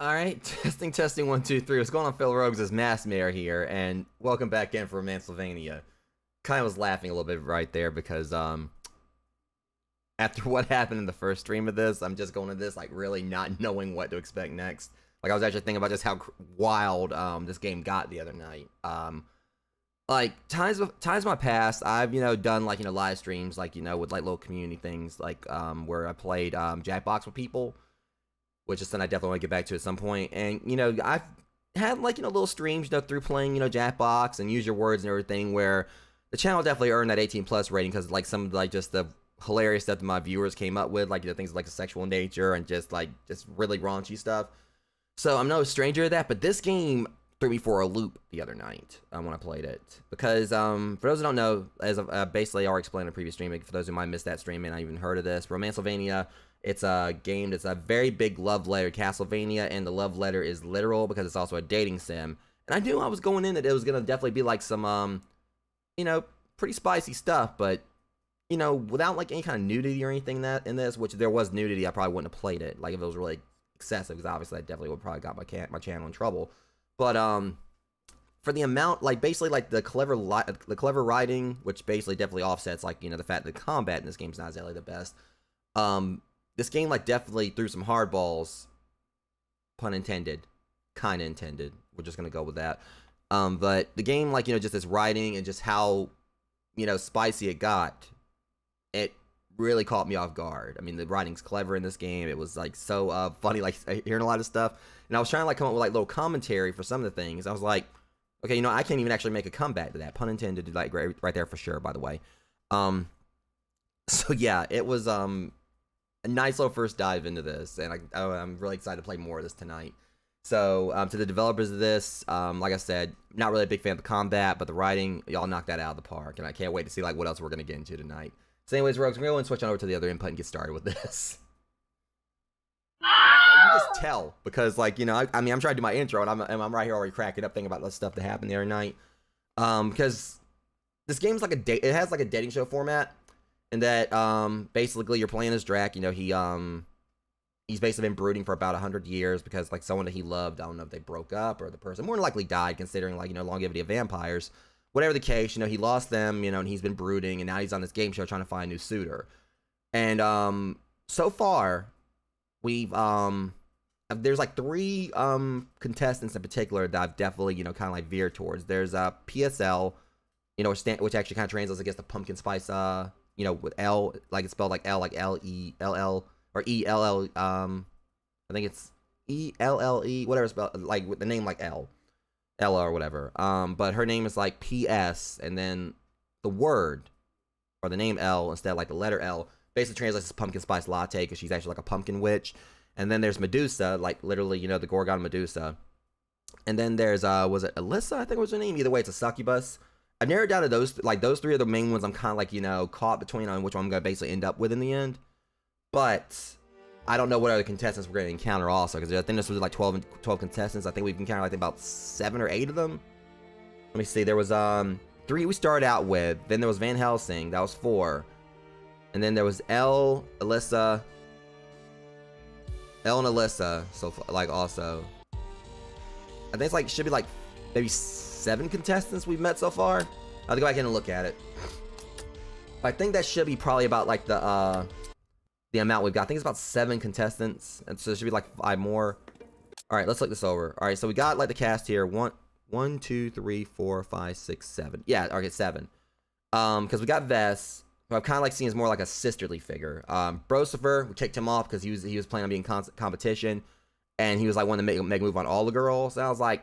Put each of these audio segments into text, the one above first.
Alright, testing 1, 2, 3. What's going on, fellow rogues? It's Massmare here, and welcome back in for Romancelvania. Kind of was laughing a little bit right there because, after what happened in the first stream of this, I'm just going to this, like, really not knowing what to expect next. Like, I was actually thinking about just how wild, this game got the other night. Like, times of my past, I've, done, like, live streams, like, with, like, little community things, like, where I played, Jackbox with people, which is something I definitely want to get back to at some point. And, I've had, like, little streams, through playing, Jackbox and Use Your Words and everything, where the channel definitely earned that 18+ rating because, like, some of, like, just the hilarious stuff that my viewers came up with, like, things like sexual nature and just really raunchy stuff. So I'm no stranger to that, but this game threw me for a loop the other night when I played it. Because, for those who don't know, as basically I already explained in the previous stream, for those who might miss that stream and not even heard of this, Romancelvania, it's a game that's a very big love letter to Castlevania, and the love letter is literal because it's also a dating sim. And I knew I was going in that it was going to definitely be like some, pretty spicy stuff, but, without like any kind of nudity or anything in this, which there was nudity, I probably wouldn't have played it. Like if it was really excessive, because obviously I definitely would probably got my channel in trouble. But, for the amount, like, basically, like, the clever writing, which basically definitely offsets, like, the fact that the combat in this game is not exactly the best, this game, like, definitely threw some hardballs, pun intended, kinda intended, we're just gonna go with that, but the game, like, just this writing and just how, spicy it got, it really caught me off guard. I mean, the writing's clever in this game. It was, like, so, funny, like, hearing a lot of stuff, and I was trying to, like, come up with, like, little commentary for some of the things. I was like, okay, I can't even actually make a comeback to that. Pun intended, like, right there for sure, by the way. So, yeah, it was, a nice little first dive into this, and I'm really excited to play more of this tonight. So, to the developers of this, like I said, not really a big fan of the combat, but the writing, y'all knocked that out of the park, and I can't wait to see, like, what else we're going to get into tonight. So anyways, Rogues, we're going to switch on over to the other input and get started with this. You just tell, because, like, I mean, I'm trying to do my intro, and I'm right here already cracking up thinking about the stuff that happened the other night. Because this game's like it has, like, a dating show format, and that, basically, you're playing as Drac, he's basically been brooding for about 100 years, because, like, someone that he loved, I don't know if they broke up, or the person more than likely died, considering, like, longevity of vampires. Whatever the case, he lost them, and he's been brooding, and now he's on this game show trying to find a new suitor. And, so far, we've, there's, like, 3, contestants in particular that I've definitely, kind of, like, veered towards. There's, PSL, which actually kind of translates against the pumpkin spice, with L, like, it's spelled like L, like L-E-L-L, or E-L-L, I think it's E-L-L-E, whatever spelled, like, with the name, like, Ella or whatever, but her name is, like, P-S, and then the word, or the name L, instead of, like, the letter L, basically translates as pumpkin spice latte, because she's actually, like, a pumpkin witch. And then there's Medusa, like, literally, the Gorgon Medusa. And then there's, was it Alyssa, I think was her name? Either way, it's a succubus. I've narrowed down to those 3 are the main ones I'm kind of, like, caught between on which one I'm going to basically end up with in the end. But I don't know what other contestants we're going to encounter also, because I think this was, like, 12 contestants. I think we've encountered, I think, about 7 or 8 of them. Let me see, there was, 3 we started out with, then there was Van Helsing, that was 4. And then there was Elle, Alyssa, Elle and Alyssa, so, like, also. I think it's, like, should be, like, maybe 7 contestants we've met so far. I'll have to go back in and look at it. But I think that should be probably about, like, the amount we've got. I think it's about 7 contestants, and so there should be, like, 5 more. Alright, let's look this over. Alright, so we got, like, the cast here. 1, 2, 3, 4, 5, 6, 7. Yeah, okay, 7. Because we got Vess, who I've kind of, like, seen as more like a sisterly figure. Brosifer, we kicked him off because he was planning on being competition, and he was, like, wanting to make a move on all the girls. And I was like,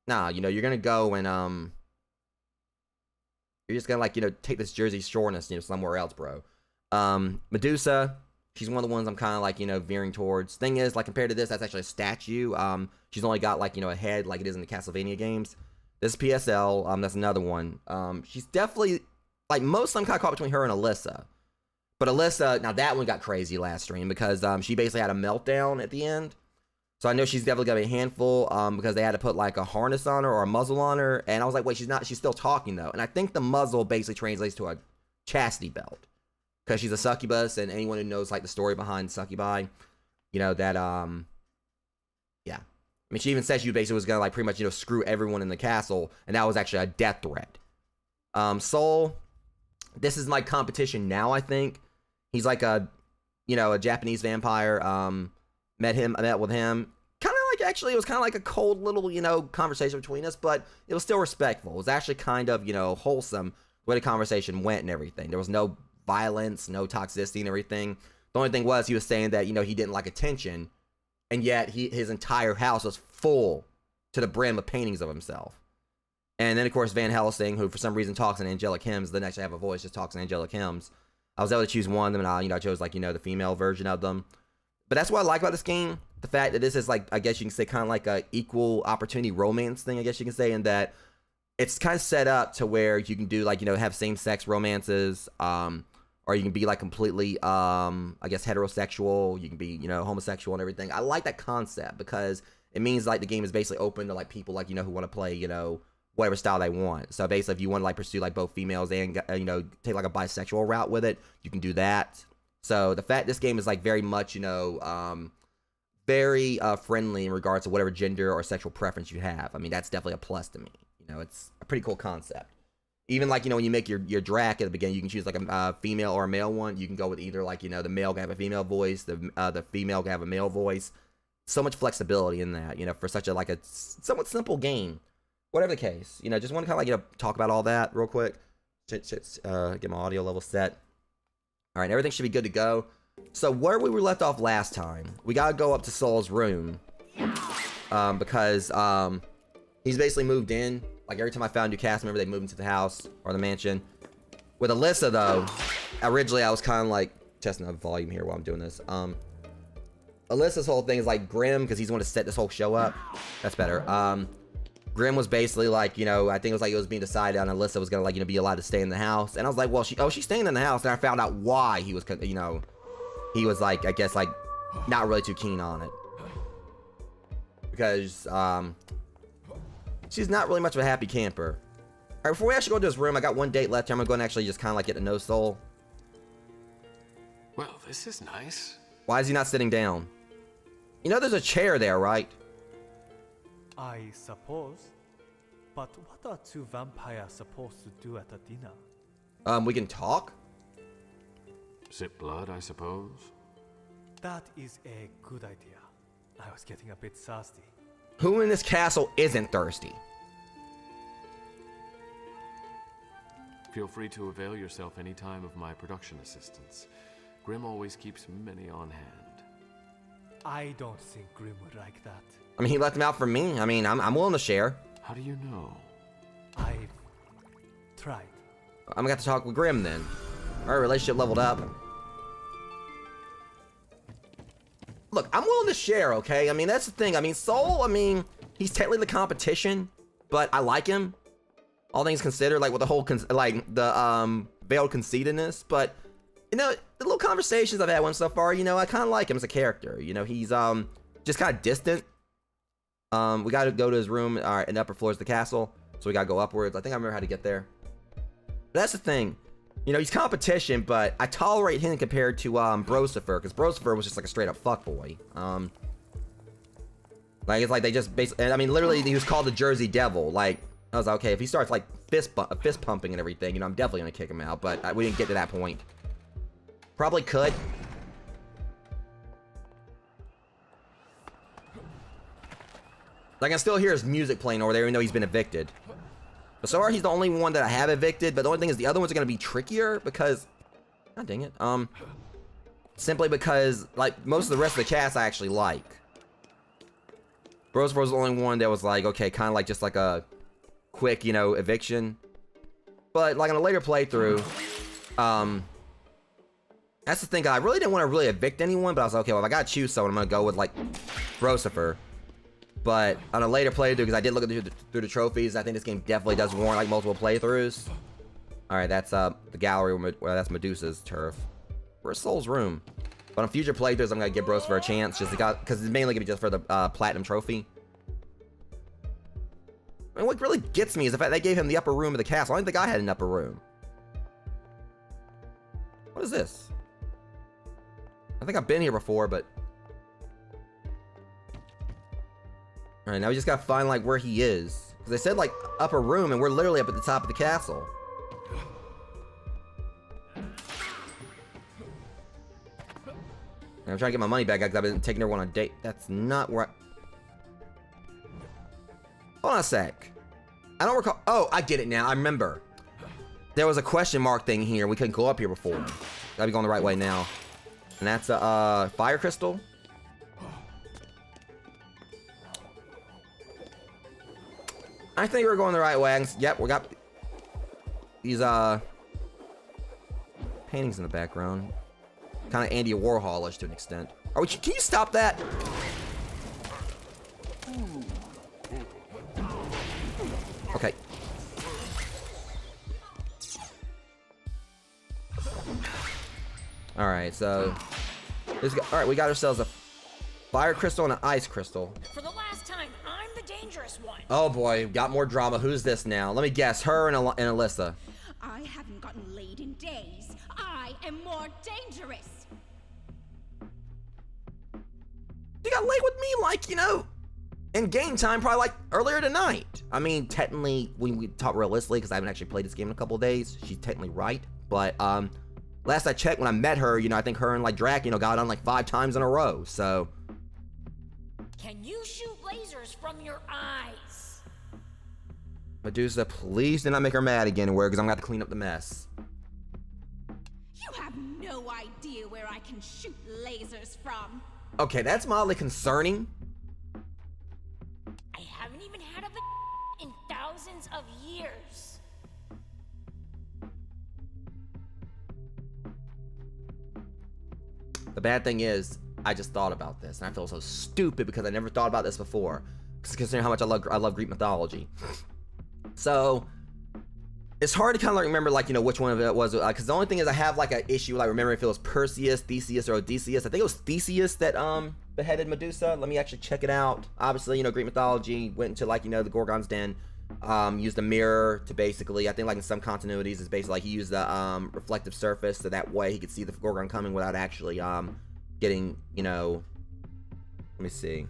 nah, you're gonna go and you're just gonna, like, take this Jersey Shoreness, somewhere else, bro. Medusa, she's one of the ones I'm kind of, like, veering towards. Thing is, like, compared to this, that's actually a statue. She's only got, like, a head like it is in the Castlevania games. This is PSL, that's another one. She's definitely, like, most of them kind of caught between her and Alyssa. But Alyssa, now that one got crazy last stream because she basically had a meltdown at the end. So I know she's definitely gonna be a handful because they had to put, like, a harness on her or a muzzle on her. And I was like, wait, she's still talking though. And I think the muzzle basically translates to a chastity belt, because she's a succubus, and anyone who knows, like, the story behind succubi, that Yeah. I mean, she even said she basically was gonna like pretty much, you know, screw everyone in the castle, and that was actually a death threat. Soul, this is my competition now, I think. He's like a, you know, a Japanese vampire. I met with him. Kind of like, actually, it was kind of like a cold little, you know, conversation between us, but it was still respectful. It was actually kind of, you know, wholesome the way the conversation went and everything. There was no violence, no toxicity and everything. The only thing was he was saying that, you know, he didn't like attention, and yet his entire house was full to the brim of paintings of himself. And then, of course, Van Helsing, who for some reason talks in angelic hymns, didn't actually have a voice, just talks in angelic hymns. I was able to choose one of them, and I chose, like, you know, the female version of them. But that's what I like about this game. The fact that this is, like, I guess you can say kind of like a equal opportunity romance thing, I guess you can say, in that it's kind of set up to where you can do, like, you know, have same-sex romances, or you can be, like, completely, I guess, heterosexual. You can be, you know, homosexual and everything. I like that concept because it means, like, the game is basically open to, like, people, like, you know, who want to play, you know, whatever style they want. So basically, if you want to, like, pursue, like, both females and, you know, take, like, a bisexual route with it, you can do that. So the fact this game is, like, very much, you know, very friendly in regards to whatever gender or sexual preference you have. I mean, that's definitely a plus to me. You know, it's a pretty cool concept. Even, like, you know, when you make your drac at the beginning, you can choose, like, a female or a male one. You can go with either, like, you know, the male can have a female voice, the female can have a male voice. So much flexibility in that, you know, for such a, like, a somewhat simple game. Whatever the case, you know, just want to kind of, like, you know, talk about all that real quick. Get my audio level set. All right, everything should be good to go. So where we were left off last time, we gotta go up to Saul's room, because he's basically moved in. Like, every time I found a new cast member, they moved into the house or the mansion. With Alyssa, though, originally I was kind of like testing the volume here while I'm doing this. Alyssa's whole thing is like Grim, because he's the one to set this whole show up. That's better. Grim was basically like, you know, I think it was like it was being decided on Alyssa was gonna, like, you know, be allowed to stay in the house, and I was like, well, she's staying in the house, and I found out why he was, you know, he was like, I guess, like, not really too keen on it, because she's not really much of a happy camper. All right, before we actually go to his room, I got one date left here. I'm gonna go and actually just kind of like get to know Soul. Well, this is nice. Why is he not sitting down? You know, there's a chair there, right? I suppose. But what are two vampires supposed to do at a dinner? We can talk? Sip blood, I suppose. That is a good idea. I was getting a bit thirsty. Who in this castle isn't thirsty? Feel free to avail yourself any time of my production assistance. Grim always keeps many on hand. I don't think Grim would like that. I mean, he left him out for me. I mean, I'm willing to share. How do you know? I've tried. I'm gonna have to talk with Grim then. Our relationship leveled up. Look, I'm willing to share, okay? I mean, that's the thing. I mean, Soul, I mean, he's technically the competition, but I like him. All things considered, like, with the whole, veiled conceitedness. But, you know, the little conversations I've had with him so far, you know, I kind of like him as a character. You know, he's, just kind of distant. We gotta go to his room, all right, in the upper floors of the castle. So we gotta go upwards. I think I remember how to get there. But that's the thing. You know, he's competition, but I tolerate him compared to Brosifer, because Brosifer was just like a straight up fuckboy. Like, it's like they just basically, I mean, literally, he was called the Jersey Devil. Like, I was like, okay, if he starts like fist pumping and everything, you know, I'm definitely gonna kick him out. But we didn't get to that point. Probably could. Like, I can still hear his music playing over there, even though he's been evicted. But so far, he's the only one that I have evicted. But the only thing is, the other ones are gonna be trickier because, god dang it, simply because, like, most of the rest of the cast I actually like. Brosifer was the only one that was like, okay, kind of like just like a quick, you know, eviction. But like on a later playthrough, that's the thing. I really didn't want to really evict anyone, but I was like, okay, well, if I gotta choose someone, I'm gonna go with like Brosifer. But on a later playthrough, because I did look through the trophies, I think this game definitely does warrant like multiple playthroughs. All right, that's the gallery where that's Medusa's turf. Where's Soul's room? But on future playthroughs, I'm gonna give Brosifer a chance, just because it's mainly gonna be just for the platinum trophy. I mean, what really gets me is the fact they gave him the upper room of the castle. I didn't think I had an upper room. What is this? I think I've been here before, but All right, now we just gotta find like where he is. Cause they said like upper room, and we're literally up at the top of the castle. And I'm trying to get my money back because I've been taking everyone on a date. That's not where Hold on a sec. I don't recall. Oh, I get it now. I remember. There was a question mark thing here. We couldn't go up here before. Gotta be going the right way now. And that's a fire crystal. I think we're going the right way. Yep, we got these paintings in the background. Kind of Andy Warholish to an extent. Are we? Can you stop that? Okay. All right, so all right, we got ourselves a fire crystal and an ice crystal. For the last time, I'm the dangerous one. Oh boy, got more drama. Who's this now? Let me guess. Her and Alyssa. I haven't gotten laid in days. I am more dangerous. You got laid with me, like, you know, in game time, probably like earlier tonight. I mean, technically, when we talk realistically, because I haven't actually played this game in a couple of days, she's technically right. But last I checked, when I met her, you know, I think her and like Drac, you know, got on like 5 times in a row. So. Can you shoot lasers from your eyes? Medusa, please do not make her mad again, because I'm gonna have to clean up the mess. You have no idea where I can shoot lasers from. Okay, that's mildly concerning. I haven't even had a in thousands of years. The bad thing is, I just thought about this, and I feel so stupid because I never thought about this before. Considering how much I love Greek mythology. So it's hard to kind of like remember, like, you know, which one of it was, because the only thing is I have like an issue like remembering if it was Perseus, Theseus, or Odysseus. I think it was Theseus that beheaded Medusa. Let me actually check it out. Obviously, you know, Greek mythology went into like, you know, the Gorgon's den, used a mirror to basically, I think like in some continuities, it's basically like he used the reflective surface so that way he could see the Gorgon coming without actually getting, you know, let me see,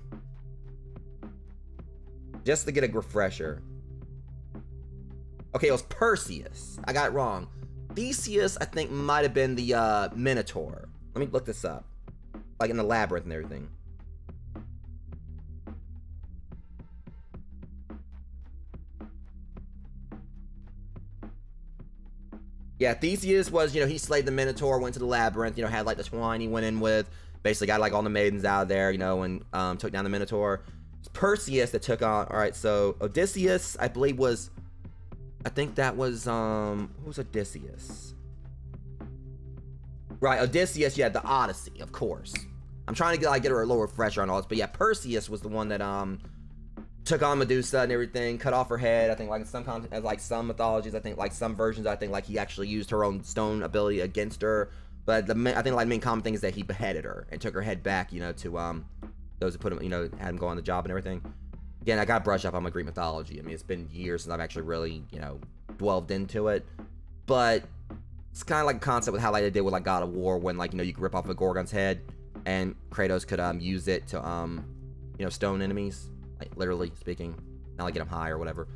just to get a refresher. Okay, it was Perseus. I got it wrong. Theseus, I think, might have been the Minotaur. Let me look this up. Like in the labyrinth and everything. Yeah, Theseus was, you know, he slayed the Minotaur, went to the labyrinth, you know, had like the twine he went in with. Basically got like all the maidens out of there, you know, and took down the Minotaur. It's Perseus that took on, alright, so Odysseus, I believe was, I think that was, who's Odysseus? Right, Odysseus, yeah, the Odyssey, of course. I'm trying to get her a little refresher on all this, but yeah, Perseus was the one that, took on Medusa and everything, cut off her head. I think like in some like some mythologies, I think like some versions, I think like he actually used her own stone ability against her. But I think like the main common thing is that he beheaded her and took her head back, you know, to those who put him, you know, had him go on the job and everything. Again, I got to brush up on my Greek mythology. I mean, it's been years since I've actually really, you know, delved into it. But it's kind of like a concept with how like they did with like God of War, when like, you know, you could rip off a Gorgon's head and Kratos could use it to you know, stone enemies, like literally speaking, not like get them high or whatever.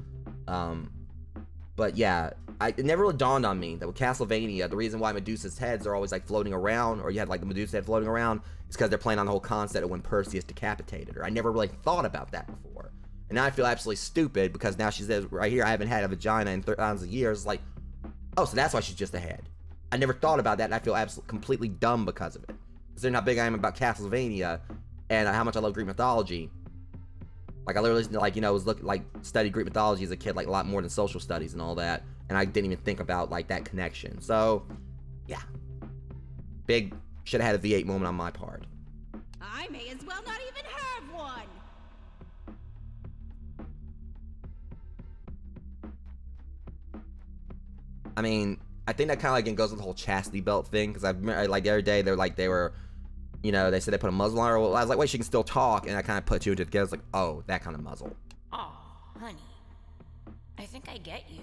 But yeah, it never really dawned on me that with Castlevania, the reason why Medusa's heads are always like floating around, or you had like the Medusa head floating around, is because they're playing on the whole concept of when Perseus decapitated her. I never really thought about that before. And now I feel absolutely stupid because now she says right here, I haven't had a vagina in thousands of years. Like, oh, so that's why she's just a head. I never thought about that, and I feel absolutely completely dumb because of it. Considering how big I am about Castlevania and how much I love Greek mythology. Like, I literally, like, you know, was studied Greek mythology as a kid, like, a lot more than social studies and all that. And I didn't even think about, like, that connection. So, yeah. Big, should have had a V8 moment on my part. I may as well not even have one. I mean, I think that kind of, like, goes with the whole chastity belt thing. Because I remember, like, the other day, they were, you know, they said they put a muzzle on her. Well, I was like, wait, she can still talk. And I kind of put two and two together. I was like, oh, that kind of muzzle. Oh, honey. I think I get you.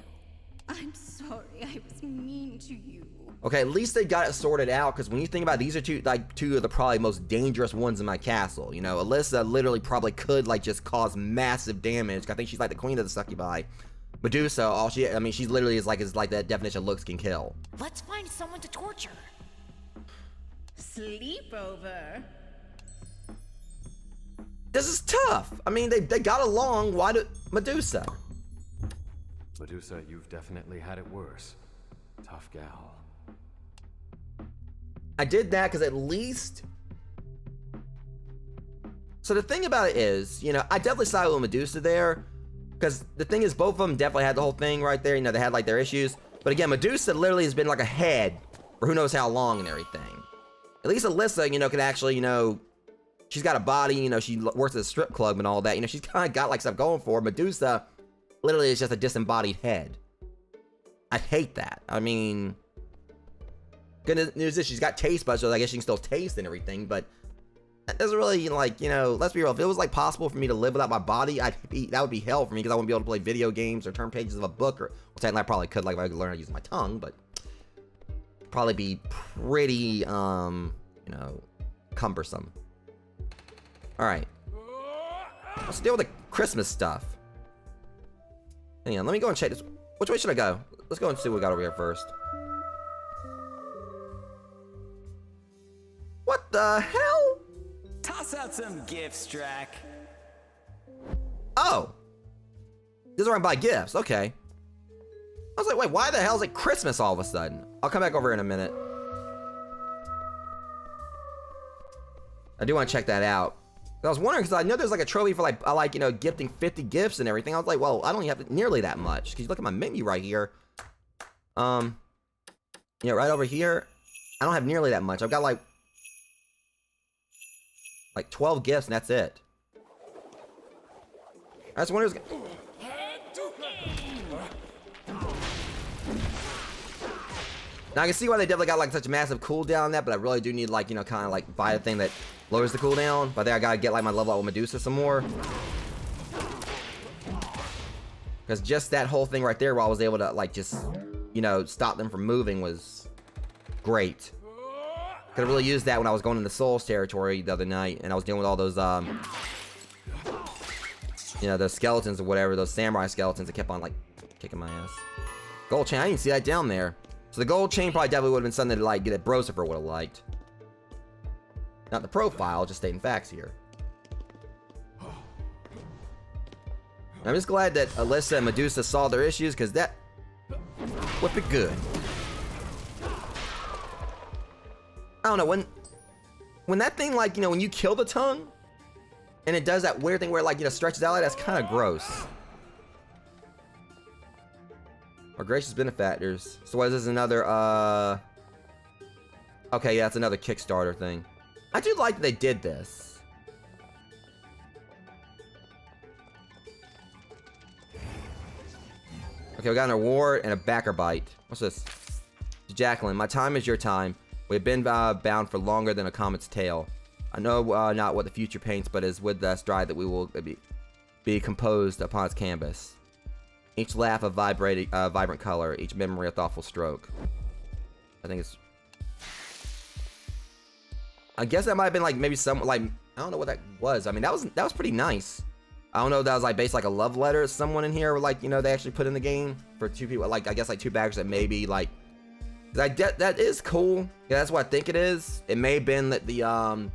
I'm sorry I was mean to you. Okay, at least they got it sorted out, because when you think about it, these are two of the probably most dangerous ones in my castle. You know, Alyssa literally probably could like just cause massive damage. I think she's like the queen of the succubi. Medusa, she's literally is like that definition of looks can kill. Let's find someone to torture. Sleepover. This is tough. I mean, they got along. Why do Medusa? Medusa, you've definitely had it worse. Tough gal. I did that because at least... So the thing about it is, you know, I definitely sided with Medusa there, because the thing is, both of them definitely had the whole thing right there. You know, they had like their issues. But again, Medusa literally has been like ahead for who knows how long and everything. At least Alyssa, you know, can actually, you know, she's got a body, you know, she works at a strip club and all that. You know, she's kind of got like stuff going for her. Medusa literally is just a disembodied head. I hate that. I mean, good news is she's got taste buds, so I guess she can still taste and everything, but that doesn't really, like, you know, let's be real. If it was like possible for me to live without my body, that would be hell for me, because I wouldn't be able to play video games or turn pages of a book, or, well, technically I probably could, like, if I could learn how to use my tongue, but probably be pretty, you know, cumbersome. Alright. Let's deal with the Christmas stuff. Hang on, let me go and check this. Which way should I go? Let's go and see what we got over here first. What the hell? Toss out some gifts, Drac. Oh. This is where I buy gifts. Okay. I was like, wait, why the hell is it Christmas all of a sudden? I'll come back over here in a minute. I do want to check that out. I was wondering, because I know there's like a trophy for like, you know, gifting 50 gifts and everything. I was like, well, I don't even have nearly that much. Because you look at my menu right here. You know, right over here, I don't have nearly that much. I've got like 12 gifts and that's it. I just wonder. Now I can see why they definitely got like such a massive cooldown on that, but I really do need like, you know, kind of like buy a thing that lowers the cooldown. But then I gotta get like my level up with Medusa some more. Because just that whole thing right there, where I was able to like just, you know, stop them from moving was great. Could have really used that when I was going into Souls territory the other night, and I was dealing with all those, you know, those skeletons or whatever, those samurai skeletons that kept on like kicking my ass. Gold chain, I didn't see that down there. So the gold chain probably definitely would have been something to like get at Brosifer would have liked. Not the profile, just stating facts here. I'm just glad that Alyssa and Medusa saw their issues, because that would be good. I don't know, when that thing, like, you know, when you kill the tongue and it does that weird thing where it, like, you know, stretches out, like, that's kind of gross. Our gracious benefactors. So what is this, another, okay, yeah, that's another Kickstarter thing. I do like that they did this. Okay, we got an award and a backer bite. What's this? Jacqueline, my time is your time. We have been bound for longer than a comet's tail. I know not what the future paints, but is with the stride that we will be composed upon its canvas. Each laugh a vibrant color, each memory a thoughtful stroke. I think it's... I guess that might have been like maybe some, like, I don't know what that was. I mean, that was pretty nice. I don't know if that was like based like a love letter to someone in here, or like, you know, they actually put in the game for two people, like, I guess like two backers that maybe like, that is cool. Yeah, that's what I think it is. It may have been that the one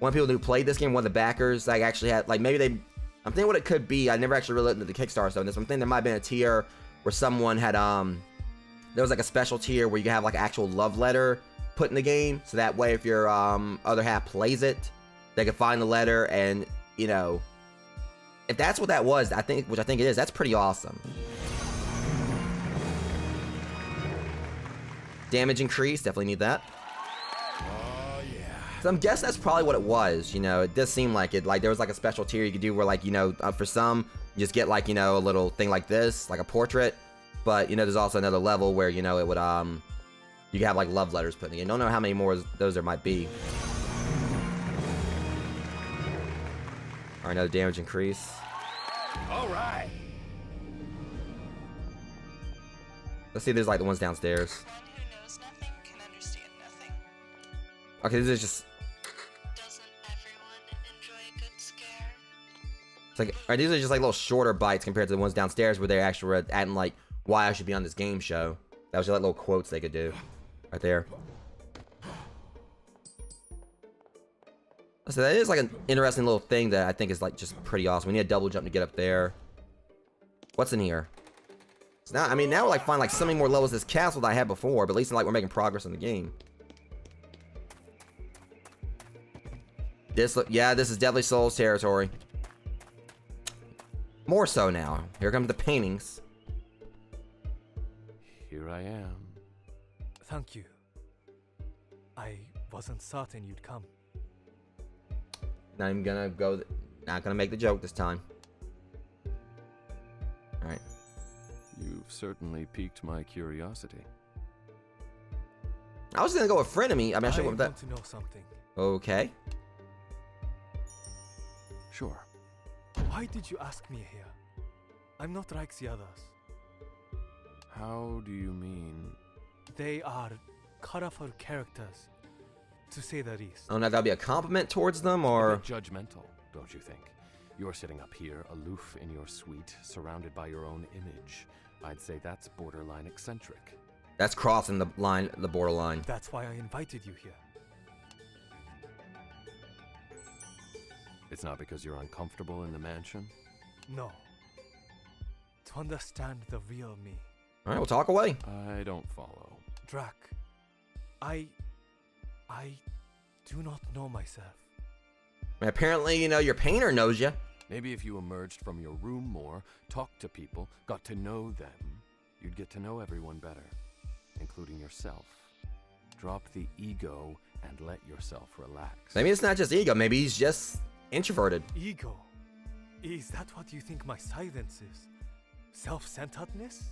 of the people who played this game, one of the backers, like actually had, like, maybe they, I'm thinking what it could be. I never actually really looked into the Kickstarter stuff. I'm thinking there might have been a tier where someone had there was like a special tier where you can have like an actual love letter put in the game, so that way if your other half plays it, they can find the letter, and, you know, if that's what that was, I think, which I think it is, that's pretty awesome. Damage increase, definitely need that. Oh, yeah. So I'm guessing that's probably what it was, you know, it does seem like it, like there was like a special tier you could do where, like, you know, for some, you just get like, you know, a little thing like this, like a portrait, but, you know, there's also another level where, you know, it would, you can have like love letters put in the game. Don't know how many more of those there might be. Alright, another damage increase. All right. Let's see, there's like the ones downstairs. One who knows nothing can understand nothing. Okay, this is just. Doesn't everyone enjoy a good scare? It's like, alright, these are just like little shorter bites compared to the ones downstairs where they actually were adding like why I should be on this game show. That was just like little quotes they could do. Right there. So that is like an interesting little thing that I think is like just pretty awesome. We need a double jump to get up there. What's in here? So now, I mean, now we're like find like so many more levels of this castle that I had before, but at least like we're making progress in the game. Yeah, this is definitely Soul's territory. More so now. Here come the paintings. Here I am. Thank you. I wasn't certain you'd come. Not even gonna go. Not gonna make the joke this time. All right. You've certainly piqued my curiosity. I was gonna go with frenemy. I mean, I should I went with want that. to know something. Okay. Sure. Why did you ask me here? I'm not like the others. How do you mean? They are colorful characters, to say the least. I don't know if that'll be a compliment towards them A or. bit judgmental, don't you think? You're sitting up here, aloof in your suite, surrounded by your own image. I'd say that's borderline eccentric. That's crossing the line, the borderline. That's why I invited you here. It's not because you're uncomfortable in the mansion? No. To understand the real me. All right, we'll talk away. I don't follow. Drac, I do not know myself. Apparently, you know, your painter knows you. Maybe if you emerged from your room more, talked to people, got to know them, you'd get to know everyone better, including yourself. Drop the ego and let yourself relax. Maybe it's not just ego. Maybe he's just introverted. Ego? Is that what you think my silence is? Self-centeredness?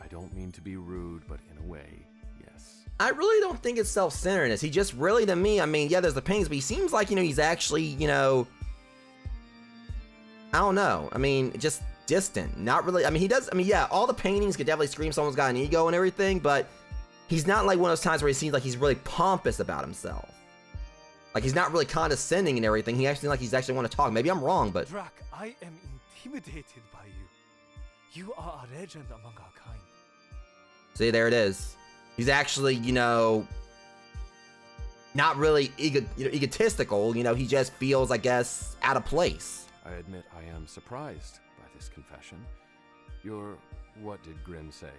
I don't mean to be rude, but in a way, yes. I really don't think it's self-centeredness. He just really, to me, I mean, yeah, there's the paintings, but he seems like, you know, he's actually, you know, I don't know. I mean, just distant. Not really. I mean, he does. I mean, yeah, all the paintings could definitely scream someone's got an ego and everything, but he's not like one of those times where he seems like he's really pompous about himself. Like, he's not really condescending and everything. He actually, like, he's actually want to talk. Maybe I'm wrong, but. Drac, I am intimidated by you. You are a legend among our kind. See, there it is. He's actually, you know, not really egotistical. You know, he just feels, I guess, out of place. I admit I am surprised by this confession. You're, what did Grimm say?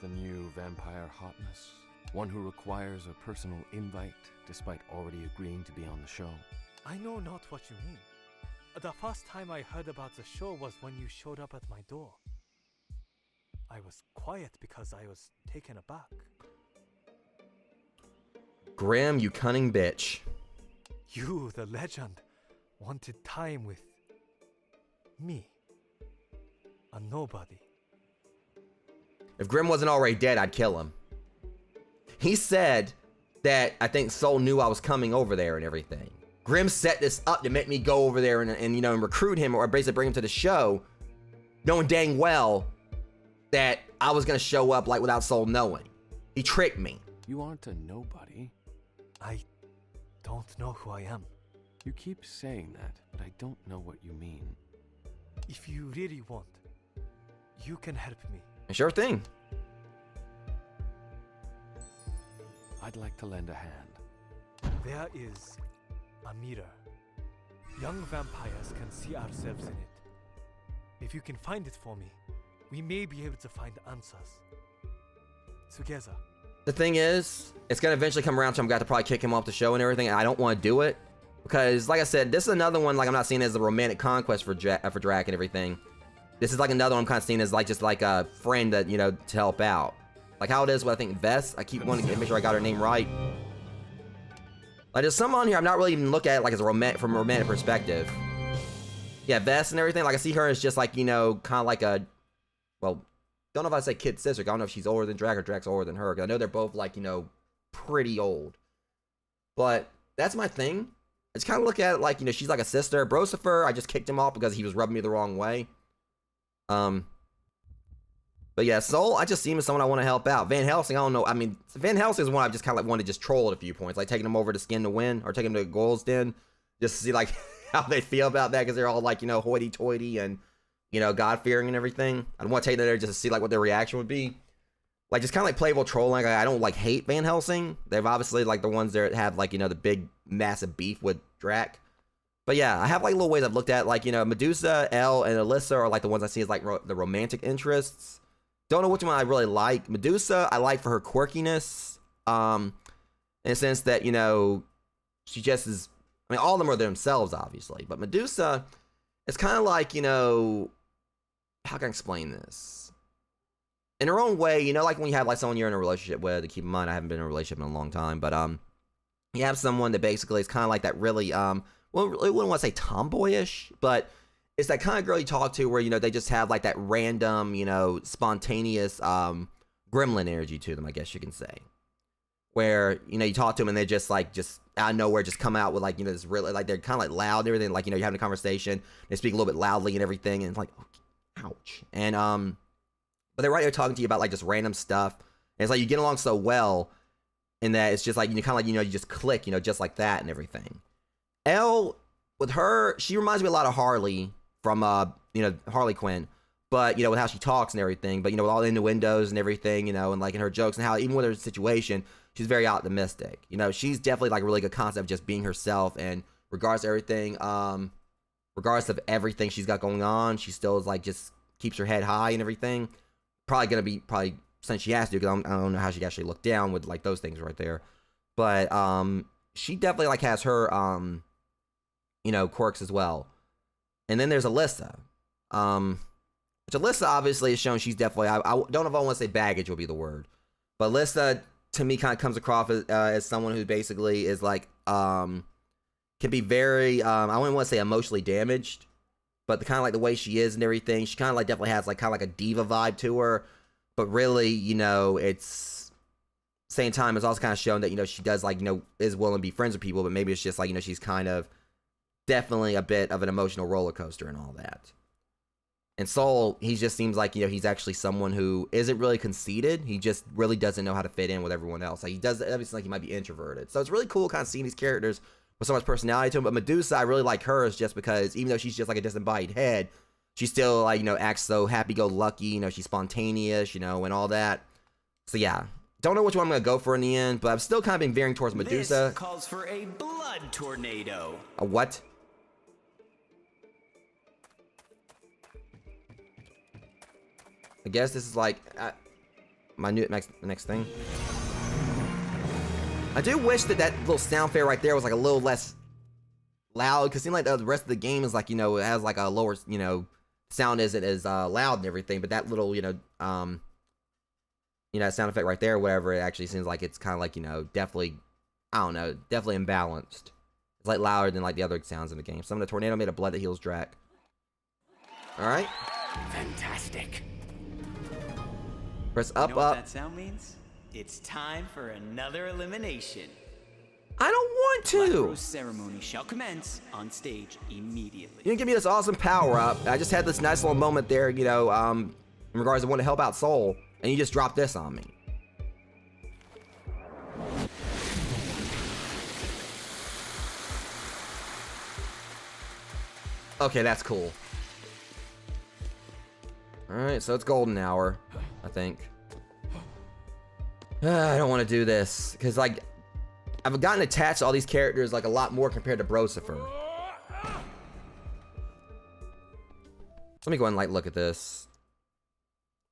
The new vampire hotness? One who requires a personal invite, despite already agreeing to be on the show? I know not what you mean. The first time I heard about the show was when you showed up at my door. I was quiet because I was taken aback. Grimm, you cunning bitch. You, the legend, wanted time with me. A nobody. If Grimm wasn't already dead, I'd kill him. He said that I think Soul knew I was coming over there and everything. Grimm set this up to make me go over there and you know, and recruit him or basically bring him to the show, knowing dang well that I was gonna show up like without Soul knowing. He tricked me. You aren't a nobody. I don't know who I am. You keep saying that, but I don't know what you mean. If you really want, you can help me. Sure thing. I'd like to lend a hand. There is a mirror. Young vampires can see ourselves in it. If you can find it for me, we may be able to find answers. Together. The thing is, it's gonna eventually come around to I'm gonna have to probably kick him off the show and everything, and I don't want to do it. Because, like I said, this is another one, like, I'm not seeing it as a romantic conquest for Drac and everything. This is like another one I'm kind of seeing as, like, just like a friend that, you know, to help out. Like how it is with, I think, Vess. I keep wanting to make sure I got her name right. Like, there's some on here I'm not really even looking at it like as a from a romantic perspective. Yeah, Vess and everything. Like, I see her as just like, you know, kind of like a, well, don't know if I say kid sister. I don't know if she's older than Drac or Drac's older than her. Cause I know they're both like, you know, pretty old. But that's my thing. I just kind of look at it like, you know, she's like a sister. Brosifer, I just kicked him off because he was rubbing me the wrong way. But yeah, Soul, I just see him as someone I want to help out. Van Helsing, I don't know. I mean, Van Helsing is one I've just kind of like wanted to just troll at a few points, like taking them over to Skin to Win or taking them to Gold's Den, just to see like how they feel about that, because they're all like, you know, hoity-toity and, you know, God-fearing and everything. I'd want to take them there just to see like what their reaction would be. Like, just kind of like playable trolling. Like, I don't like hate Van Helsing. They've obviously like the ones that have like, you know, the big massive beef with Drac. But yeah, I have like little ways I've looked at, like, you know, Medusa, Elle, and Alyssa are like the ones I see as like the romantic interests. Don't know which one I really like. Medusa, I like for her quirkiness, in the sense that, you know, she just is. I mean, all of them are themselves, obviously, but Medusa, it's kind of like, you know, how can I explain this? In her own way, you know, like when you have like someone you're in a relationship with. To keep in mind, I haven't been in a relationship in a long time, but you have someone that basically is kind of like that really well, I wouldn't want to say tomboyish, but it's that kind of girl you talk to where, you know, they just have like that random, you know, spontaneous gremlin energy to them, I guess you can say. Where, you know, you talk to them and they just like, just out of nowhere, just come out with like, you know, this really, like, they're kind of like loud and everything. Like, you know, you're having a conversation, they speak a little bit loudly and everything, and it's like, ouch. And, but they're right there talking to you about like just random stuff. And it's like you get along so well in that it's just like, you kind of like, you know, you just click, you know, just like that and everything. Elle, with her, she reminds me a lot of Harley from, you know, Harley Quinn, but, you know, with how she talks and everything, but, you know, with all the innuendos and everything, you know, and like in her jokes and how, even with her situation, she's very optimistic. You know, she's definitely like a really good concept of just being herself, and regardless of everything, she's got going on, she still is like, just keeps her head high and everything. Probably, since she has to, because I don't know how she can actually look down with like those things right there. But, she definitely like has her, you know, quirks as well. And then there's Alyssa. Which Alyssa obviously has shown she's definitely, I don't know if I want to say baggage would be the word. But Alyssa, to me, kind of comes across as someone who basically is like, can be very, I wouldn't want to say emotionally damaged, but the kind of like the way she is and everything, she kind of like definitely has like kind of like a diva vibe to her. But really, you know, it's, same time, it's also kind of shown that, you know, she does like, you know, is willing to be friends with people, but maybe it's just like, you know, she's kind of definitely a bit of an emotional roller coaster and all that. And Soul, he just seems like, you know, he's actually someone who isn't really conceited. He just really doesn't know how to fit in with everyone else. Like, he does, obviously, like he might be introverted. So it's really cool kind of seeing these characters with so much personality to them. But Medusa, I really like hers just because even though she's just like a disembodied head, she still, like, you know, acts so happy-go-lucky. You know, she's spontaneous, you know, and all that. So yeah, don't know which one I'm going to go for in the end, but I'm still kind of been veering towards Medusa. This calls for a blood tornado. A what? I guess this is like my new next thing. I do wish that little sound fare right there was like a little less loud, because it seems like the rest of the game is like, you know, it has like a lower, you know, sound isn't as loud and everything, but that little, you know, sound effect right there, whatever, it actually seems like it's kind of like, you know, definitely, I don't know, definitely imbalanced. It's like louder than like the other sounds in the game. Summon a tornado made of blood that heals Drac. All right. Fantastic. Press up, You know up. what that sound means? It's time for another elimination. I don't want to. Lacrosse ceremony shall commence on stage immediately. You didn't give me this awesome power up. I just had this nice little moment there, you know, in regards to wanting to help out Soul, and you just dropped this on me. Okay, that's cool. Alright, so it's golden hour, I think. I don't want to do this, because, like, I've gotten attached to all these characters, like, a lot more compared to Brosifer. Let me go ahead and, like, look at this.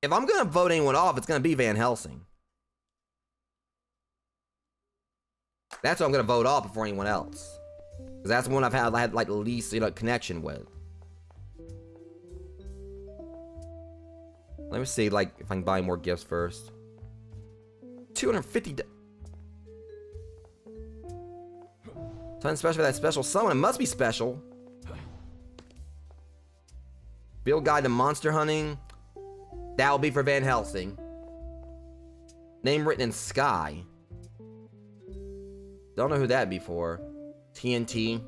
If I'm going to vote anyone off, it's going to be Van Helsing. That's what I'm going to vote off before anyone else. Because that's the one I had, like, the least, you know, connection with. Let me see, like, if I can buy more gifts first. 250. Something special for that special summon. It must be special. Field guide to monster hunting. That will be for Van Helsing. Name written in sky. Don't know who that'd be for. TNT.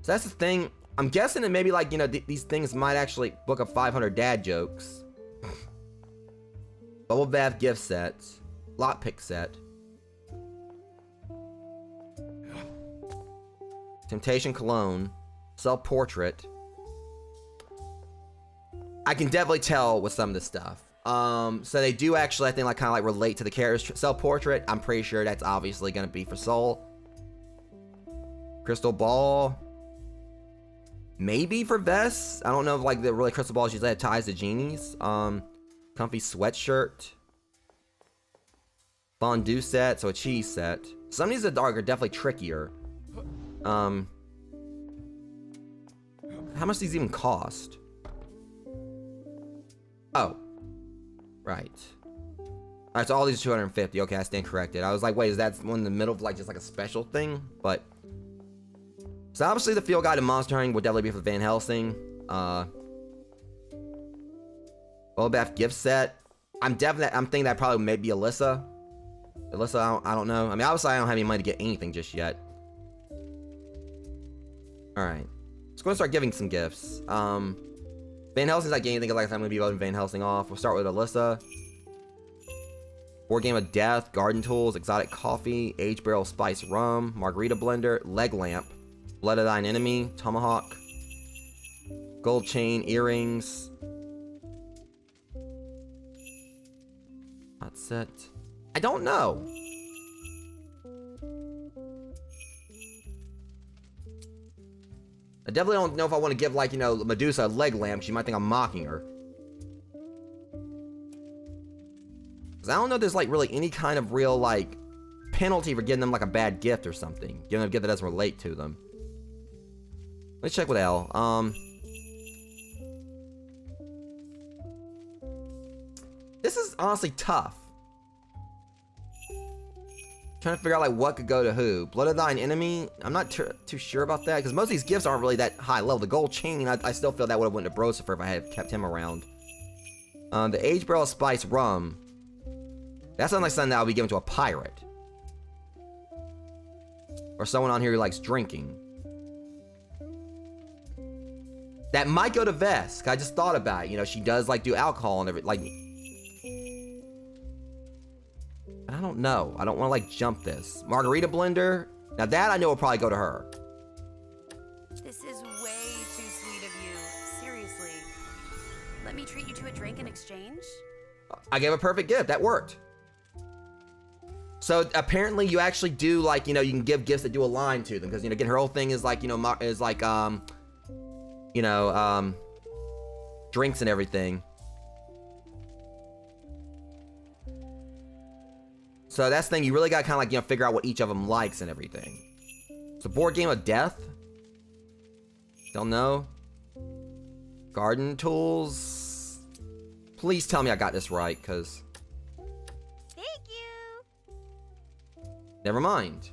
So that's the thing. I'm guessing that maybe like, you know, these things might actually book up 500 dad jokes. Bubble bath gift set. Lockpick set. Temptation cologne. Self-portrait. I can definitely tell with some of this stuff. So they do actually, I think, like kind of like relate to the character's self-portrait. I'm pretty sure that's obviously going to be for Soul. Crystal ball. Maybe for Vess. I don't know if like the really crystal balls usually have ties to genies. Comfy sweatshirt. Fondue set, so a cheese set. Some of these are definitely trickier. How much do these even cost? Oh. Right. Alright, so all these are 250. Okay, I stand corrected. I was like, wait, is that one in the middle of like just like a special thing? But so obviously the field guide to monster hunting would definitely be for Van Helsing. Bubble bath gift set. I'm thinking that probably may be Alyssa. Alyssa, I don't know. I mean, obviously I don't have any money to get anything just yet. Alright. Let's go and start giving some gifts. Van Helsing's not getting anything, like I'm gonna be voting Van Helsing off. We'll start with Alyssa. Board game of death, garden tools, exotic coffee, age barrel spice rum, margarita blender, leg lamp, blood of thine enemy, tomahawk, gold chain, earrings. Hot set. I don't know. I definitely don't know if I want to give, like, you know, Medusa a leg lamp. She might think I'm mocking her. Because I don't know if there's, like, really any kind of real, like, penalty for giving them, like, a bad gift or something. Giving them a gift that doesn't relate to them. Let's check with L. This is honestly tough. Trying to figure out like what could go to who. Blood of thine enemy. I'm not too sure about that because most of these gifts aren't really that high level. The gold chain, I still feel that would have went to Brosifer if I had kept him around. The age barrel of spice rum. That sounds like something that I'll be given to a pirate or someone on here who likes drinking. That might go to Vesk. I just thought about it. You know, she does like do alcohol and everything. Like, I don't know. I don't want to like jump this. Margarita blender. Now that I know will probably go to her. This is way too sweet of you. Seriously. Let me treat you to a drink in exchange? I gave a perfect gift. That worked. So apparently you actually do like, you know, you can give gifts that do align to them. Because, you know, again, her whole thing is like, you know, drinks and everything. So that's the thing, you really gotta kind of like, you know, figure out what each of them likes and everything. So board game of death? Don't know. Garden tools? Please tell me I got this right, because... Thank you! Never mind.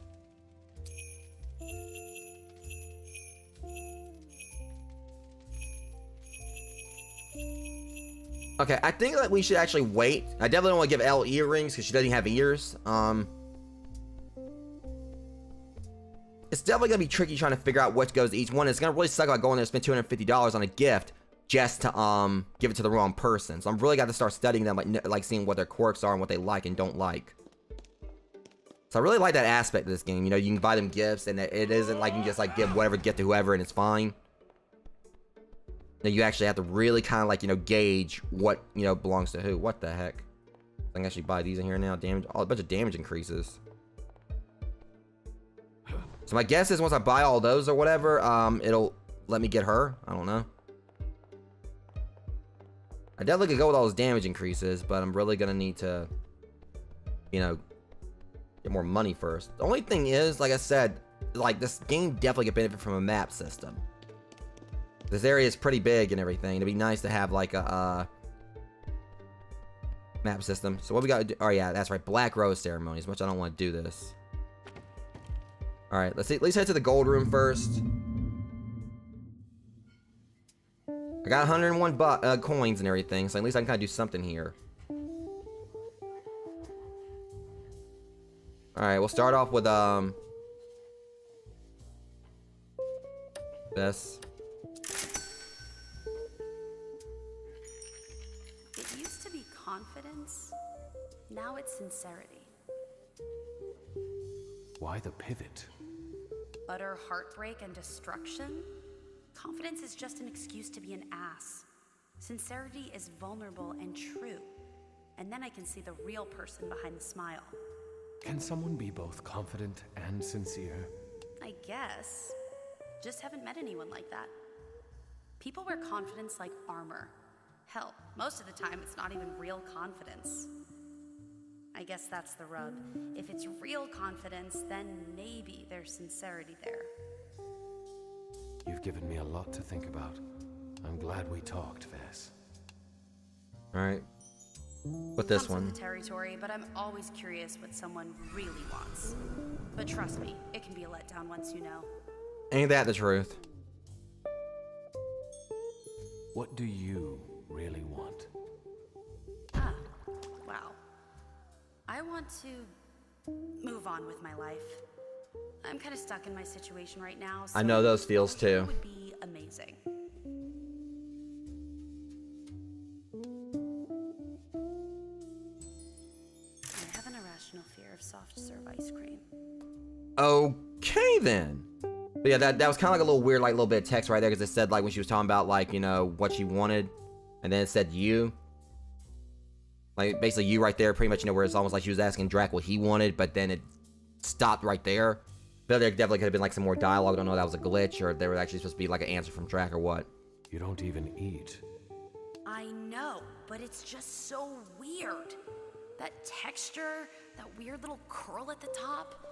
Okay, I think that we should actually wait. I definitely don't want to give Elle earrings because she doesn't have ears. It's definitely gonna be tricky trying to figure out what goes to each one. It's gonna really suck about going there and spend $250 on a gift just to give it to the wrong person. So I'm really got to start studying them, like seeing what their quirks are and what they like and don't like. So I really like that aspect of this game. You know, you can buy them gifts and it isn't like you can just like give whatever gift to whoever and it's fine. Then you actually have to really kind of like, you know, gauge what, you know, belongs to who. What the heck? I can actually buy these in here now. Damage, a bunch of damage increases. So my guess is once I buy all those or whatever, it'll let me get her. I don't know. I definitely could go with all those damage increases, but I'm really gonna need to, you know, get more money first. The only thing is, like I said, like this game definitely could benefit from a map system. This area is pretty big and everything. It'd be nice to have like a map system. So what we gotta do? Oh yeah, that's right. Black Rose ceremonies, which I don't want to do this. All right, let's see. Let's head to the gold room first. I got 101 coins and everything, so at least I can kind of do something here. All right, we'll start off with this. Now it's sincerity. Why the pivot? Utter heartbreak and destruction? Confidence is just an excuse to be an ass. Sincerity is vulnerable and true. And then I can see the real person behind the smile. Can someone be both confident and sincere? I guess. Just haven't met anyone like that. People wear confidence like armor. Hell, most of the time it's not even real confidence. I guess that's the rub. If it's real confidence, then maybe there's sincerity there. You've given me a lot to think about. I'm glad we talked, Vess. Alright. With this Comes with one. the territory, but I'm always curious what someone really wants. But trust me, it can be a letdown once you know. Ain't that the truth? What do you really want? Ah, wow. I want to move on with my life. I'm kind of stuck in my situation right now. So I know those feels too. It would be amazing. I have an irrational fear of soft serve ice cream. Okay then. But yeah, that was kind of like a little weird, like little bit of text right there, because it said like when she was talking about like, you know, what she wanted, and then it said you. Like basically you right there, pretty much, you know, where it's almost like she was asking Drac what he wanted, but then it stopped right there. But there definitely could have been like some more dialogue. I don't know if that was a glitch or if there was actually supposed to be like an answer from Drac or what. You don't even eat. I know, but it's just so weird. That texture, that weird little curl at the top,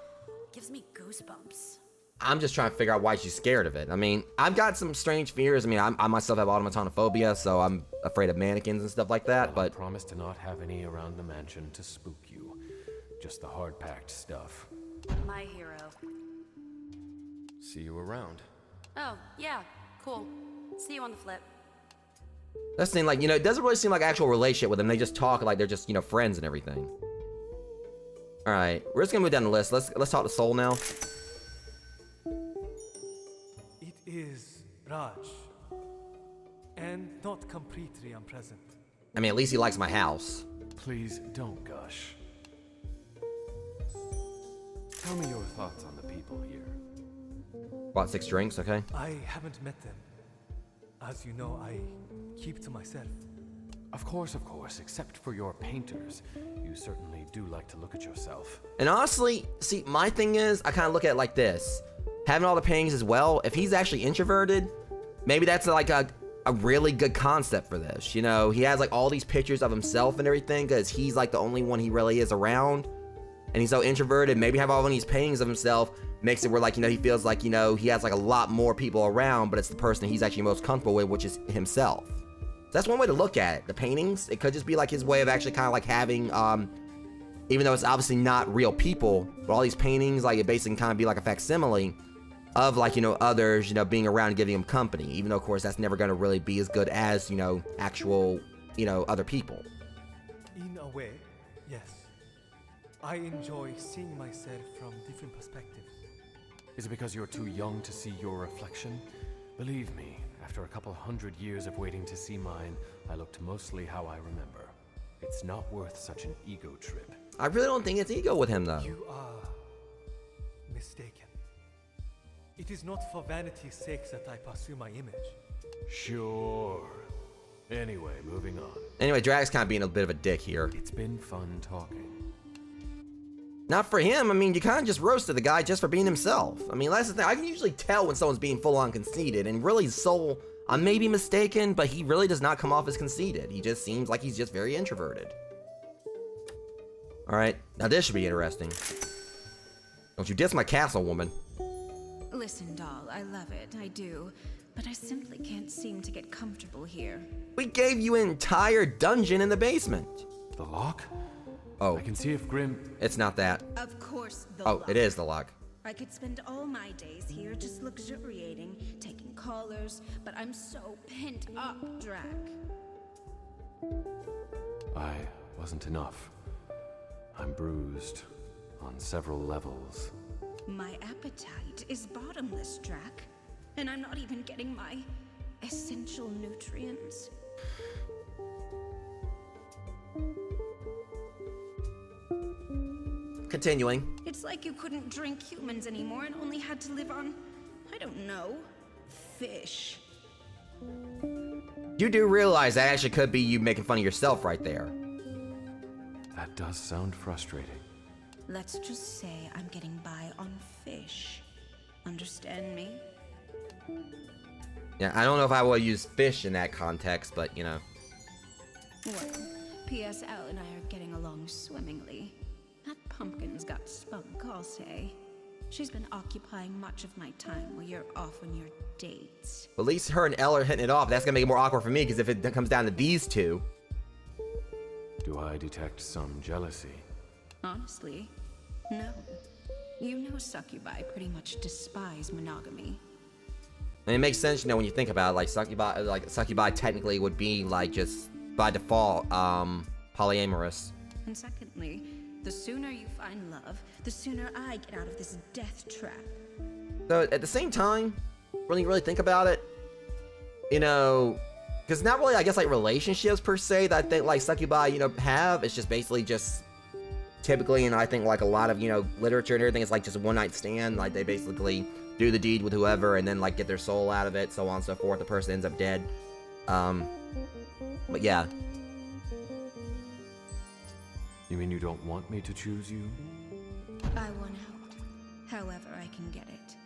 gives me goosebumps. I'm just trying to figure out why she's scared of it. I mean, I've got some strange fears. I mean, I myself have automatonophobia, so I'm afraid of mannequins and stuff like that, Well, I but... promise to not have any around the mansion to spook you. Just the hard-packed stuff. My hero. See you around. Oh, yeah, cool. See you on the flip. That seems like, you know, it doesn't really seem like actual relationship with them. They just talk like they're just, you know, friends and everything. Alright, we're just gonna move down the list. Let's talk to Soul now. It is Raj, and not completely unpleasant. I mean, at least he likes my house. Please don't gush. Tell me your thoughts on the people here. Bought 6 drinks, okay? I haven't met them. As you know, I keep to myself. Of course, except for your painters. You certainly do like to look at yourself. And honestly, see, my thing is, I kind of look at it like this. Having all the paintings as well, if he's actually introverted, maybe that's like a really good concept for this. You know, he has like all these pictures of himself and everything because he's like the only one he really is around. And he's so introverted, maybe have all of these paintings of himself, makes it where like, you know, he feels like, you know, he has like a lot more people around, but it's the person he's actually most comfortable with, which is himself. So that's one way to look at it. The paintings, it could just be like his way of actually kind of like having, even though it's obviously not real people, but all these paintings, like it basically kind of be like a facsimile of like, you know, others, you know, being around and giving him company, even though of course that's never going to really be as good as, you know, actual, you know, other people. In a way, yes. I enjoy seeing myself from different perspectives. Is it because you're too young to see your reflection? Believe me, after a couple 100 years of waiting to see mine, I looked mostly how I remember. It's not worth such an ego trip. I really don't think it's ego with him though. You are mistaken. It is not for vanity's sake that I pursue my image. Sure. Anyway, moving on. Anyway, Drag's kind of being a bit of a dick here. It's been fun talking. Not for him. I mean, you kind of just roasted the guy just for being himself. I mean, that's the thing. I can usually tell when someone's being full-on conceited, and really, Soul, I may be mistaken, but he really does not come off as conceited. He just seems like he's just very introverted. Alright, now this should be interesting. Don't you diss my castle, woman. Listen, doll, I love it, I do. But I simply can't seem to get comfortable here. We gave you an entire dungeon in the basement. The lock? Oh. I can see if Grim... It's not that. Of course, the Oh, lock. it is the lock. I could spend all my days here just luxuriating, taking callers, but I'm so pent up, Drac. I wasn't enough. I'm bruised on several levels. My appetite is bottomless, Drac. And I'm not even getting my essential nutrients. continuing. It's like you couldn't drink humans anymore and only had to live on, I don't know, fish. You do realize that actually could be you making fun of yourself right there. That does sound frustrating. Let's just say I'm getting by on fish. Understand me? Yeah, I don't know if I will use fish in that context, but you know. Well, PSL and I are getting along swimmingly. That pumpkin's got spunk, I'll say. She's been occupying much of my time while you're off on your dates. At least her and Elle are hitting it off. That's gonna make it more awkward for me, because if it comes down to these two. Do I detect some jealousy? Honestly, no. You know succubi pretty much despise monogamy. And it makes sense, you know, when you think about it, succubi technically would be like just by default polyamorous. And secondly, the sooner you find love, the sooner I get out of this death trap. So at the same time, when you really think about it, you know, because not really, I guess, like relationships per se that I think like succubi, you know, have. It's just basically just typically, and I think like a lot of, you know, literature and everything, it's like just a one night stand. Like they basically do the deed with whoever and then like get their soul out of it, so on and so forth. The person ends up dead. But yeah. You mean you don't want me to choose you? I want out. However I can get it.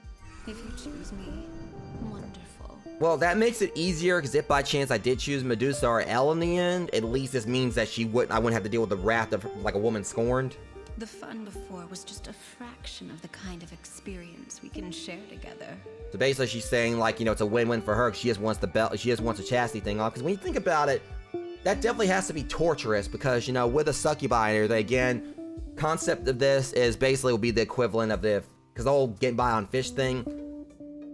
If you choose me, wonderful. Well, that makes it easier, because if by chance I did choose Medusa or Elle in the end, at least this means that I wouldn't have to deal with the wrath of like a woman scorned. The fun before was just a fraction of the kind of experience we can share together. So basically she's saying like, you know, it's a win-win for her, 'cause she just wants the belt, she just wants a chastity thing off. Because when you think about it, that definitely has to be torturous, because, you know, with a succubi and everything, again, concept of this is basically will be the equivalent of because the whole getting by on fish thing,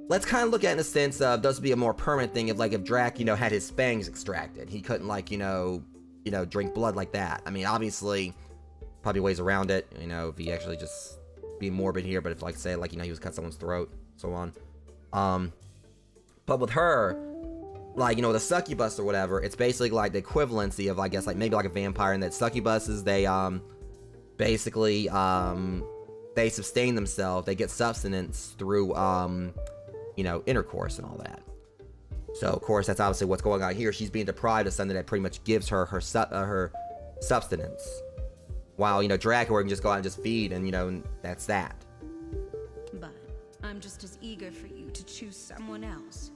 let's kind of look at it in the sense of, does it be a more permanent thing if like if Drac, you know, had his fangs extracted, he couldn't like, you know, drink blood like that. I mean, obviously, probably ways around it, you know, if he actually just be morbid here, but if like say like, you know, he was cut someone's throat, so on. But with her, like, you know, the succubus or whatever, it's basically like the equivalency of, I guess, like maybe like a vampire, in that succubuses, they basically they sustain themselves, they get sustenance through you know, intercourse and all that. So of course that's obviously what's going on here. She's being deprived of something that pretty much gives her her substance, while, you know, Dracula can just go out and just feed, and, you know, that's that. But I'm just as eager for you to choose someone else.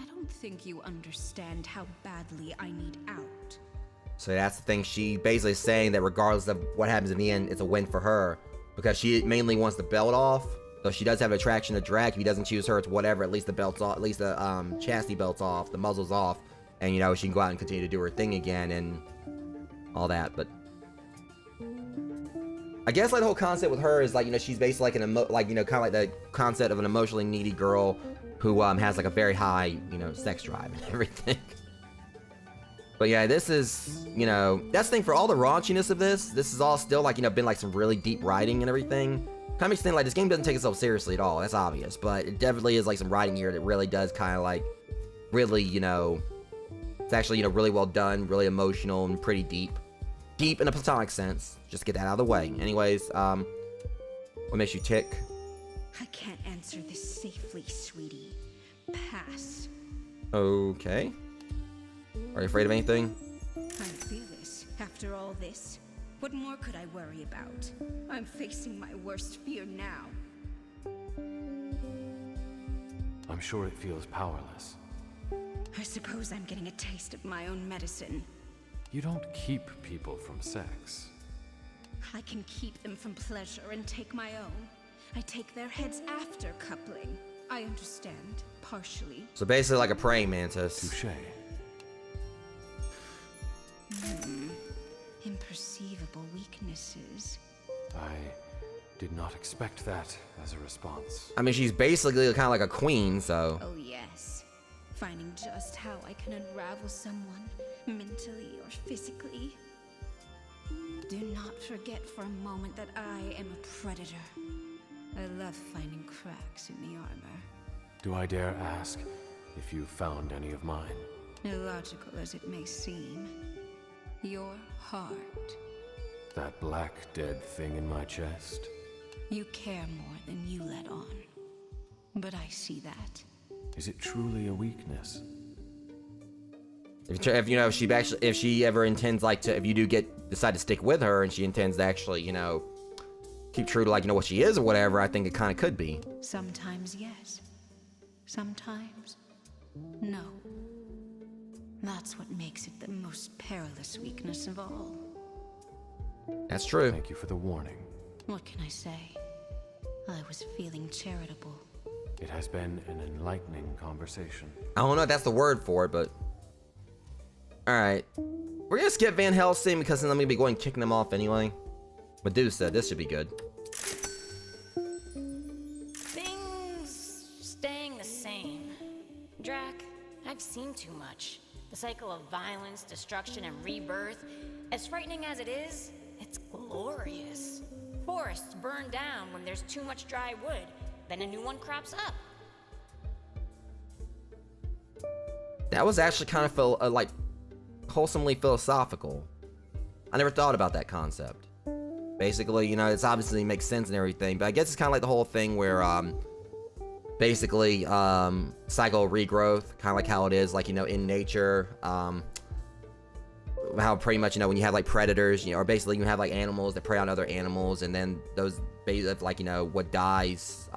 I don't think you understand how badly I need out. So that's the thing. She basically is saying that regardless of what happens in the end, it's a win for her, because she mainly wants the belt off. Though she does have an attraction to Drac. If he doesn't choose her, it's whatever. At least the belt's off. At least the chastity belt's off. The muzzle's off, and, you know, she can go out and continue to do her thing again and all that. But I guess like the whole concept with her is like, you know, she's basically like you know, kind of like the concept of an emotionally needy girl who has like a very high, you know, sex drive and everything. But yeah, this is, you know, that's the thing for all the raunchiness of this. This is all still like, you know, been like some really deep writing and everything. Kind of makes me think like this game doesn't take itself seriously at all. That's obvious, but it definitely is like some writing here that really does kind of like really, you know, it's actually, you know, really well done, really emotional and pretty deep. Deep in a platonic sense. Just get that out of the way. Anyways, what makes you tick? I can't answer this safely, sweetie. Pass. Okay. Are you afraid of anything? I'm fearless. After all this, what more could I worry about? I'm facing my worst fear now. I'm sure it feels powerless. I suppose I'm getting a taste of my own medicine. You don't keep people from sex. I can keep them from pleasure and take my own. I take their heads after coupling. I understand, partially. So basically like a praying mantis. Touché. Imperceivable weaknesses. I did not expect that as a response. I mean, she's basically kind of like a queen, so. Oh yes. Finding just how I can unravel someone, mentally or physically. Do not forget for a moment that I am a predator. I love finding cracks in the armor. Do I dare ask if you found any of mine? Illogical as it may seem, your heart. That black dead thing in my chest? You care more than you let on. But I see that. Is it truly a weakness? If you know, if she ever intends, like, to, if you do decide to stick with her and she intends to actually, you know, keep true to, like, you know, what she is or whatever, I think it kind of could be. Sometimes yes. Sometimes no. That's what makes it the most perilous weakness of all. That's true. Thank you for the warning. What can I say? I was feeling charitable. It has been an enlightening conversation. I don't know if that's the word for it, but... Alright. We're gonna skip Van Helsing because then I'm gonna be going kicking them off anyway. Medusa, this should be good. Things staying the same. Drac, I've seen too much. The cycle of violence, destruction, and rebirth. As frightening as it is, it's glorious. Forests burn down when there's too much dry wood. Then a new one crops up. That was actually kind of like wholesomely philosophical. I never thought about that concept. Basically, you know, it's obviously makes sense and everything, but I guess it's kind of like the whole thing where basically cycle of regrowth, kind of like how it is, like, you know, in nature. How pretty much, you know, when you have like predators, you know, or basically you have like animals that prey on other animals, and then those, like, you know, what dies,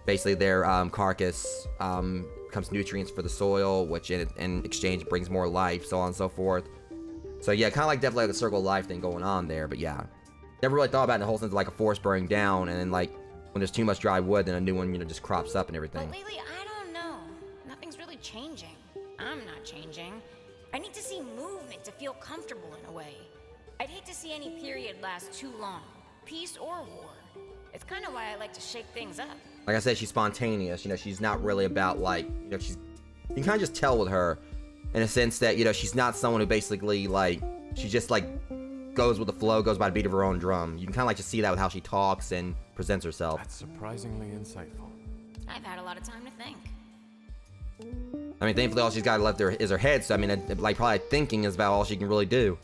basically their carcass becomes nutrients for the soil, which in exchange brings more life, so on and so forth. So yeah, kind of like definitely like a circle of life thing going on there, but yeah. Never really thought about it in the whole sense of like a forest burning down, and then like when there's too much dry wood, then a new one, you know, just crops up and everything. But lately, I don't know. Nothing's really changing. I'm not changing. I need to see movement to feel comfortable in a way. I'd hate to see any period last too long, peace or war. It's kind of why I like to shake things up. Like I said, she's spontaneous, you know, she's not really about like, you know, you can kind of just tell with her in a sense that, you know, she's not someone who basically like, she just like goes with the flow, goes by the beat of her own drum. You can kind of like just see that with how she talks and presents herself. That's surprisingly insightful. I've had a lot of time to think. I mean, thankfully all she's got left is her head, so I mean, like, probably thinking is about all she can really do.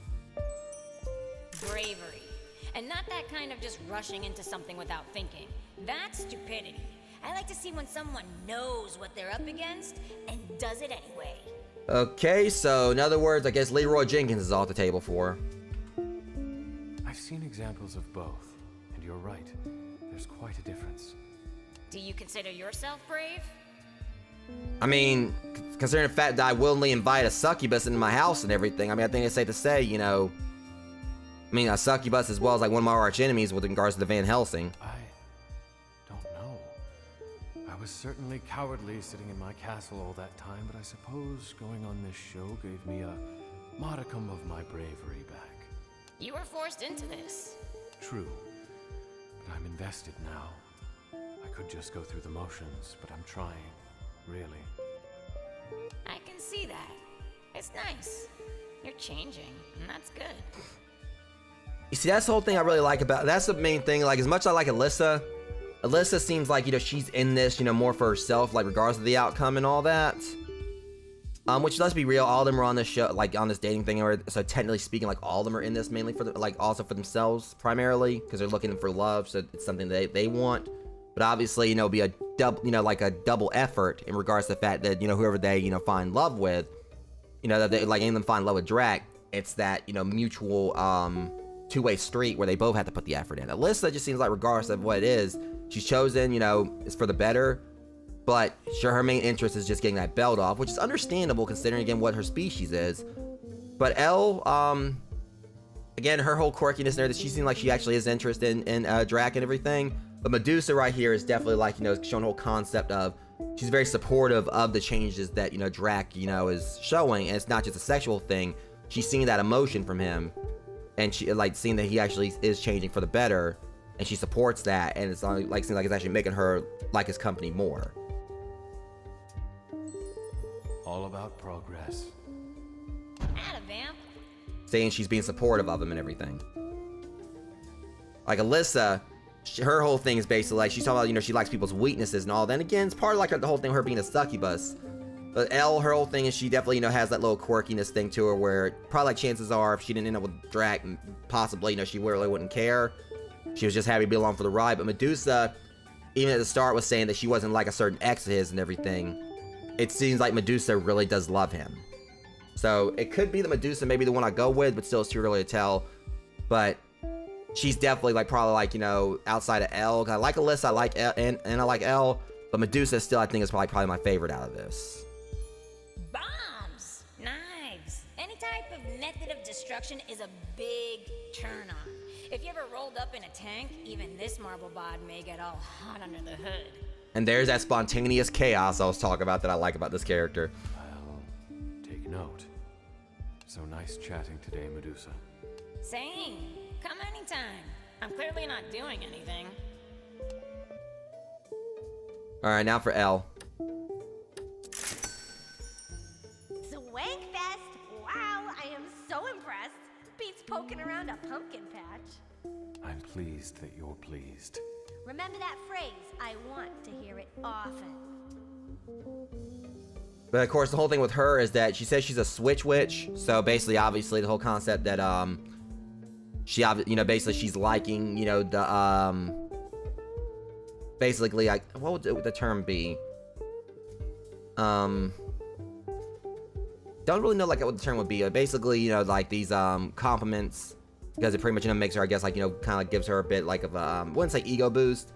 Bravery. And not that kind of just rushing into something without thinking. That's stupidity. I like to see when someone knows what they're up against and does it anyway. Okay, so in other words, I guess Leroy Jenkins is off the table for her. I've seen examples of both, and you're right. There's quite a difference. Do you consider yourself brave? I mean, considering the fact that I willingly invite a succubus into my house and everything, I mean, I think it's safe to say, you know, I mean, a succubus as well as like one of my arch enemies with regards to the Van Helsing. I don't know. I was certainly cowardly sitting in my castle all that time, but I suppose going on this show gave me a modicum of my bravery back. You were forced into this. True, but I'm invested now. I could just go through the motions, but I'm trying, really. I can see that. It's nice. You're changing, and that's good. You see, that's the whole thing I really like about, that's the main thing, like, as much as I like Alyssa seems like, you know, she's in this, you know, more for herself, like, regardless of the outcome and all that. Which, let's be real, all of them are on this show, like, on this dating thing, so technically speaking, like, all of them are in this mainly for, like, also for themselves, primarily, because they're looking for love, so it's something they want. But obviously, you know, be a double, you know, like a double effort in regards to the fact that, you know, whoever they, you know, find love with, you know, that they, like, any of them find love with Drac, it's that, you know, mutual, two-way street where they both have to put the effort in. Alyssa just seems like, regardless of what it is, she's chosen, you know, it's for the better, but sure, her main interest is just getting that belt off, which is understandable considering, again, what her species is. But Elle, again, her whole quirkiness there, that she seems like she actually is interested in Drac and everything. But Medusa right here is definitely, like, you know, showing the whole concept of, she's very supportive of the changes that, you know, Drac, you know, is showing, and it's not just a sexual thing. She's seeing that emotion from him, and she, like, seeing that he actually is changing for the better, and she supports that, and it's like, seems like it's actually making her like his company more. All about progress. Atta vamp. Saying she's being supportive of him and everything. Like Alyssa, her whole thing is basically like, she's talking about, you know, she likes people's weaknesses and all. Then again, it's part of like the whole thing of her being a succubus. But Elle, her whole thing is she definitely, has that little quirkiness thing to her where probably like chances are if she didn't end up with Drac, possibly, she really wouldn't care. She was just happy to be along for the ride. But Medusa, even at the start, was saying that she wasn't like a certain ex of his and everything. It seems like Medusa really does love him. So it could be that Medusa may be the one I go with, but still it's too early to tell. But she's definitely like probably like, outside of Elle. I like Alyssa, I like Elle, and I like Elle. But Medusa still, I think, is probably my favorite out of this. Bombs, knives, any type of method of destruction is a big turn on. If you ever rolled up in a tank, even this marble bod may get all hot under the hood. And there's that spontaneous chaos I was talking about that I like about this character. Well, take note. So nice chatting today, Medusa. Same. Come anytime. I'm clearly not doing anything. Alright, now for Elle. Swankfest! Wow, I am so impressed. Beats poking around a pumpkin patch. I'm pleased that you're pleased. Remember that phrase, I want to hear it often. But of course, the whole thing with her is that she says she's a switch witch. So basically, obviously, the whole concept that she, basically she's liking, the basically like what would the term be? Don't really know like what the term would be. Basically, like these compliments, because it pretty much makes her, I guess, like kind of gives her a bit like of a I wouldn't say ego boost,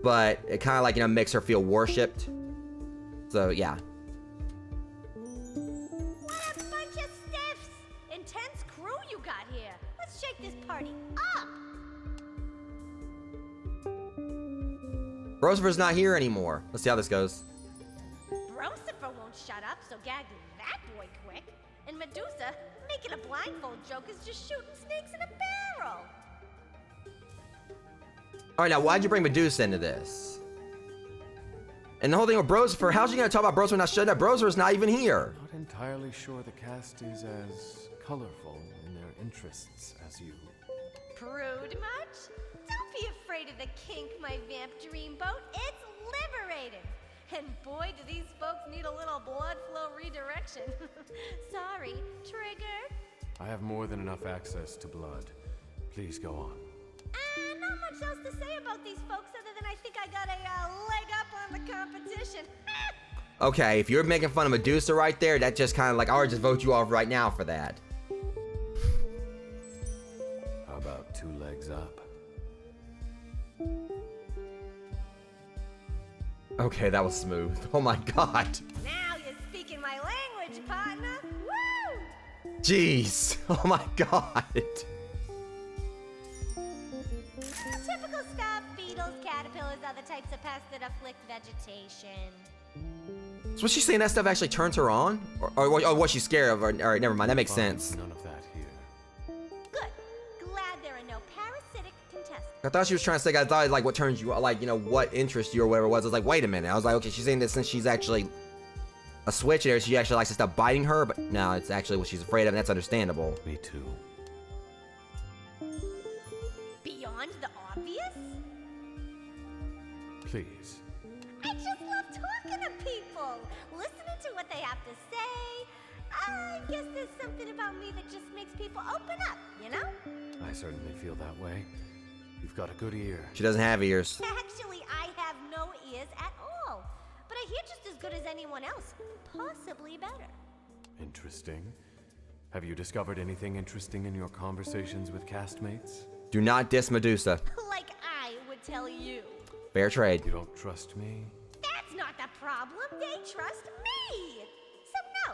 but it kind of like makes her feel worshipped. So yeah. What a bunch of stiffs! Intense crew you got here. Let's shake this party up. Rosever's not here anymore. Let's see how this goes. Brosifer won't shut up, so gag that boy quick. And Medusa, making a blindfold joke is just shooting snakes in a barrel. Alright, now why'd you bring Medusa into this? And the whole thing with Brosifer, how's she gonna talk about Brosifer not shutting up? Brosifer's not even here. Not entirely sure the cast is as colorful in their interests as you. Prude much? Don't be afraid of the kink, my vamp dreamboat. It's liberated. And boy, do these folks need a little blood flow redirection. Sorry, triggered? I have more than enough access to blood. Please go on. Not much else to say about these folks other than I think I got a leg up on the competition. Okay, if you're making fun of Medusa right there, that just kind of like, I would just vote you off right now for that. How about 2 legs up? Okay, that was smooth. Oh my god. Now you're speaking my language, partner. Woo! Jeez. Oh my god. Typical stuff, beetles, caterpillars, other types of pests that afflict vegetation. So was she saying that stuff actually turns her on? Or was she scared of her? Alright, never mind. That makes sense. None of that here. Good. Glad there are no parasitic contestants. I thought she was trying to say, I thought like what turns you, like, what interests you or whatever it was. I was like, wait a minute. I was like, okay, she's saying that since she's actually a switch there, she actually likes to stop biting her, but no, it's actually what she's afraid of, and that's understandable. Me too. Beyond the obvious? Please. I just love talking to people, listening to what they have to say. I guess there's something about me that just makes people open up, you know? I certainly feel that way. You've got a good ear. She doesn't have ears. Actually, I have no ears at all. But I hear just as good as anyone else, possibly better. Interesting. Have you discovered anything interesting in your conversations with castmates? Do not diss Medusa. Like I would tell you. Fair trade. You don't trust me? That's not the problem. They trust me. So no,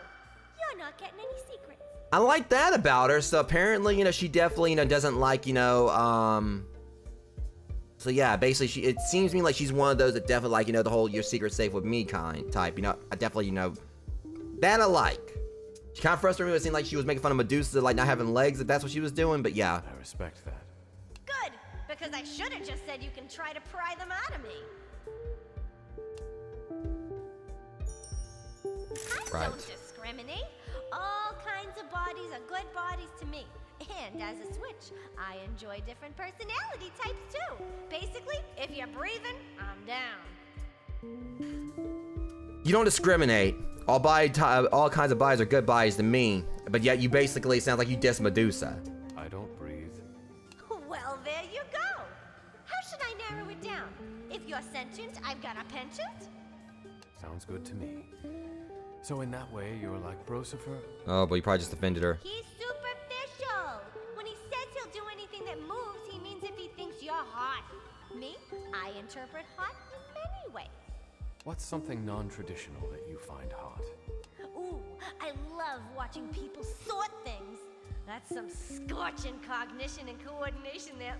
you're not getting any secrets. I like that about her. So apparently, she definitely, doesn't like, so yeah, basically, it seems to me like she's one of those that definitely like, the whole "your secret's safe with me" type. I definitely, that I like. She kind of frustrated me. It seemed like she was making fun of Medusa, like not having legs, if that's what she was doing. But yeah. I respect that. Good, because I should have just said you can try to pry them out of me. I don't discriminate. All kinds of bodies are good bodies to me. And as a switch, I enjoy different personality types too. Basically, if you're breathing, I'm down. You don't discriminate. all kinds of buys are good buys to me, but yet you basically sound like you diss Medusa. I don't breathe. Well, there you go. How should I narrow it down? If you're sentient, I've got a penchant. Sounds good to me. So in that way, you're like Brosifer? Oh, but you probably just offended her. He's superficial. When he says he'll do anything that moves, he means if he thinks you're hot. Me, I interpret hot in many ways. What's something non-traditional that you find hot? Ooh, I love watching people sort things. That's some scorching cognition and coordination there.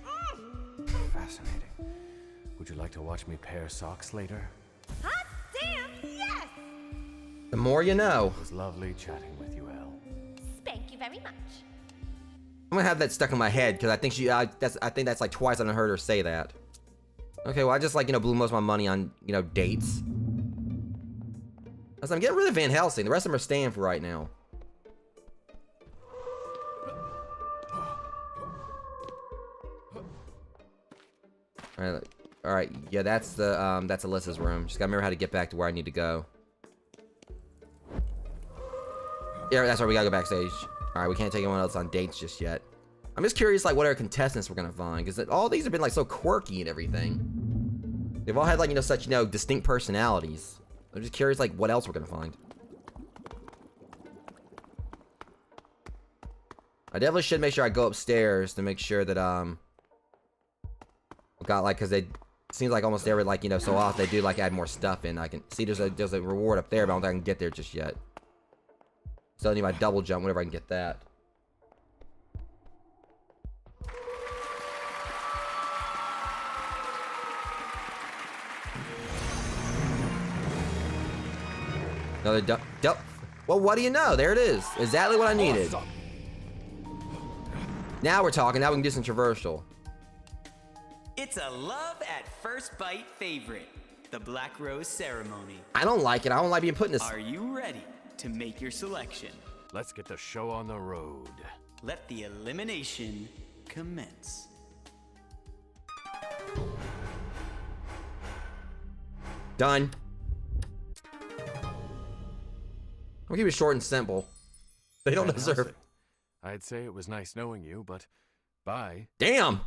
Fascinating. Would you like to watch me pair socks later? Hot damn, yes! The more you know. It was lovely chatting with you, Elle. Thank you very much. I'm gonna have that stuck in my head because I think I think that's like twice I've heard her say that. Okay, well I just like blew most of my money on dates. I'm getting rid of Van Helsing. The rest of them are staying for right now. All right. Yeah, that's Alyssa's room. Just gotta remember how to get back to where I need to go. Yeah, that's right. We gotta go backstage. All right, we can't take anyone else on dates just yet. I'm just curious, like, what other contestants we're gonna find, because all these have been like so quirky and everything. They've all had like such distinct personalities. I'm just curious, like, what else we're gonna find. I definitely should make sure I go upstairs to make sure that got like, because they seems like almost every so often they do like add more stuff in. I can see there's a reward up there, but I don't think I can get there just yet. Still need my double jump whenever I can get that. Another well, what do you know? There it is. Exactly what I needed. Now we're talking. Now we can do some traversal. It's a love at first bite favorite, the Black Rose Ceremony. I don't like it. I don't like being put in this. Are you ready to make your selection? Let's get the show on the road. Let the elimination commence. Done. I'll keep it short and simple. They don't deserve it. I'd say it was nice knowing you, but bye. Damn!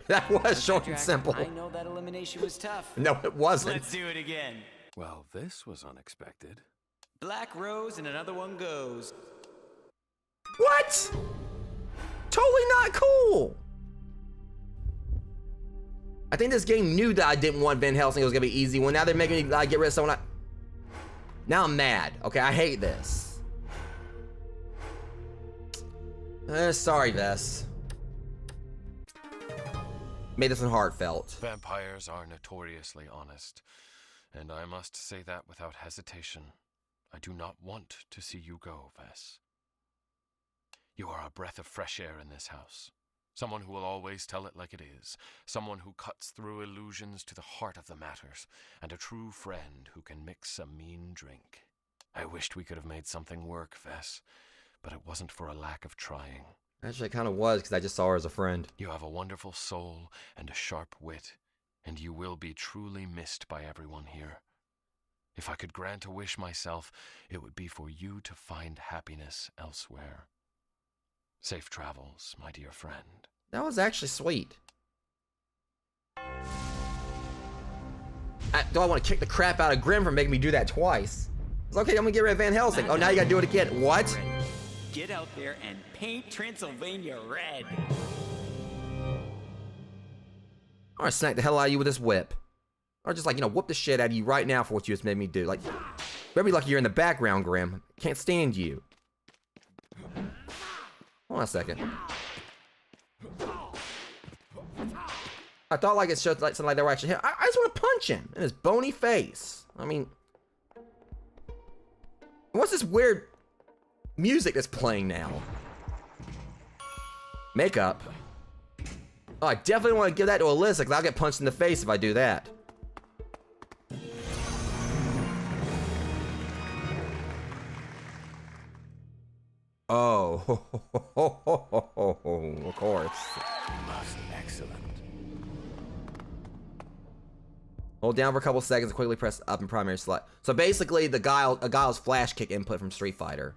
That was short and simple. I know that elimination was tough. No, it wasn't. Let's do it again. Well, this was unexpected. Black Rose and another one goes. What? Totally not cool. I think this game knew that I didn't want Van Helsing. It was gonna be easy one. Now they're making me get rid of someone. Now I'm mad. Okay, I hate this. Sorry, Vess. Made this one heartfelt. Vampires are notoriously honest, and I must say that without hesitation. I do not want to see you go, Vess. You are a breath of fresh air in this house. Someone who will always tell it like it is. Someone who cuts through illusions to the heart of the matters. And a true friend who can mix a mean drink. I wished we could have made something work, Vess, but it wasn't for a lack of trying. Actually, it kind of was, because I just saw her as a friend. You have a wonderful soul and a sharp wit, and you will be truly missed by everyone here. If I could grant a wish myself, it would be for you to find happiness elsewhere. Safe travels, my dear friend. That was actually sweet. Do I want to kick the crap out of Grimm for making me do that twice? It's okay, I'm gonna get rid of Van Helsing. Oh, now you gotta do it again. What? Get out there and paint Transylvania red. I'm gonna smack the hell out of you with this whip. Or just whoop the shit out of you right now for what you just made me do. Like, better be lucky you're in the background, Grimm. Can't stand you. Hold on a second. I thought it showed something like they were actually him. I just want to punch him in his bony face. I mean, what's this weird music that's playing now? Makeup. Oh, I definitely want to give that to Alyssa, because I'll get punched in the face if I do that. Oh, of course. Most excellent. Hold down for a couple seconds and quickly press up in primary select. So basically, a Guile's flash kick input from Street Fighter.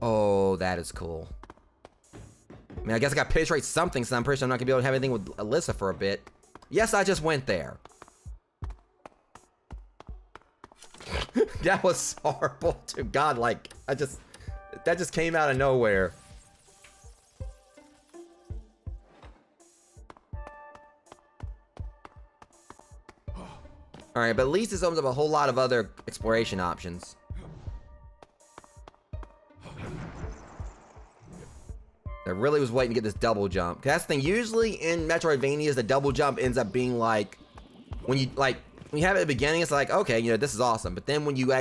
Oh, that is cool. I mean, I guess I got pitch rate something, so I'm pretty sure I'm not gonna be able to have anything with Alyssa for a bit. Yes, I just went there. That was horrible to God, like, that just came out of nowhere. Alright, but at least this opens up a whole lot of other exploration options. I really was waiting to get this double jump. That's the thing, usually in Metroidvanias, the double jump ends up being like, when you have it at the beginning, it's like, okay, you know, this is awesome. But then when you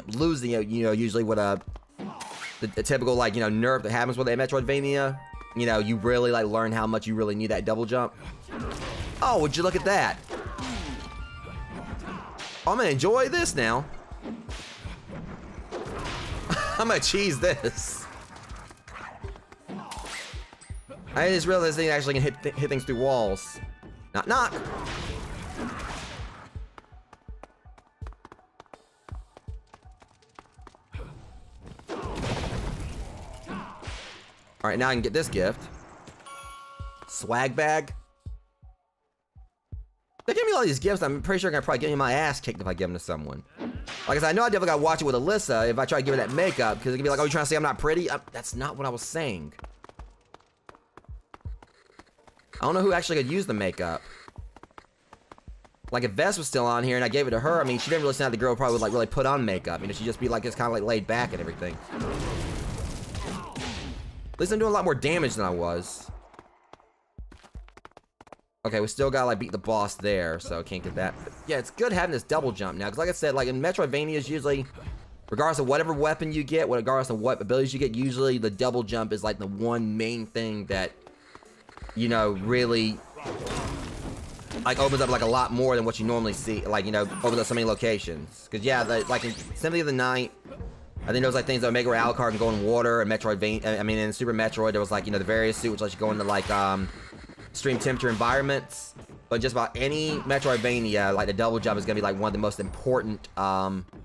lose the, you know, usually what the typical, like, you know, nerf that happens with a Metroidvania, you know, you really, like, learn how much you really need that double jump. Oh, would you look at that? I'm gonna enjoy this now. I'm gonna cheese this. I just realized they actually can hit things through walls. Knock, knock. All right, now I can get this gift. Swag bag. They give me all these gifts. I'm pretty sure I'm gonna probably get me my ass kicked if I give them to someone. Like I said, I know I definitely gotta watch it with Alyssa if I try to give her that makeup, because it can be like, oh, you trying to say I'm not pretty? That's not what I was saying. I don't know who actually could use the makeup. Like if Vess was still on here and I gave it to her, I mean, she didn't really sound like the girl who probably would like really put on makeup. You know, she'd just be like, just kind of like laid back and everything. At least I'm doing a lot more damage than I was. Okay, we still gotta like beat the boss there, so I can't get that. But yeah, it's good having this double jump now, because like I said, like in Metroidvanias, usually, regardless of whatever weapon you get, regardless of what abilities you get, usually the double jump is like the one main thing that, you know, really like opens up like a lot more than what you normally see. Like, you know, opens up so many locations. Because yeah, like in Symphony of the Night, I think there was like things that would make where Alucard can go in water, and Metroidvania. I mean, in Super Metroid, there was like, you know, the various suit which lets you go into like extreme temperature environments. But just about any Metroidvania, like the double jump is gonna be like one of the most important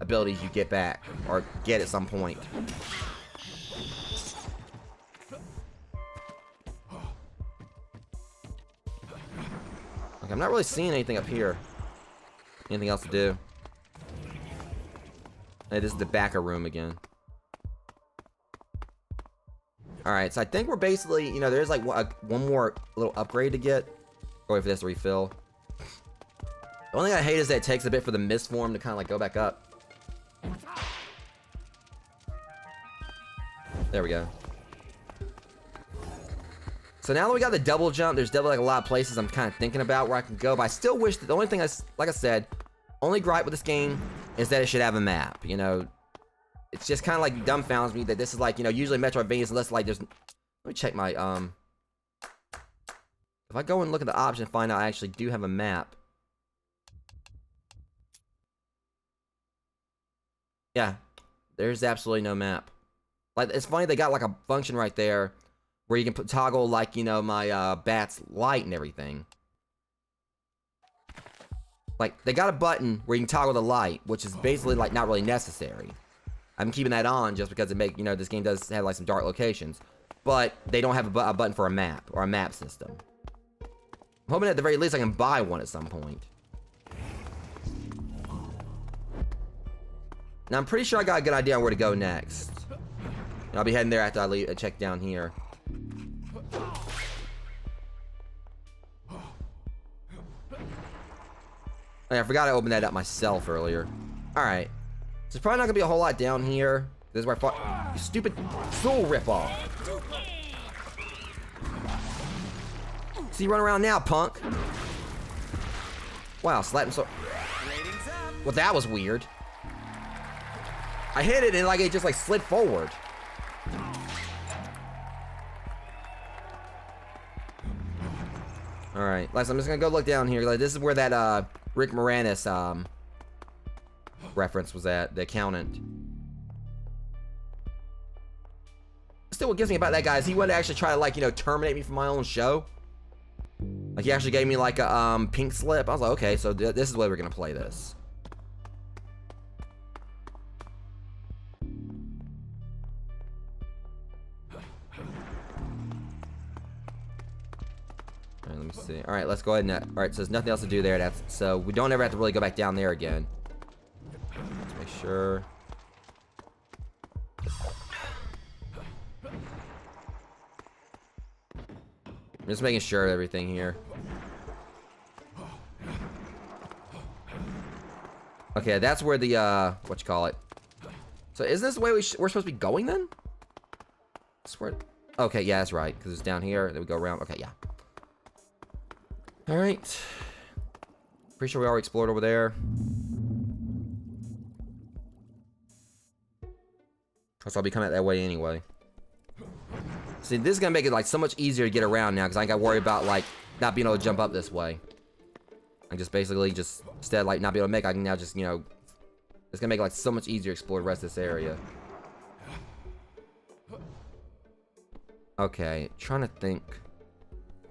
abilities you get back or get at some point. Okay, I'm not really seeing anything up here. Anything else to do? Hey, this is the backer room again. Alright, so I think we're basically, you know, there's like one more little upgrade to get. Wait for this to refill. The only thing I hate is that it takes a bit for the mist form to kind of like go back up. There we go. So now that we got the double jump, there's definitely like a lot of places I'm kind of thinking about where I can go, but I still wish that the only thing like I said, only gripe with this game is that it should have a map, you know. It's just kind of like dumbfounds me that this is like, you know, usually Metroidvanias, unless like there's, let me check my, if I go and look at the option and find out I actually do have a map. Yeah, there's absolutely no map. Like, it's funny they got like a function right there where you can toggle like, you know, my bat's light and everything. Like, they got a button where you can toggle the light, which is basically like not really necessary. I'm keeping that on just because it you know, this game does have like some dark locations. But they don't have a button for a map or a map system. I'm hoping at the very least I can buy one at some point. Now I'm pretty sure I got a good idea on where to go next. And I'll be heading there after I leave, check down here. I forgot I opened that up myself earlier. Alright. So there's probably not gonna be a whole lot down here. This is where I fought. You stupid soul ripoff. See you run around now, punk. Wow, slapping so. Well, that was weird. I hit it and like it just like slid forward. All right, I'm just gonna go look down here. Like, this is where that Rick Moranis reference was at, the accountant. Still, what gets me about that guy is he would actually try to, like, you know, terminate me from my own show. Like, he actually gave me, like, a pink slip. I was like, okay, so this is the way we're gonna play this. Alright, let me see. Alright, let's go ahead and... Alright, so there's nothing else to do there. So we don't ever have to really go back down there again. Let's make sure... I'm just making sure of everything here. Okay, that's where the, whatchamacallit. So is this the way we're supposed to be going then? Okay, yeah, that's right. Because it's down here. Then we go around. Okay, yeah. Alright. Pretty sure we already explored over there. So I'll be coming out that way anyway. See, this is gonna make it like so much easier to get around now because I ain't gotta worry about like not being able to jump up this way. I just basically just instead of like not being able to make, I can now just, you know, it's gonna make it like so much easier to explore the rest of this area. Okay, trying to think.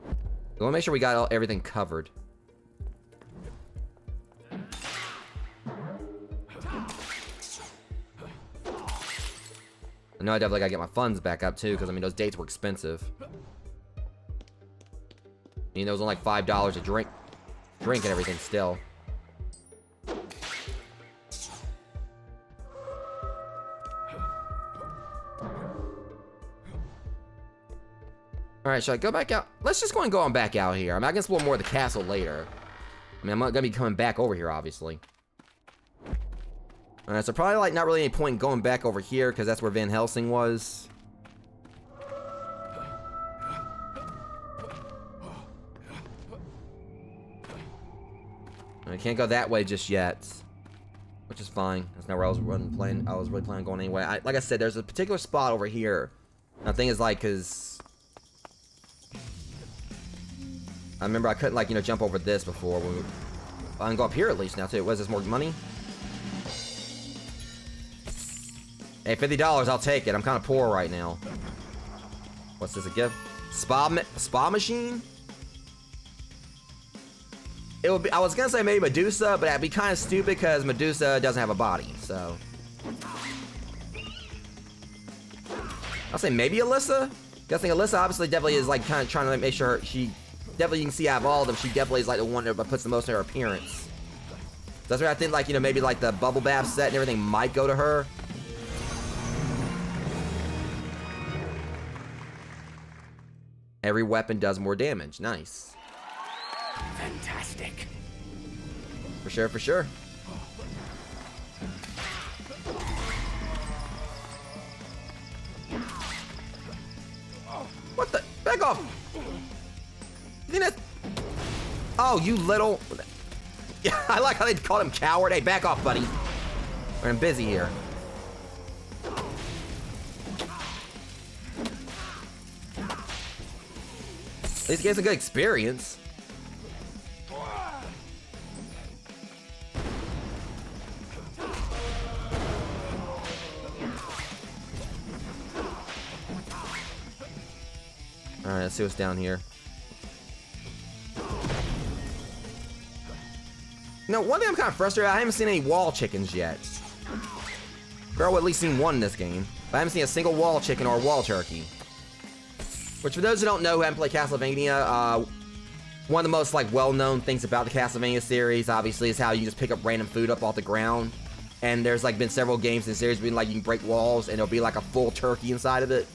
I want to make sure we got everything covered. I know I definitely gotta get my funds back up too, because I mean those dates were expensive. I mean, those were like $5 a drink and everything still. Alright, should I go back out? Let's just go and go on back out here. I'm not gonna explore more of the castle later. I mean, I'm not gonna be coming back over here, obviously. Alright, so probably like not really any point in going back over here because that's where Van Helsing was. I can't go that way just yet, which is fine. That's not where I was really planning on going anyway. Like I said, there's a particular spot over here. And the thing is like, cause I remember I couldn't like, you know, jump over this before. I can go up here at least now too. Was this more money? Hey, $50, I'll take it. I'm kind of poor right now. What's this, a gift? Spa machine? It would be, I was gonna say maybe Medusa, but that'd be kind of stupid because Medusa doesn't have a body, so. I'll say maybe Alyssa? Guessing Alyssa obviously definitely is like kind of trying to make sure she, definitely you can see out of all of them, she definitely is like the one that puts the most in her appearance. That's why I think like, you know, maybe like the bubble bath set and everything might go to her. Every weapon does more damage. Nice. Fantastic. For sure, for sure. What the? Back off! You think that's... Oh, you little... Yeah, I like how they called him coward. Hey, back off, buddy. I'm busy here. At least get some good experience. Alright, let's see what's down here. You know, one thing I'm kind of frustrated, I haven't seen any wall chickens yet. Girl, at least seen one in this game. But I haven't seen a single wall chicken or wall turkey. Which, for those who don't know who haven't played Castlevania, one of the most like well-known things about the Castlevania series, obviously, is how you just pick up random food up off the ground. And there's like been several games in the series where like you can break walls and there'll be like a full turkey inside of it.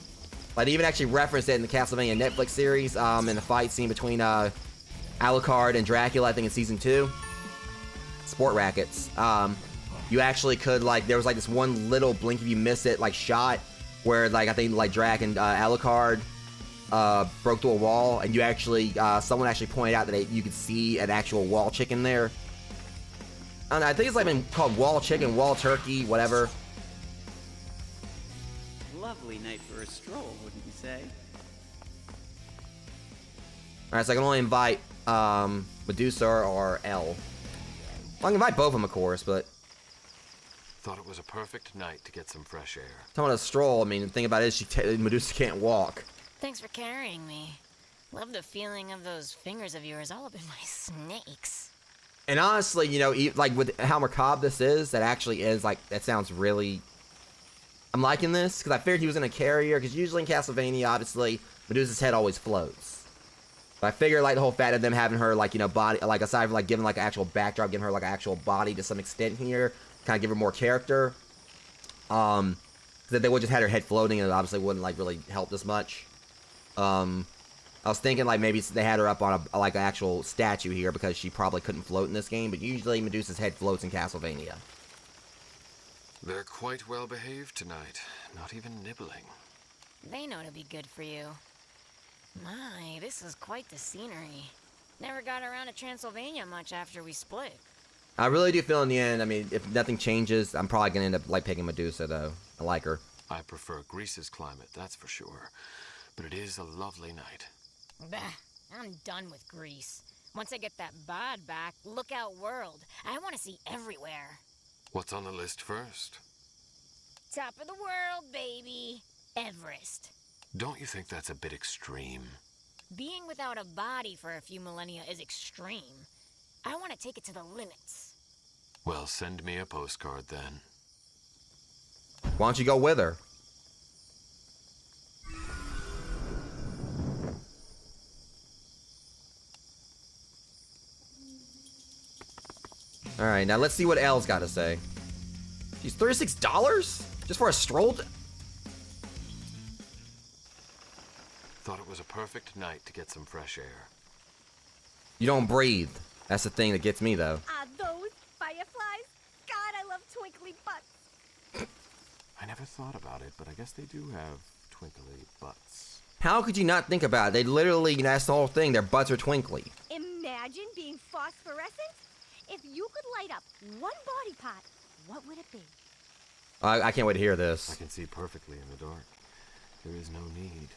Like they even actually referenced it in the Castlevania Netflix series, in the fight scene between Alucard and Dracula, I think in season 2. Sport rackets. You actually could like, there was like this one little blink if you miss it like shot where like I think like Drac and Alucard broke through a wall, and you actually, someone actually pointed out that you could see an actual wall chicken there. I don't know, I think it's like been called wall chicken, wall turkey, whatever. Lovely night for a stroll, wouldn't you say? Alright, so I can only invite Medusa or Elle. Well, I can invite both of them, of course, but Thought it was a perfect night to get some fresh air. Talking about a stroll, I mean, the thing about it is Medusa can't walk. Thanks for carrying me. Love the feeling of those fingers of yours all up in my snakes. And honestly, you know, like with how macabre this is, that actually is like, that sounds really... I'm liking this, because I figured he was going to carry her, because usually in Castlevania, obviously, Medusa's head always floats. But I figure like the whole fact of them having her like, you know, body, like aside from like giving like an actual backdrop, giving her like an actual body to some extent here, kind of give her more character. That they would just had her head floating, and it obviously wouldn't like really help this much. I was thinking like maybe they had her up on a like an actual statue here because she probably couldn't float in this game, but usually Medusa's head floats in Castlevania. They're quite well behaved tonight, not even nibbling. They know to be good for you. My, this is quite the scenery. Never got around to Transylvania much after we split. I really do feel in the end, I mean, if nothing changes, I'm probably going to end up like picking Medusa though. I like her. I prefer Greece's climate, that's for sure. But it is a lovely night. Bah, I'm done with Greece. Once I get that bod back, look out world. I want to see everywhere. What's on the list first? Top of the world, baby. Everest. Don't you think that's a bit extreme? Being without a body for a few millennia is extreme. I want to take it to the limits. Well, send me a postcard then. Why don't you go with her? Alright, now let's see what Elle's got to say. She's $36? Just for a stroll? Thought it was a perfect night to get some fresh air. You don't breathe. That's the thing that gets me, though. Ah, those fireflies? God, I love twinkly butts. I never thought about it, but I guess they do have twinkly butts. How could you not think about it? They literally, you know, that's the whole thing. Their butts are twinkly. Imagine being phosphorescent. If you could light up one body part, what would it be? I can't wait to hear this. I can see perfectly in the dark. There is no need.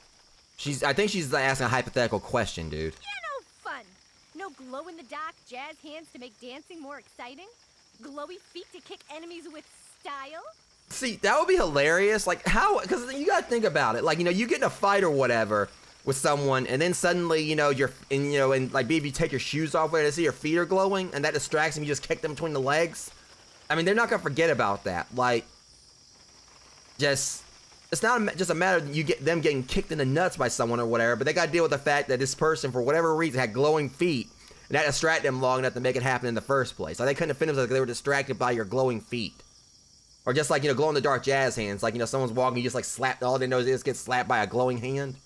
I think she's asking a hypothetical question, dude. Yeah, no fun. No glow-in-the-dark jazz hands to make dancing more exciting. Glowy feet to kick enemies with style. See, that would be hilarious. Like, how? Because you gotta think about it. Like, you know, you get in a fight or whatever with someone, and then suddenly, you know, and like, maybe you take your shoes off and see your feet are glowing, and that distracts them. You just kick them between the legs. I mean, they're not gonna forget about that. Like, it's not just a matter of you get them getting kicked in the nuts by someone or whatever, but they gotta deal with the fact that this person, for whatever reason, had glowing feet, and that distracted them long enough to make it happen in the first place. Like, they couldn't have finished it because they were distracted by your glowing feet. Or just like, you know, glow-in-the-dark jazz hands. Like, you know, someone's walking, you just like slap, all they know is get slapped by a glowing hand.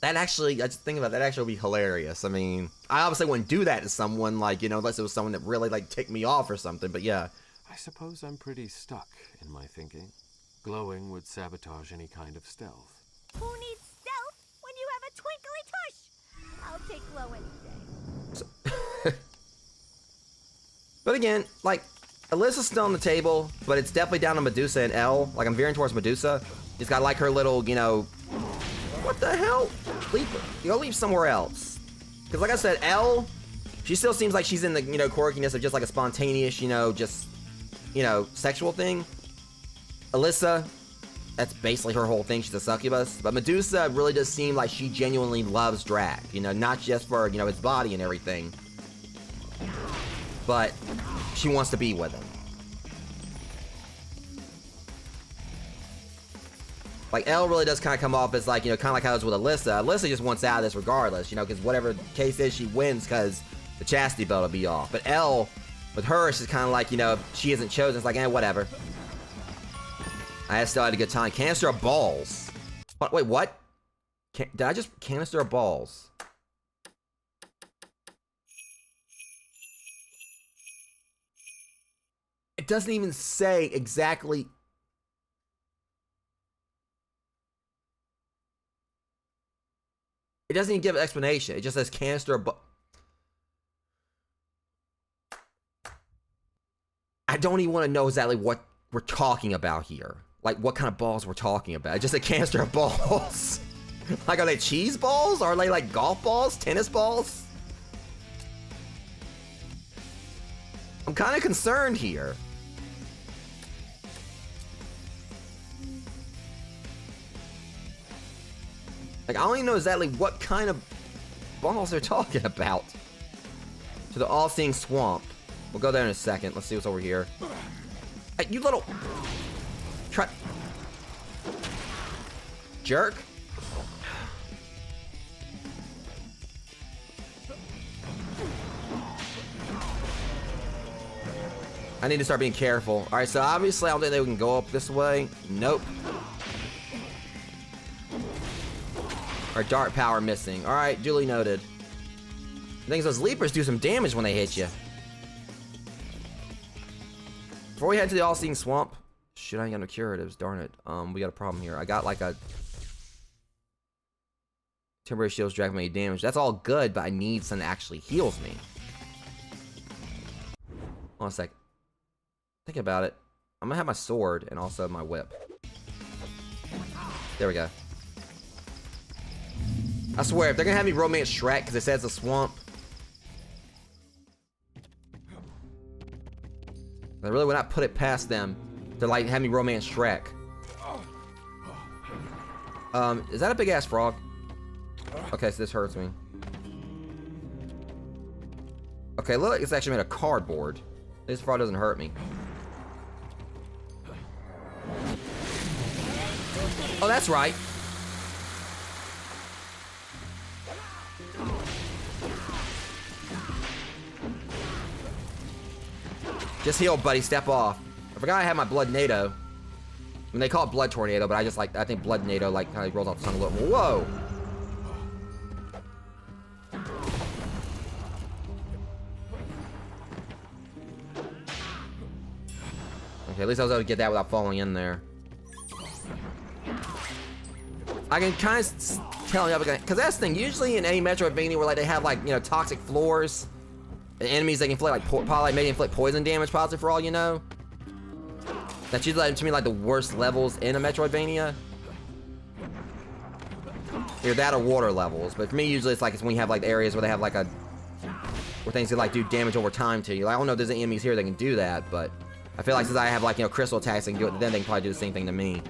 That actually, I just think about that, actually would be hilarious. I mean, I obviously wouldn't do that to someone, like, you know, unless it was someone that really, like, ticked me off or something, but yeah. I suppose I'm pretty stuck in my thinking. Glowing would sabotage any kind of stealth. Who needs stealth when you have a twinkly tush? I'll take glow any day. But again, like, Alyssa's still on the table, but it's definitely down to Medusa and Elle. Like, I'm veering towards Medusa. She's got, like, her little, you know... What the hell? Leave her. You go leave somewhere else. Because, like I said, Elle, she still seems like she's in the, you know, quirkiness of just, like, a spontaneous, you know, just, you know, sexual thing. Alyssa, that's basically her whole thing. She's a succubus. But Medusa really does seem like she genuinely loves drag. You know, not just for, you know, its body and everything. But she wants to be with him. Like, Elle really does kind of come off as, like, you know, kind of like how it was with Alyssa. Alyssa just wants out of this regardless, you know, because whatever the case is, she wins because the chastity belt will be off. But Elle, with her, she's kind of like, you know, if she isn't chosen, it's like, whatever. I still had a good time. Canister of balls. What? Wait, what? Did I just canister of balls? It doesn't even say exactly... It doesn't even give an explanation. It just says canister of I don't even want to know exactly what we're talking about here. Like, what kind of balls we're talking about. It's just a canister of balls. Like, are they cheese balls? Or are they, like, golf balls? Tennis balls? I'm kind of concerned here. Like, I don't even know exactly what kind of balls they're talking about. To the all-seeing swamp. We'll go there in a second. Let's see what's over here. Hey, you little... jerk. I need to start being careful. Alright, so obviously I don't think they can go up this way. Nope. Our dart power missing. Alright, duly noted. The thing is, those leapers do some damage when they hit you. Before we head to the all-seeing swamp... Shit, I ain't got no curatives, darn it. We got a problem here. I got like a... temporary shields drag me damage. That's all good, but I need something that actually heals me. Hold on a sec. Think about it. I'm gonna have my sword and also my whip. There we go. I swear, if they're gonna have me romance Shrek because it says a swamp, I really would not put it past them to like have me romance Shrek. Is that a big ass frog? Okay, so this hurts me. Okay, look, it's actually made of cardboard. This frog doesn't hurt me. Oh, that's right. Just heal, buddy. Step off. I forgot I had my blood NATO. I mean, they call it blood tornado, but I think blood NATO like kind of rolls off the tongue a little. Whoa. Okay, at least I was able to get that without falling in there. I can kind of tell you, because that's the thing. Usually in any Metroidvania where like they have like, you know, toxic floors, and enemies they can inflict like probably like maybe inflict poison damage, possibly for all you know. That's usually like, to me like the worst levels in a Metroidvania. Either that or water levels, but for me usually it's when you have like areas where they have like where things can like do damage over time to you. Like, I don't know if there's any enemies here that can do that, but I feel like since I have like, you know, crystal attacks that can do it, then they can probably do the same thing to me.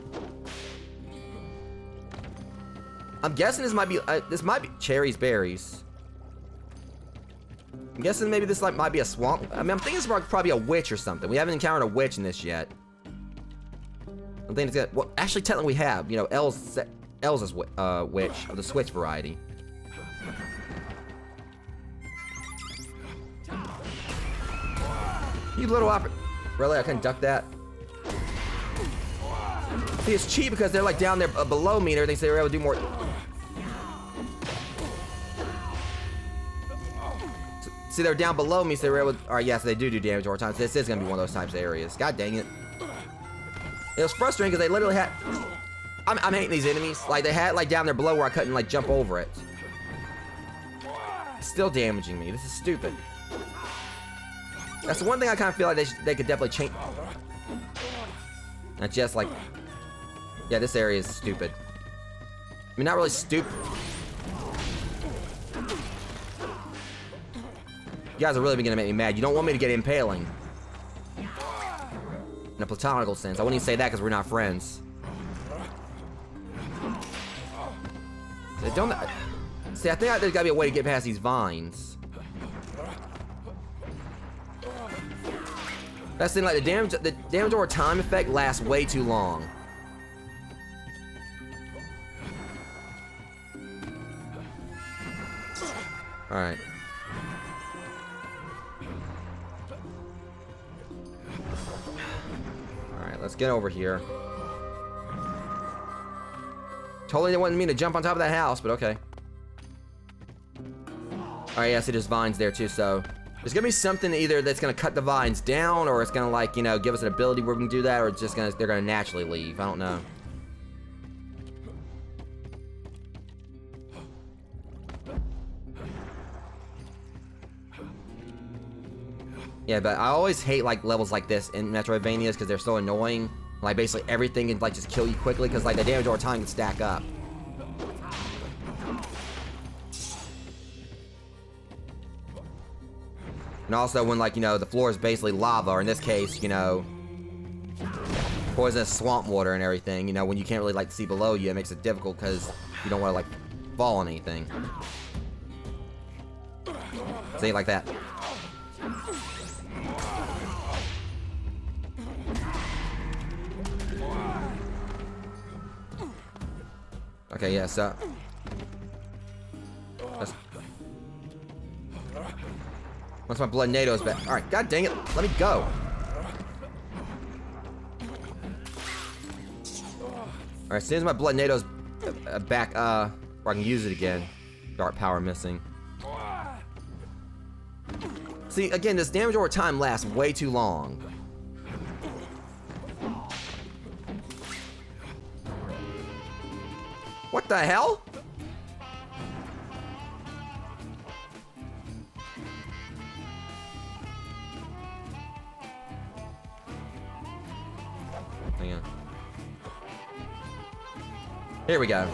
I'm guessing this might be cherries, berries. I'm guessing maybe this like might be a swamp. I mean, I'm thinking it's probably a witch or something. We haven't encountered a witch in this yet. I'm thinking it's gonna, well, actually technically we have. You know, Elsa's witch of the Switch variety. You little really, I couldn't duck that. See, it's cheap because they're like down there below me and everything, so they were able to do more. See, they're down below me, so they were able to... Alright, yeah, so they do damage over time. So this is going to be one of those types of areas. God dang it. It was frustrating because they literally had... I'm hating these enemies. Like, they had, like, down there below where I couldn't, like, jump over it. It's still damaging me. This is stupid. That's the one thing I kind of feel like they could definitely change. Not just, like... Yeah, this area is stupid. I mean, not really stupid. You guys are really gonna make me mad. You don't want me to get impaling. In a platonical sense. I wouldn't even say that because we're not friends. They don't... See, I think there's gotta be a way to get past these vines. That's the thing, like the damage over time effect lasts way too long. Alright. Alright, let's get over here. Totally didn't want me to jump on top of that house, but okay. Alright, yeah, see there's vines there too, so... There's gonna be something either that's gonna cut the vines down, or it's gonna, like, you know, give us an ability where we can do that, or it's just gonna, they're gonna naturally leave. I don't know. Yeah, but I always hate, like, levels like this in Metroidvanias because they're so annoying. Like, basically everything can, like, just kill you quickly because, like, the damage over time can stack up. And also when, like, you know, the floor is basically lava, or in this case, you know, poisonous swamp water and everything, you know, when you can't really, like, see below you, it makes it difficult because you don't want to, like, fall on anything. See, like that. Okay, yeah, so... Once my blood NATO's back. Alright, god dang it, let me go. Alright, as soon as my blood NATO's back, where I can use it again. Dark power missing. See, again, this damage over time lasts way too long. What the hell? Hang on. Here we go.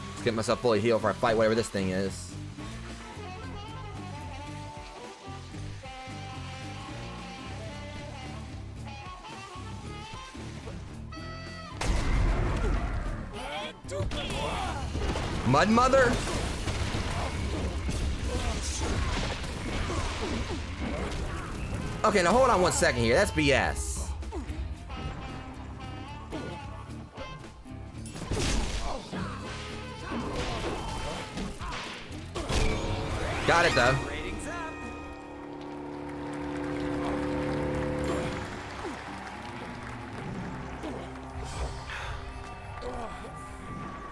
Let's get myself fully healed before I fight whatever this thing is. Mud Mother? Okay, now hold on one second here. That's BS. Got it, though.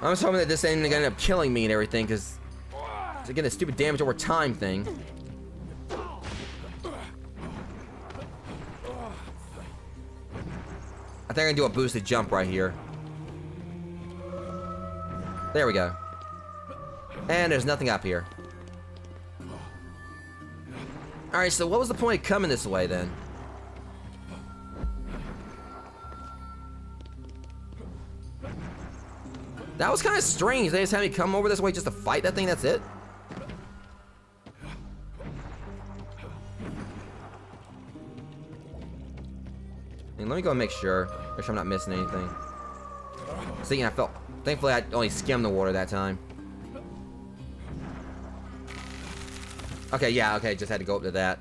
I'm just hoping that this ain't gonna end up killing me and everything, because it's again a stupid damage over time thing. I think I can do a boosted jump right here. There we go. And there's nothing up here. Alright, so what was the point of coming this way then? That was kind of strange. They just had me come over this way just to fight that thing, that's it? And let me go and make sure I'm not missing anything. See, thankfully I only skimmed the water that time. Okay, yeah, okay, just had to go up to that.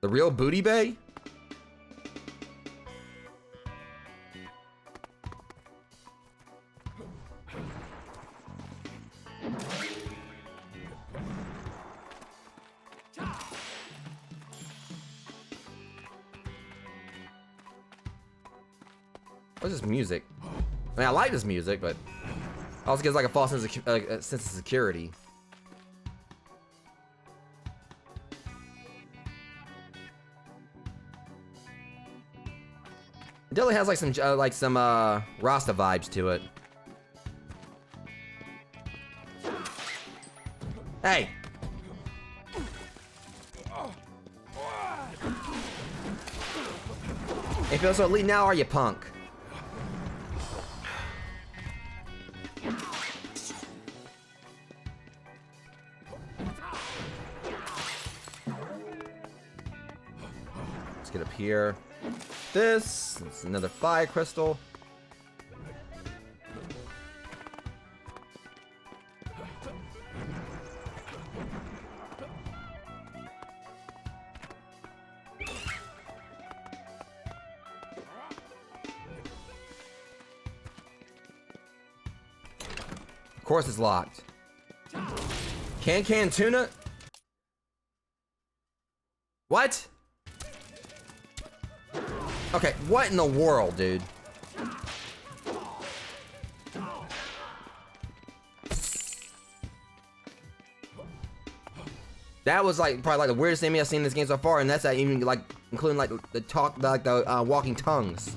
The real booty bay? What's this music? I mean, I like this music, but it also gives like a false sense of security. It definitely has like some Rasta vibes to it. Hey. You feel so elite now, are you, punk? Let's get up here. This. It's another fire crystal. Of course it's locked. Can tuna? What? Okay, what in the world, dude? That was like probably like the weirdest enemy I've seen in this game so far, and that's not even like including like the walking tongues.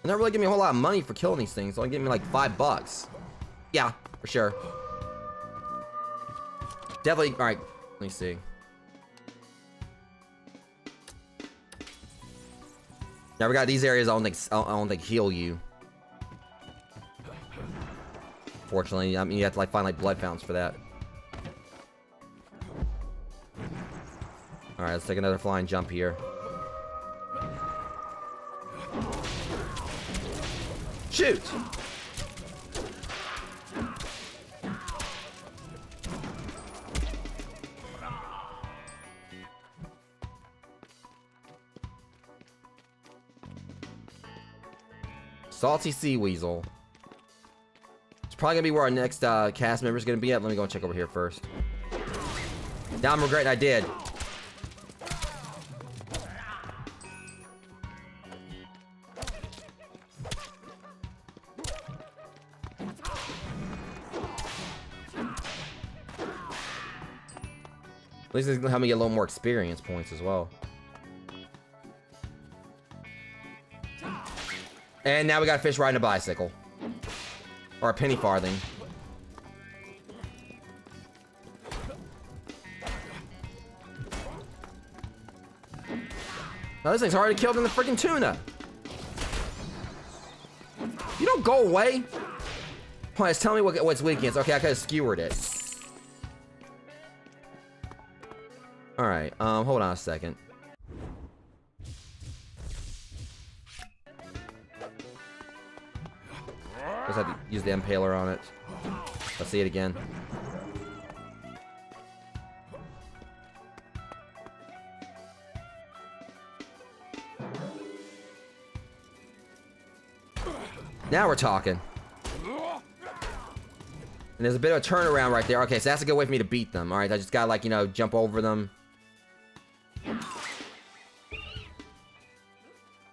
They're not really giving me a whole lot of money for killing these things. They'll only give me like $5. Yeah, for sure. Definitely. All right. Let me see. Now we got these areas. I don't think heal you. Fortunately, I mean you have to like find like blood fountains for that. All right, let's take another flying jump here. Shoot! Salty Sea Weasel. It's probably gonna be where our next cast member is gonna be at. Let me go and check over here first. Now I'm regretting I did. At least it's gonna help me get a little more experience points as well. And now we got a fish riding a bicycle. Or a penny farthing. Now this thing's already killed in the freaking tuna. You don't go away. Oh, it's telling me what's weak against. Okay, I could have skewered it. Alright, hold on a second. Just have to use the impaler on it. Let's see it again. Now we're talking. And there's a bit of a turnaround right there. Okay, so that's a good way for me to beat them. Alright, I just gotta, like, you know, jump over them.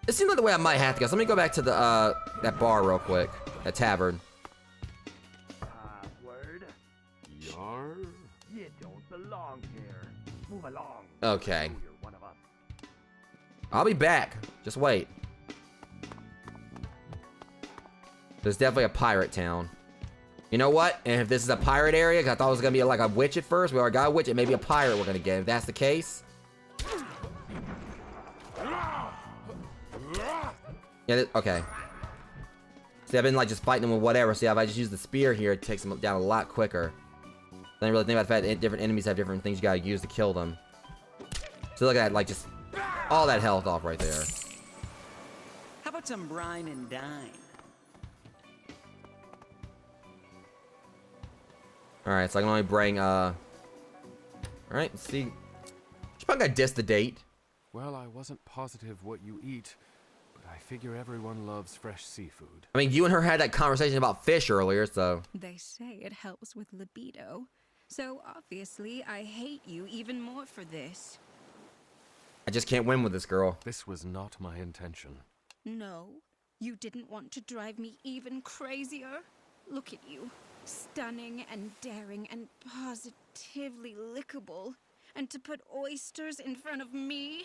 It seems like the way I might have to go. So let me go back to the, that bar real quick. That tavern. Word? Yar? You don't belong here. Move along. Okay. You're one of us. I'll be back. Just wait. There's definitely a pirate town. You know what? And if this is a pirate area, 'cause I thought it was gonna be like a witch at first. We already got a witch. It may be a pirate we're gonna get. If that's the case. Yeah, okay. See, I've been like just fighting them with whatever. See, if I just use the spear here, it takes them down a lot quicker. Then really think about the fact that different enemies have different things you gotta use to kill them. So look at that, like just all that health off right there. How about some brine and dine? Alright, so I can only bring, Alright, let's see. Should probably gotta diss the date. Well, I wasn't positive what you eat, but I figure everyone loves fresh seafood. I mean, you and her had that conversation about fish earlier, so. They say it helps with libido. So obviously, I hate you even more for this. I just can't win with this girl. This was not my intention. No, you didn't want to drive me even crazier? Look at you. Stunning and daring and positively lickable. And to put oysters in front of me?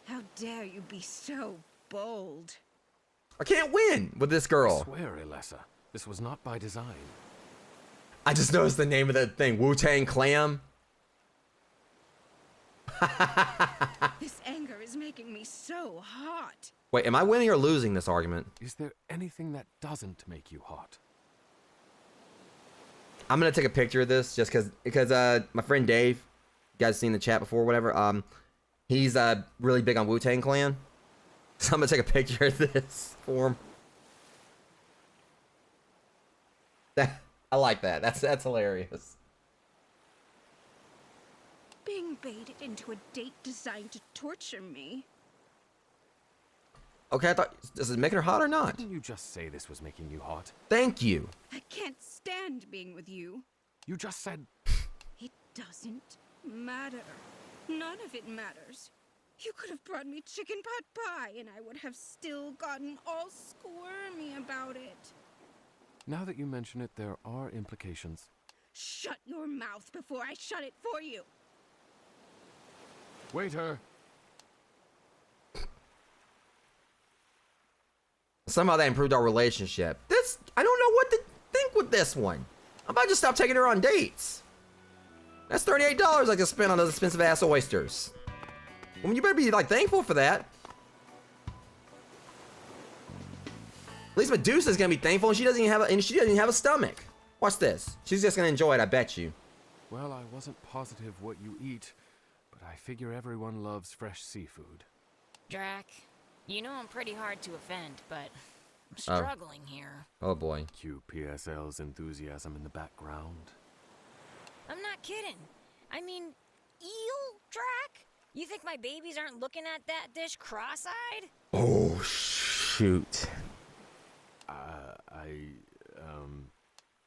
How dare you be so bold? I can't win with this girl. I swear, Elessa, this was not by design. I just noticed the name of the thing, Wu-Tang Clam. This anger is making me so hot. Wait, am I winning or losing this argument? Is there anything that doesn't make you hot? I'm gonna take a picture of this just because my friend Dave, you guys seen the chat before, whatever. He's really big on Wu-Tang Clan, so I'm gonna take a picture of this for him. I like that. That's hilarious. Being baited into a date designed to torture me. Okay, I thought, does it make her hot or not? Didn't you just say this was making you hot? Thank you. I can't stand being with you. You just said... It doesn't matter. None of it matters. You could have brought me chicken pot pie and I would have still gotten all squirmy about it. Now that you mention it, there are implications. Shut your mouth before I shut it for you. Waiter! Somehow that improved our relationship. This, I don't know what to think with this one. I'm about to stop taking her on dates. That's $38 I can spend on those expensive ass oysters. Well, you better be like thankful for that. At least Medusa's gonna be thankful, and she doesn't even have a stomach. Watch this. She's just gonna enjoy it, I bet you. Well, I wasn't positive what you eat, but I figure everyone loves fresh seafood. Drac, you know I'm pretty hard to offend, but I'm struggling here. Oh boy. Cue PSL's enthusiasm in the background. I'm not kidding. I mean, eel, Drac? You think my babies aren't looking at that dish cross-eyed? Oh, shoot.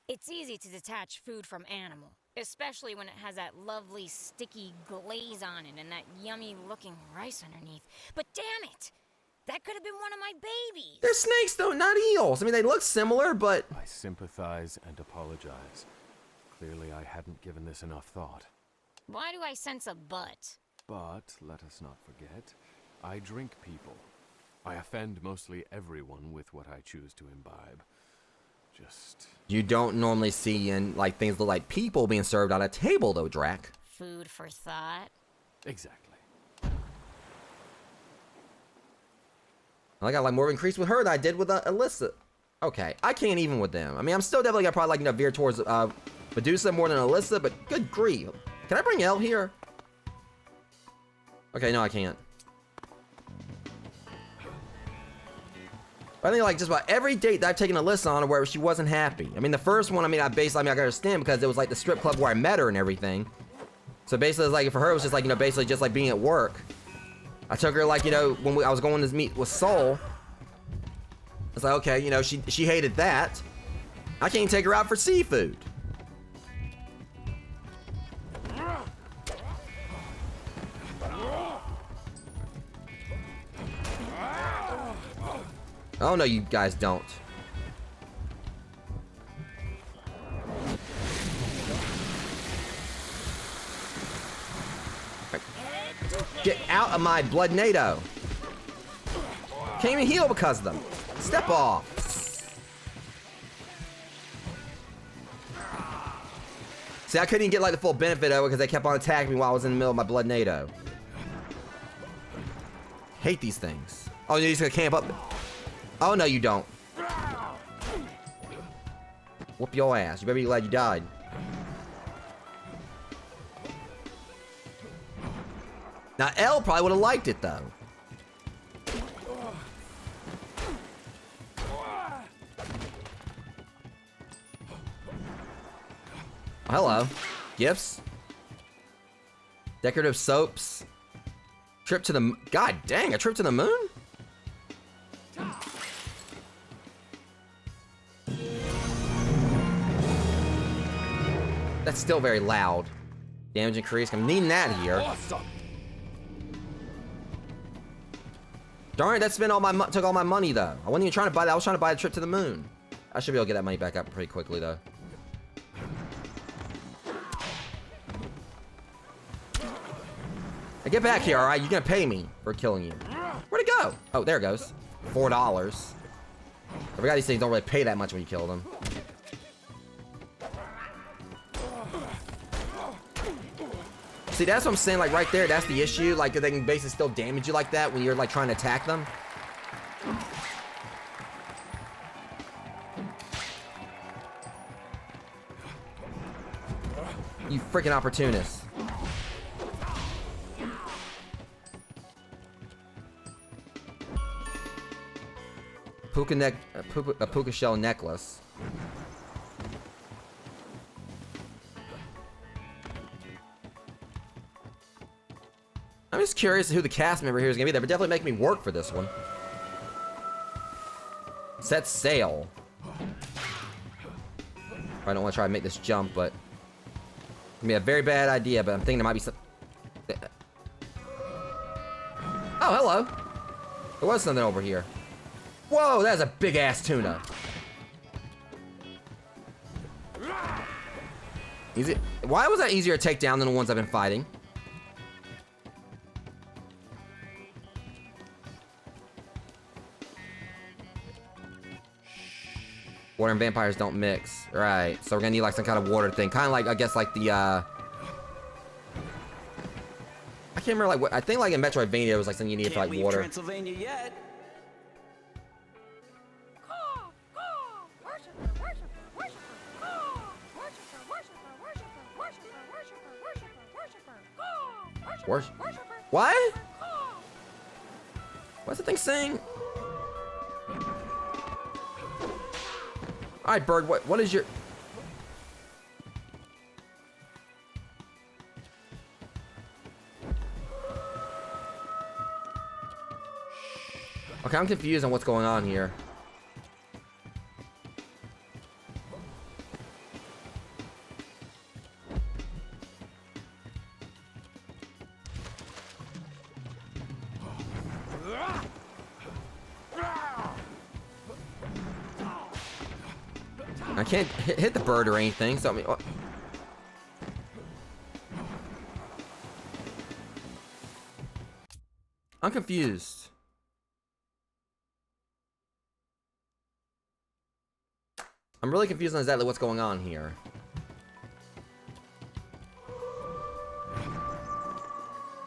It's easy to detach food from animal, especially when it has that lovely sticky glaze on it and that yummy looking rice underneath. But damn it! That could have been one of my babies! They're snakes though, not eels. I mean, they look similar, but... I sympathize and apologize. Clearly I hadn't given this enough thought. Why do I sense a but? But, let us not forget, I drink people. I offend mostly everyone with what I choose to imbibe. Just... You don't normally see in, like, things that look like people being served on a table, though, Drac. Food for thought? Exactly. I got, like, more of an increase with her than I did with Alyssa. Okay, I can't even with them. I mean, I'm still definitely gonna probably, like, you know, veer towards Medusa more than Alyssa, but good grief. Can I bring Elle here? Okay, no, I can't. I think like just about every date that I've taken Alyssa on where she wasn't happy. I mean, the first one, I mean, I can understand because it was like the strip club where I met her and everything. So basically, it's like for her, it was just like, you know, basically just like being at work. I took her like, you know, when I was going to meet with Soul. It's like, okay, you know, she hated that. I can't take her out for seafood. Oh no, you guys don't. Get out of my bloodnado. Can't even heal because of them. Step off. See, I couldn't even get like the full benefit of it because they kept on attacking me while I was in the middle of my bloodnado. Hate these things. Oh, you're just gonna camp up. Oh, no, you don't. Whoop your ass. You better be glad you died. Now, Elle probably would have liked it, though. Oh, hello. Gifts. Decorative soaps. Trip to the... God dang, a trip to the moon? That's still very loud. Damage increase. I'm needing that here. Awesome. Darn it, that spent all my took all my money though. I wasn't even trying to buy that. I was trying to buy a trip to the moon. I should be able to get that money back up pretty quickly though. Now get back here, all right? You're gonna pay me for killing you. Where'd it go? Oh, there it goes. $4. I forgot these things don't really pay that much when you kill them. See, that's what I'm saying, like, right there, that's the issue. Like, they can basically still damage you like that when you're, like, trying to attack them. You freaking opportunist. A puka shell necklace. I'm just curious who the cast member here is gonna be. That would definitely make me work for this one. Set sail. I don't want to try to make this jump, but it's gonna be a very bad idea. But I'm thinking there might be some. Oh, hello. There was something over here. Whoa, that's a big ass tuna. Easy. Why was that easier to take down than the ones I've been fighting? Water and vampires don't mix. Right, so we're gonna need like some kind of water thing. Kind of like, I guess, like the, I can't remember, like, what, I think like in Metroidvania it was like something you needed for like Can't leave water. Transylvania yet. Worship. What? What's the thing saying? Alright, bird, what is your... Okay, I'm confused on what's going on here. I can't hit the bird or anything, so I mean... I'm confused. I'm really confused on exactly what's going on here.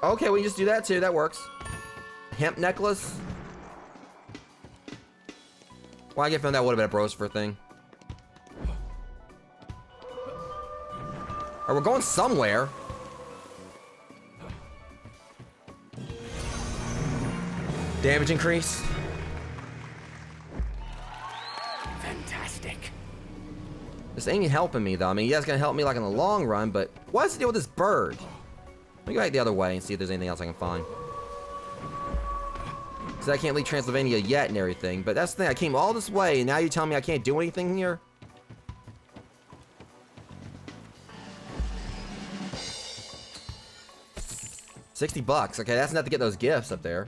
Okay, we can just do that too, that works. Hemp necklace? Well, I get from that would have been a Brosfer thing. Alright, we're going somewhere. Damage increase. Fantastic. This ain't helping me though. I mean, you guys gonna help me like in the long run, but what's the deal with this bird? Let me go back the other way and see if there's anything else I can find. So I can't leave Transylvania yet and everything, but that's the thing. I came all this way and now you're telling me I can't do anything here? $60. Okay, that's enough to get those gifts up there.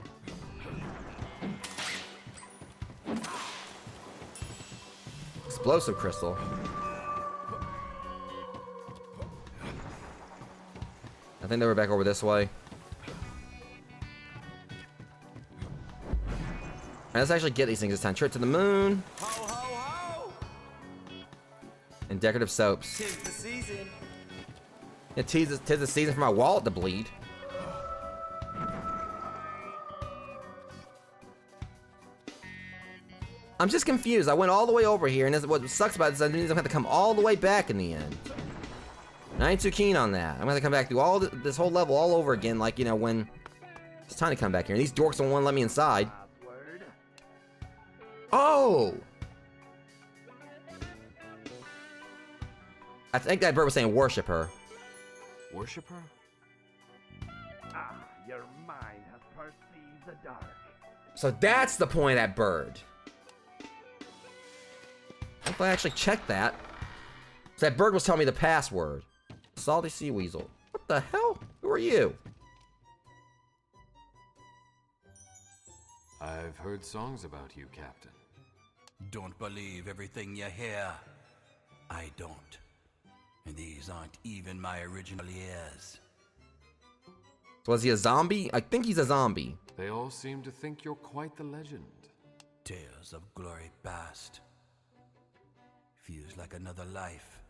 Explosive crystal. I think they were back over this way. Let's actually get these things this time. Trip to the moon. Ho, ho, ho! And decorative soaps. Tis the season. Yeah, tis the season for my wallet to bleed. I'm just confused. I went all the way over here, and what sucks about this is that means I'm gonna have to come all the way back in the end. And I ain't too keen on that. I'm gonna have to come back through all this whole level all over again, like, you know, when it's time to come back here. And these dorks don't want to let me inside. Oh! I think that bird was saying worship her. Worship her? Ah, your mind has perceived the dark. So that's the point of that bird. If I actually checked that. So that bird was telling me the password. Salty sea weasel. What the hell? Who are you? I've heard songs about you, Captain. Don't believe everything you hear. I don't. And these aren't even my original ears. So is he a zombie? I think he's a zombie. They all seem to think you're quite the legend. Tales of glory past. Feels like another life.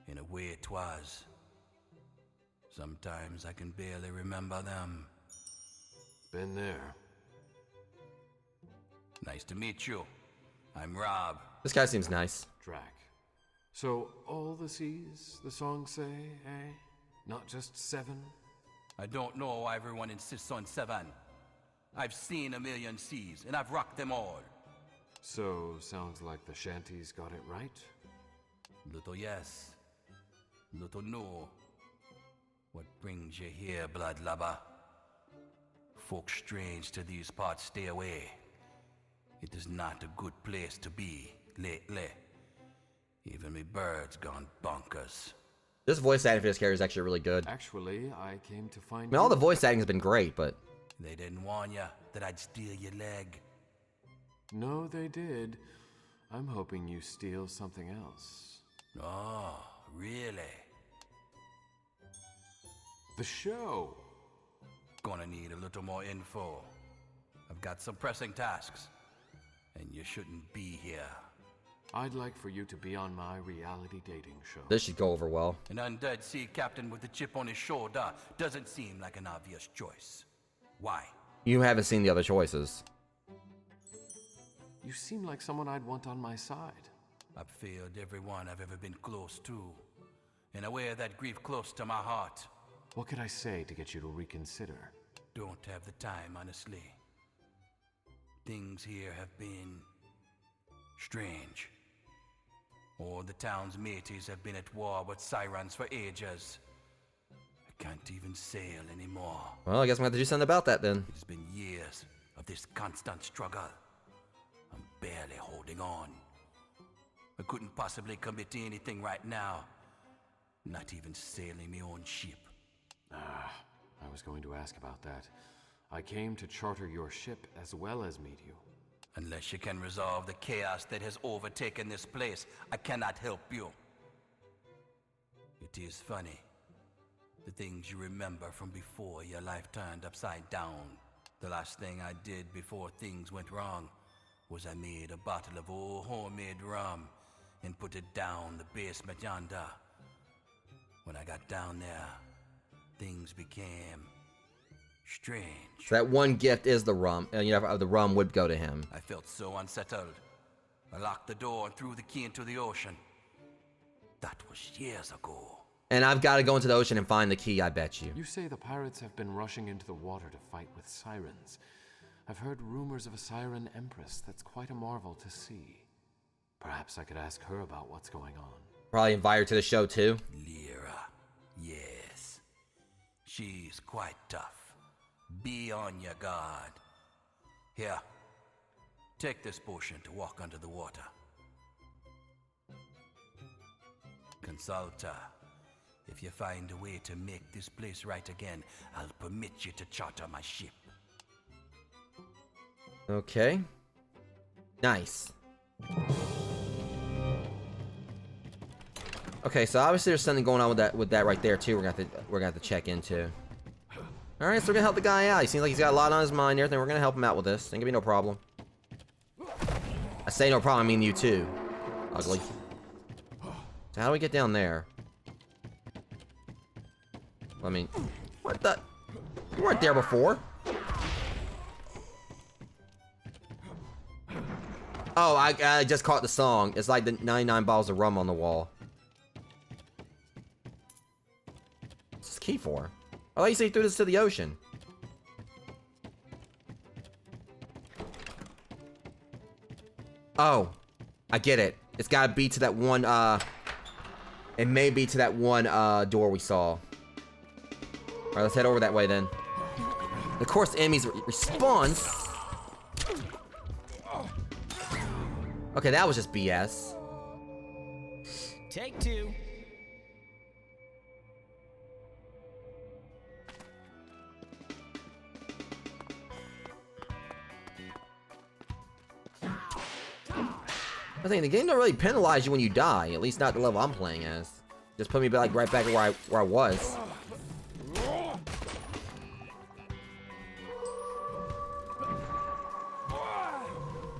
In a way it was. Sometimes I can barely remember them. Been there. Nice to meet you. I'm Rob. This guy seems nice. Drac. So, all the seas, the songs say, eh? Not just 7? I don't know why everyone insists on 7. I've seen a million seas, and I've rocked them all. So, sounds like the shanties got it right? Little yes, little no. What brings you here, bloodlubber? Folk strange to these parts stay away. It is not a good place to be lately. Even me birds gone bonkers. This voice acting for this character is actually really good. Actually, I came to find I mean, all the voice acting has been great, but... They didn't warn you that I'd steal your leg. No, they did. I'm hoping you steal something else. Oh, really? The show. Gonna need a little more info. I've got some pressing tasks. And you shouldn't be here. I'd like for you to be on my reality dating show. This should go over well. An undead sea captain with a chip on his shoulder doesn't seem like an obvious choice. Why? You haven't seen the other choices. You seem like someone I'd want on my side. I've failed everyone I've ever been close to, and I wear that grief close to my heart. What could I say to get you to reconsider? Don't have the time, honestly. Things here have been strange. All the town's mateys have been at war with sirens for ages. I can't even sail anymore. Well, I guess I'm gonna have to do something about that then. It's been years of this constant struggle. I'm barely holding on. I couldn't possibly commit to anything right now. Not even sailing my own ship. I was going to ask about that. I came to charter your ship as well as meet you. Unless you can resolve the chaos that has overtaken this place, I cannot help you. It is funny. The things you remember from before your life turned upside down. The last thing I did before things went wrong was I made a bottle of old homemade rum and put it down the basement yonder. When I got down there, things became strange. So that one gift is the rum. The rum would go to him. I felt so unsettled. I locked the door and threw the key into the ocean. That was years ago. And I've got to go into the ocean and find the key, I bet you. You say the pirates have been rushing into the water to fight with sirens. I've heard rumors of a siren empress that's quite a marvel to see. Perhaps I could ask her about what's going on. Probably invite her to the show too. Lyra, yes. She's quite tough. Be on your guard. Here, take this potion to walk under the water. Consult her. If you find a way to make this place right again, I'll permit you to charter my ship. Okay. Nice. Okay, so obviously there's something going on with that right there too. We're gonna have to check into. All right, so we're gonna help the guy out. He seems like he's got a lot on his mind and everything. We're gonna help him out with this. Ain't gonna be no problem. I say no problem, I mean you too. Ugly. So how do we get down there? I mean, what the? You weren't there before. Oh, I just caught the song. It's like the 99 bottles of rum on the wall. What's this key for? I thought you said you threw this to the ocean. Oh, I get it. It's gotta be to that one, it may be to that one, door we saw. Alright, let's head over that way then. Of course, the enemies respawn. Okay, that was just BS. Take two. I think the game don't really penalize you when you die, at least not the level I'm playing as. Just put me back, right back where I was.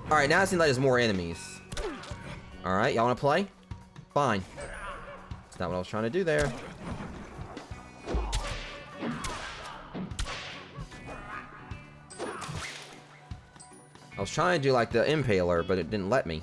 Alright, now it seems like there's more enemies. Alright, y'all wanna play? Fine. That's not what I was trying to do there. I was trying to do like the impaler, but it didn't let me.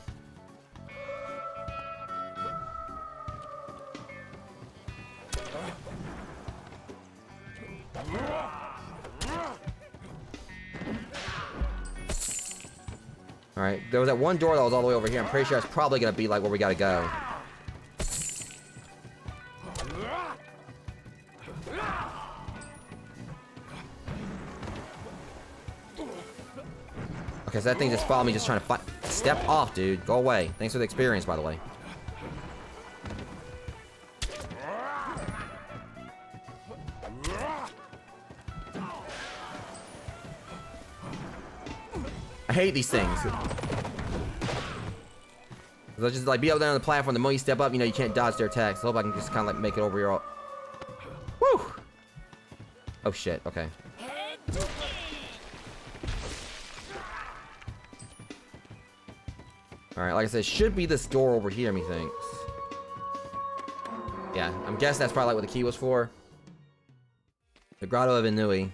Alright, there was that one door that was all the way over here. I'm pretty sure it's probably gonna be like where we gotta go. Okay, so that thing just followed me, just trying to fight. Step off, dude. Go away. Thanks for the experience, by the way. I hate these things. They'll just like be up there on the platform. The more you step up, you know you can't dodge their attacks. I hope I can just kind of like make it over here. Woo! Oh shit. Okay. Alright, like I said, should be this door over here, methinks. Yeah, I'm guessing that's probably like what the key was for. The Grotto of Inui.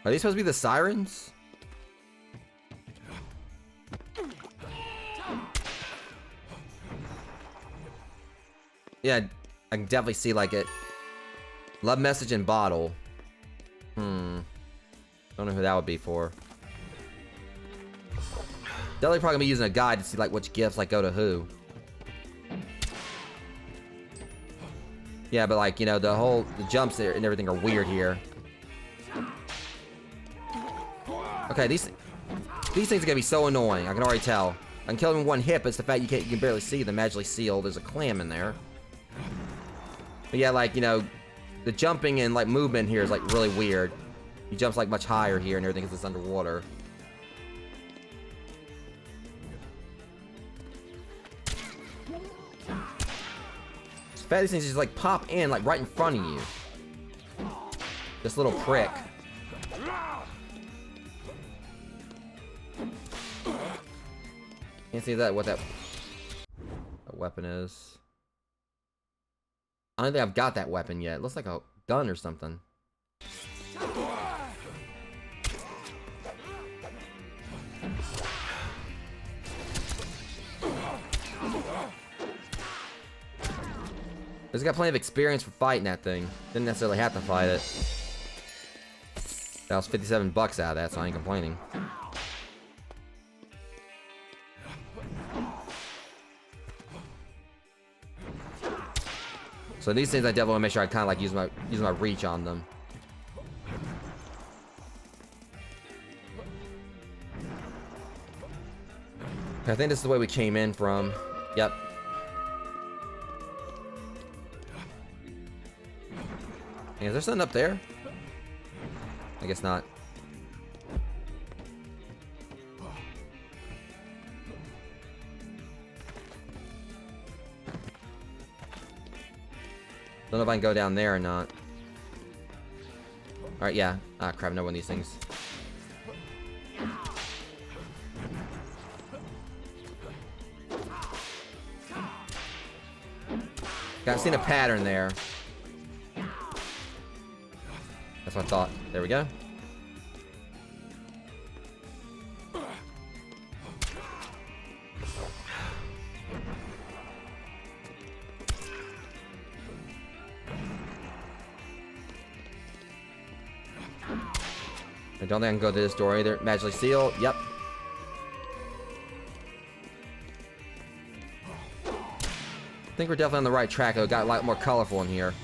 Are these supposed to be the sirens? Yeah, I can definitely see like it. Love message and bottle. Don't know who that would be for. Definitely probably gonna be using a guide to see like which gifts like go to who. Yeah, but like, you know, the jumps and everything are weird here. Okay, these things are gonna be so annoying. I can already tell. I can kill them in one hit, but it's the fact you can barely see them. Magically sealed. There's a clam in there. But yeah, like, you know, the jumping and like movement here is like really weird. He jumps like much higher here and everything because it's underwater. It's the fact these things just like pop in like right in front of you. This little prick. Can't see what that weapon is. I don't think I've got that weapon yet. It looks like a gun or something. He's got plenty of experience for fighting that thing. Didn't necessarily have to fight it. That was 57 bucks out of that, so I ain't complaining. So these things I definitely want to make sure I kind of like use my reach on them. I think this is the way we came in from. Yep. Is there something up there? I guess not. Don't know if I can go down there or not. Alright, yeah. Ah, crap, no one of these things. Got seen a pattern there. That's what I thought. There we go. I don't think I can go to this door either. Magically sealed. Yep. I think we're definitely on the right track. It got a lot more colorful in here.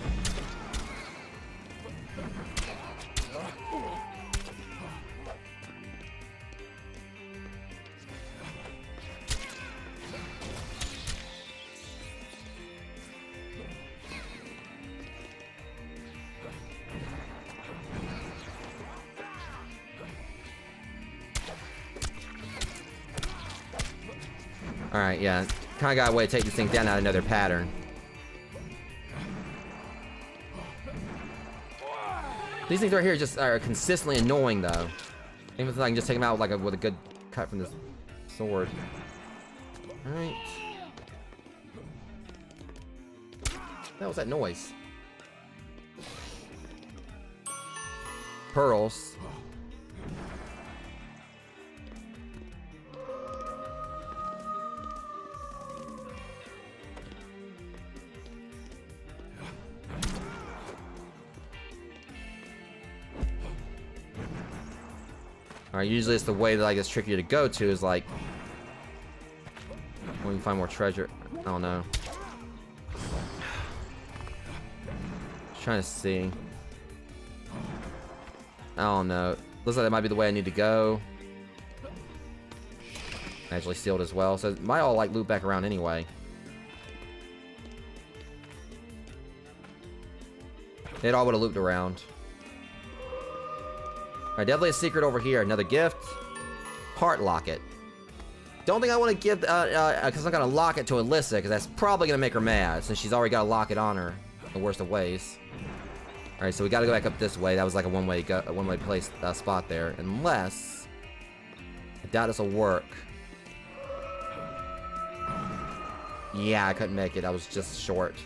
Alright, yeah. Kinda got a way to take this thing down out of another pattern. These things right here just are consistently annoying, though. Even if I can just take them out like with a good cut from this sword. Alright. What was that noise? Pearls. Alright, usually it's the way that like it's tricky to go to is like when you find more treasure. I don't know. Just trying to see. I don't know. Looks like that might be the way I need to go. Actually sealed as well, so it might all like loop back around anyway. It all would have looped around. Alright, definitely a secret over here. Another gift. Heart locket. Don't think I want to give, because I'm going to lock it to Alyssa, because that's probably going to make her mad, since she's already got a locket on her, in the worst of ways. Alright, so we gotta go back up this way. That was like a one-way place spot there. Unless... I doubt this will work. Yeah, I couldn't make it. I was just short.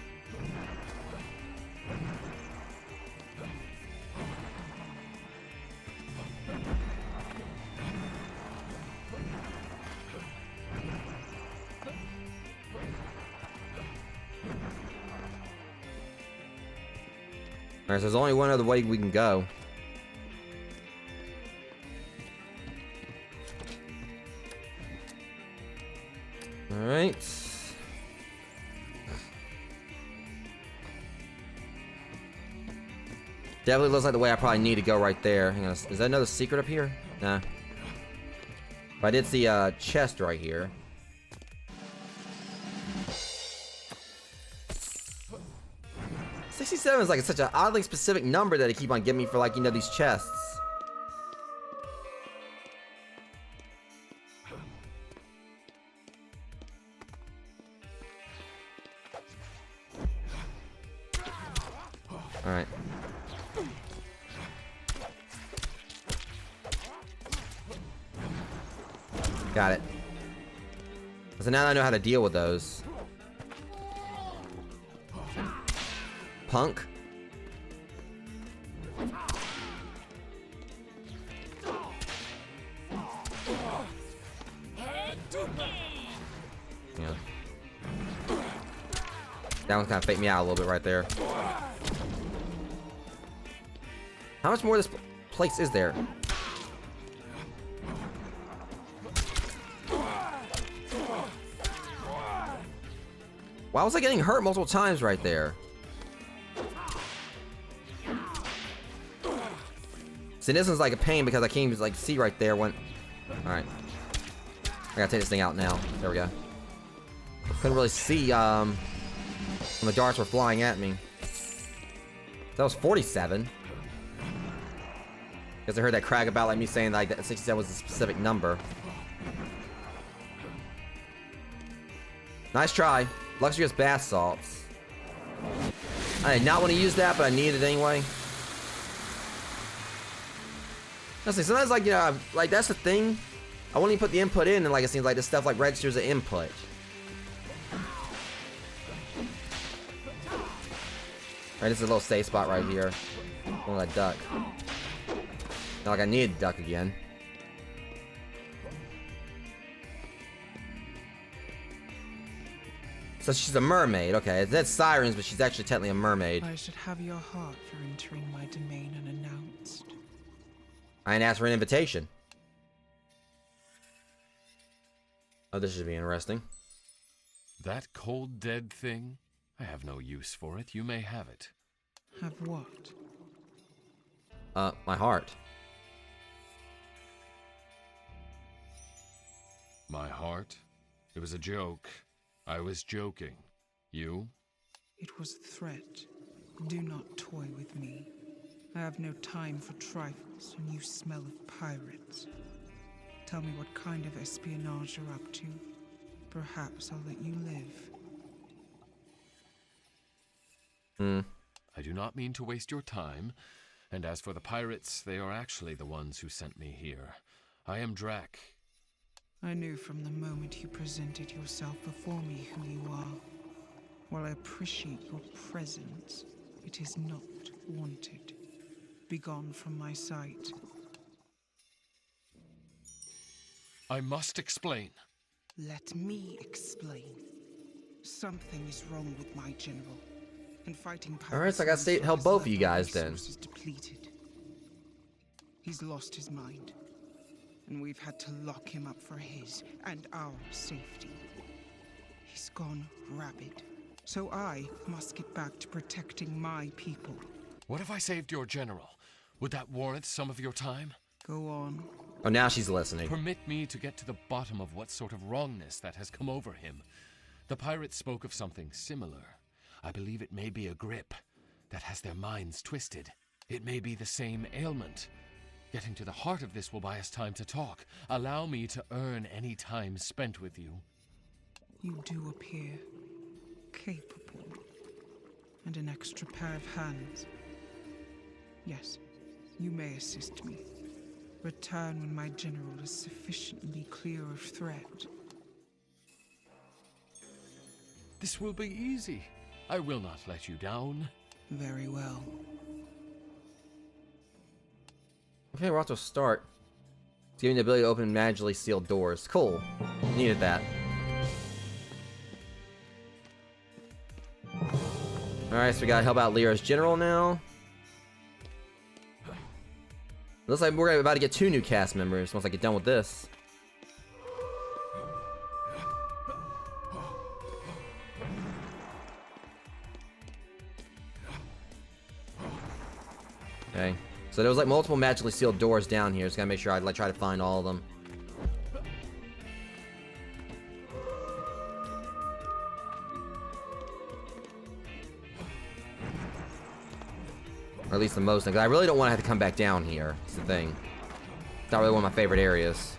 Alright, so there's only one other way we can go. Alright. Definitely looks like the way I probably need to go right there. Hang on, is that another secret up here? Nah. But I did see a chest right here. $67 is like such an oddly specific number that they keep on giving me for, like, you know, these chests. Alright. Got it. So now I know how to deal with those. Punk. Yeah. That one kind of faked me out a little bit right there. How much more of this place is there? Why was I getting hurt multiple times right there? See, this one's like a pain because I can't even like see right there when... Alright. I gotta take this thing out now. There we go. Couldn't really see when the darts were flying at me. That was 47. Because I heard that crag about like me saying like that 67 was a specific number. Nice try. Luxurious bath salts. I did not want to use that, but I needed it anyway. Honestly, sometimes like, you know, like that's the thing. I won't even put the input in, and like it seems like this stuff like registers the input. Alright, this is a little safe spot right here. Don't let duck. Not like I need to duck again. So she's a mermaid, okay. That's sirens, but she's actually technically a mermaid. I should have your heart for entering my domain unannounced. I didn't ask for an invitation. Oh, this should be interesting. That cold dead thing? I have no use for it. You may have it. Have what? My heart. My heart? It was a joke. I was joking. You? It was a threat. Do not toy with me. I have no time for trifles, and you smell of pirates. Tell me what kind of espionage you're up to. Perhaps I'll let you live. I do not mean to waste your time. And as for the pirates, they are actually the ones who sent me here. I am Drac. I knew from the moment you presented yourself before me who you are. While I appreciate your presence, it is not wanted. Begone from my sight. I must explain. Let me explain. Something is wrong with my general. And fighting pirates. Alright, so I gotta help both of you guys then. Depleted. He's lost his mind. And we've had to lock him up for his and our safety. He's gone rabid. So I must get back to protecting my people. What if I saved your general? Would that warrant some of your time? Go on. Oh, now she's listening. Permit me to get to the bottom of what sort of wrongness that has come over him. The pirates spoke of something similar. I believe it may be a grip that has their minds twisted. It may be the same ailment. Getting to the heart of this will buy us time to talk. Allow me to earn any time spent with you. You do appear capable. And an extra pair of hands. Yes, you may assist me. Return when my general is sufficiently clear of threat. This will be easy. I will not let you down. Very well. Okay, we're off to a start. It's giving the ability to open magically sealed doors. Cool. Needed that. Alright, so we gotta help out Lyra's general now. Looks like we're about to get 2 new cast members once I get done with this. Okay. So there was like multiple magically sealed doors down here. Just gotta make sure I try to find all of them. Or at least the most. Because I really don't want to have to come back down here. That's the thing. It's not really one of my favorite areas.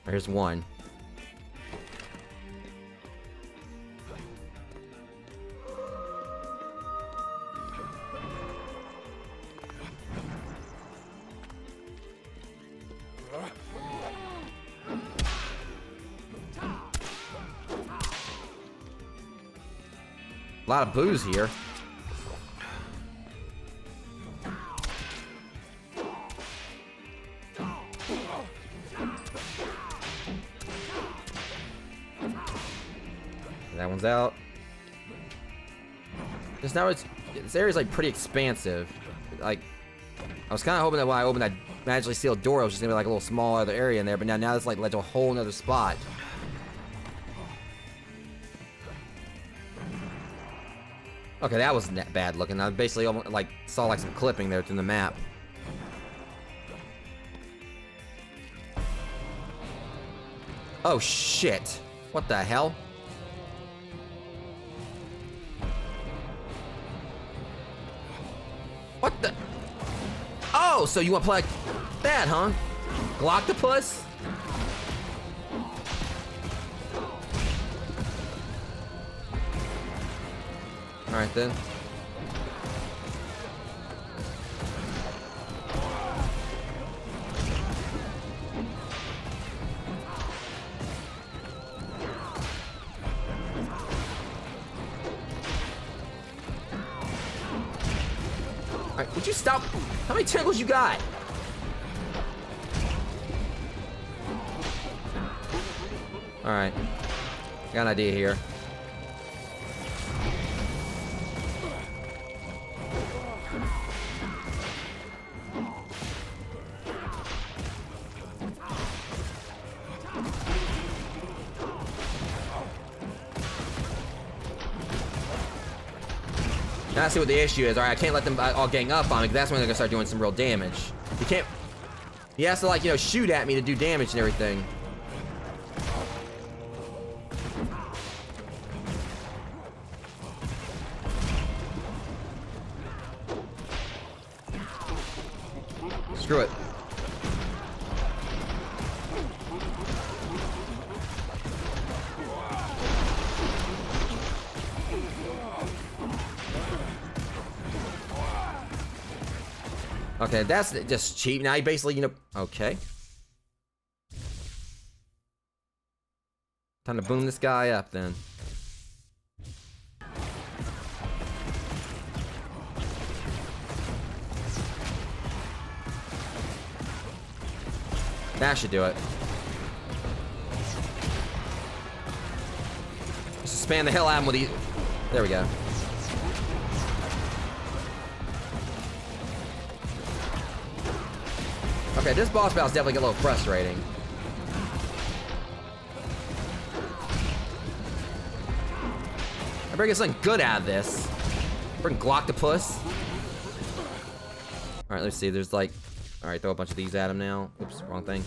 Here's one. A lot of booze here. That one's out. Just now, this area's like pretty expansive. Like, I was kind of hoping that when I opened that magically sealed door, it was just gonna be like a little small other area in there. But now it's like led to a whole nother spot. Okay, that was bad looking. I basically almost, like, saw like some clipping there through the map. Oh shit! What the hell? What the? Oh, so you want to play like that, huh? Gloctopus? Alright then. Alright, would you stop? How many tentacles you got? Alright. Got an idea here. Now I see what the issue is. Alright, I can't let them all gang up on me, because that's when they're gonna start doing some real damage. You can't... He has to, like, you know, shoot at me to do damage and everything. Screw it. Okay, that's just cheap. Now you basically, you know... Okay. Time to boom this guy up, then. That should do it. Just spam the hell out of him with these... There we go. Okay, this boss battle's definitely a little frustrating. I better get something good out of this. Bring Gloctopus. Alright, let's see. There's like... Alright, throw a bunch of these at him now. Oops, wrong thing.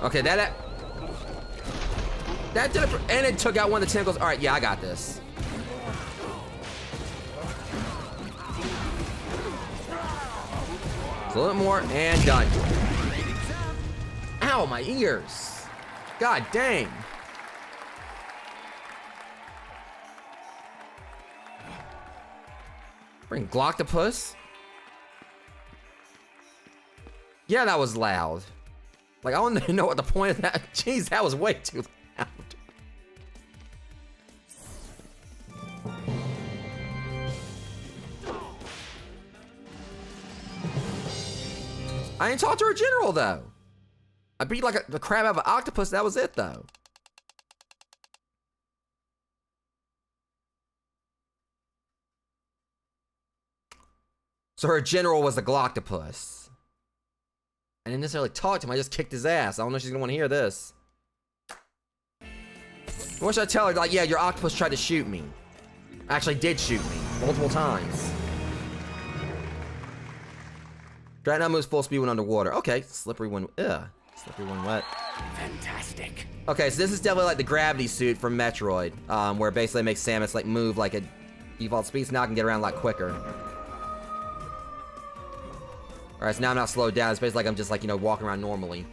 Okay, that did it, and it took out one of the tentacles. All right, yeah, I got this. It's a little more, and done. Ow, my ears. God dang. Bring Gloctopus. Yeah, that was loud. Like, I don't even know what the point of that. Jeez, that was way too loud. I ain't talked to her general, though. I beat like the crap out of an octopus. That was it, though. So her general was a Gloctopus. I didn't necessarily talk to him. I just kicked his ass. I don't know if she's gonna want to hear this. What should I tell her? Like, yeah, your octopus tried to shoot me. Actually did shoot me multiple times. Dreadnought moves full speed when underwater. Okay, slippery when slippery when wet. Fantastic. Okay, so this is definitely like the gravity suit from Metroid, where it basically makes Samus like move like a default speed, so now I can get around a lot quicker. Alright, so now I'm not slowed down. It's basically like I'm just like, you know, walking around normally.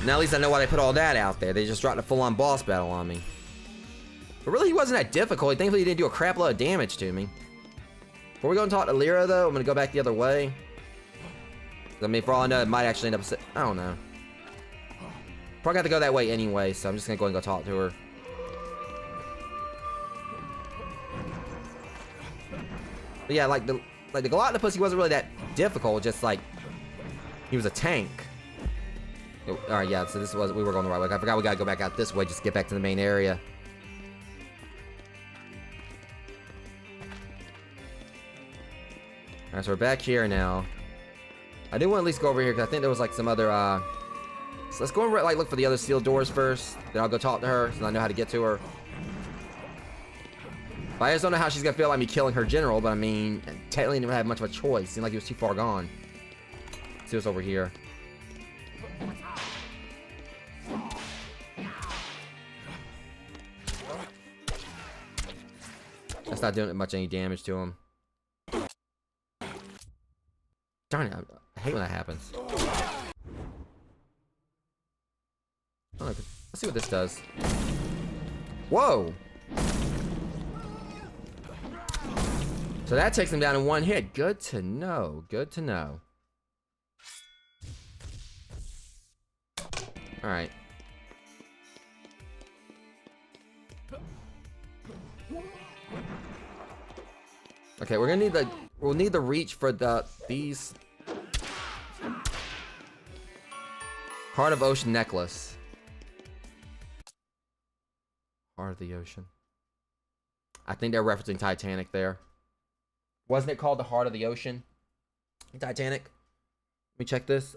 Now at least I know why they put all that out there. They just dropped a full-on boss battle on me. But really, he wasn't that difficult. Thankfully, he didn't do a crap load of damage to me. Before we go and talk to Lyra, though, I'm going to go back the other way. I mean, for all I know, it might actually end up... I don't know. Probably got to go that way anyway, so I'm just going to go and go talk to her. But yeah, like the Galactopus, he wasn't really that difficult. Just like, he was a tank. Alright, yeah, so we were going the right way. I forgot we gotta go back out this way just to get back to the main area. Alright, so we're back here now. I do want to at least go over here because I think there was like some other, so let's go and like look for the other sealed doors first. Then I'll go talk to her so I know how to get to her. But I just don't know how she's gonna feel about me killing her general, but I mean, technically didn't have much of a choice. Seemed like he was too far gone. Let's see what's over here. That's not doing much any damage to him. Darn it, I hate when that happens. Oh, let's see what this does. Whoa! So that takes him down in one hit. Good to know. Good to know. Alright. Okay, we're gonna need we'll need the reach for these Heart of Ocean necklace. Heart of the Ocean. I think they're referencing Titanic there. Wasn't it called the Heart of the Ocean? Titanic. Let me check this.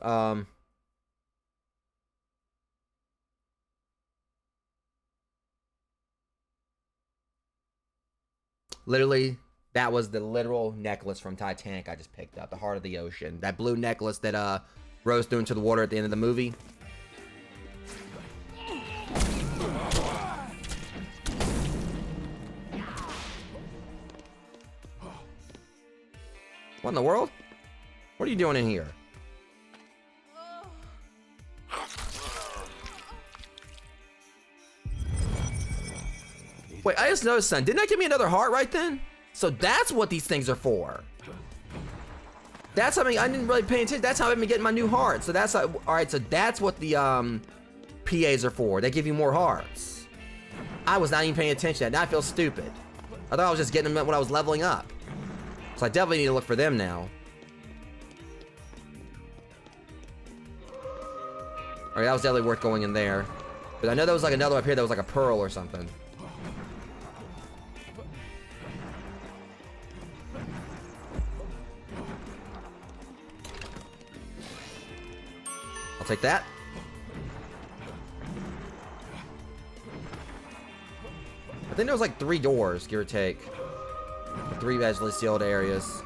Literally, that was the literal necklace from Titanic I just picked up. The Heart of the Ocean. That blue necklace that Rose threw into the water at the end of the movie. What in the world? What are you doing in here? Wait, I just noticed something. Didn't that give me another heart right then? So that's what these things are for. That's something I didn't really pay attention. That's how I've been getting my new heart. So that's how, all right. So that's what the PAs are for. They give you more hearts. I was not even paying attention to that. Now I feel stupid. I thought I was just getting them when I was leveling up. So I definitely need to look for them now. Alright, that was definitely worth going in there. But I know there was like another up here that was like a pearl or something. I'll take that. I think there was like 3 doors, give or take. 3 visually sealed areas.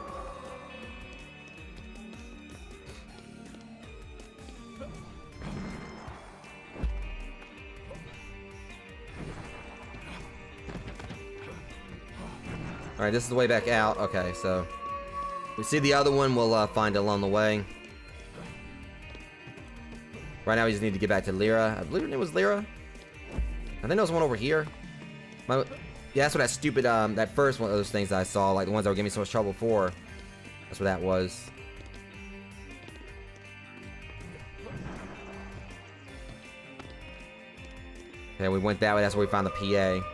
Alright, this is the way back out. Okay, so we see the other one. We'll find it along the way. Right now we just need to get back to Lyra. I believe her name was Lyra. I think there was one over here. Yeah, that's what that stupid, that first one of those things that I saw, like the ones that were giving me so much trouble before. That's what that was. Okay, we went that way. That's where we found the PA.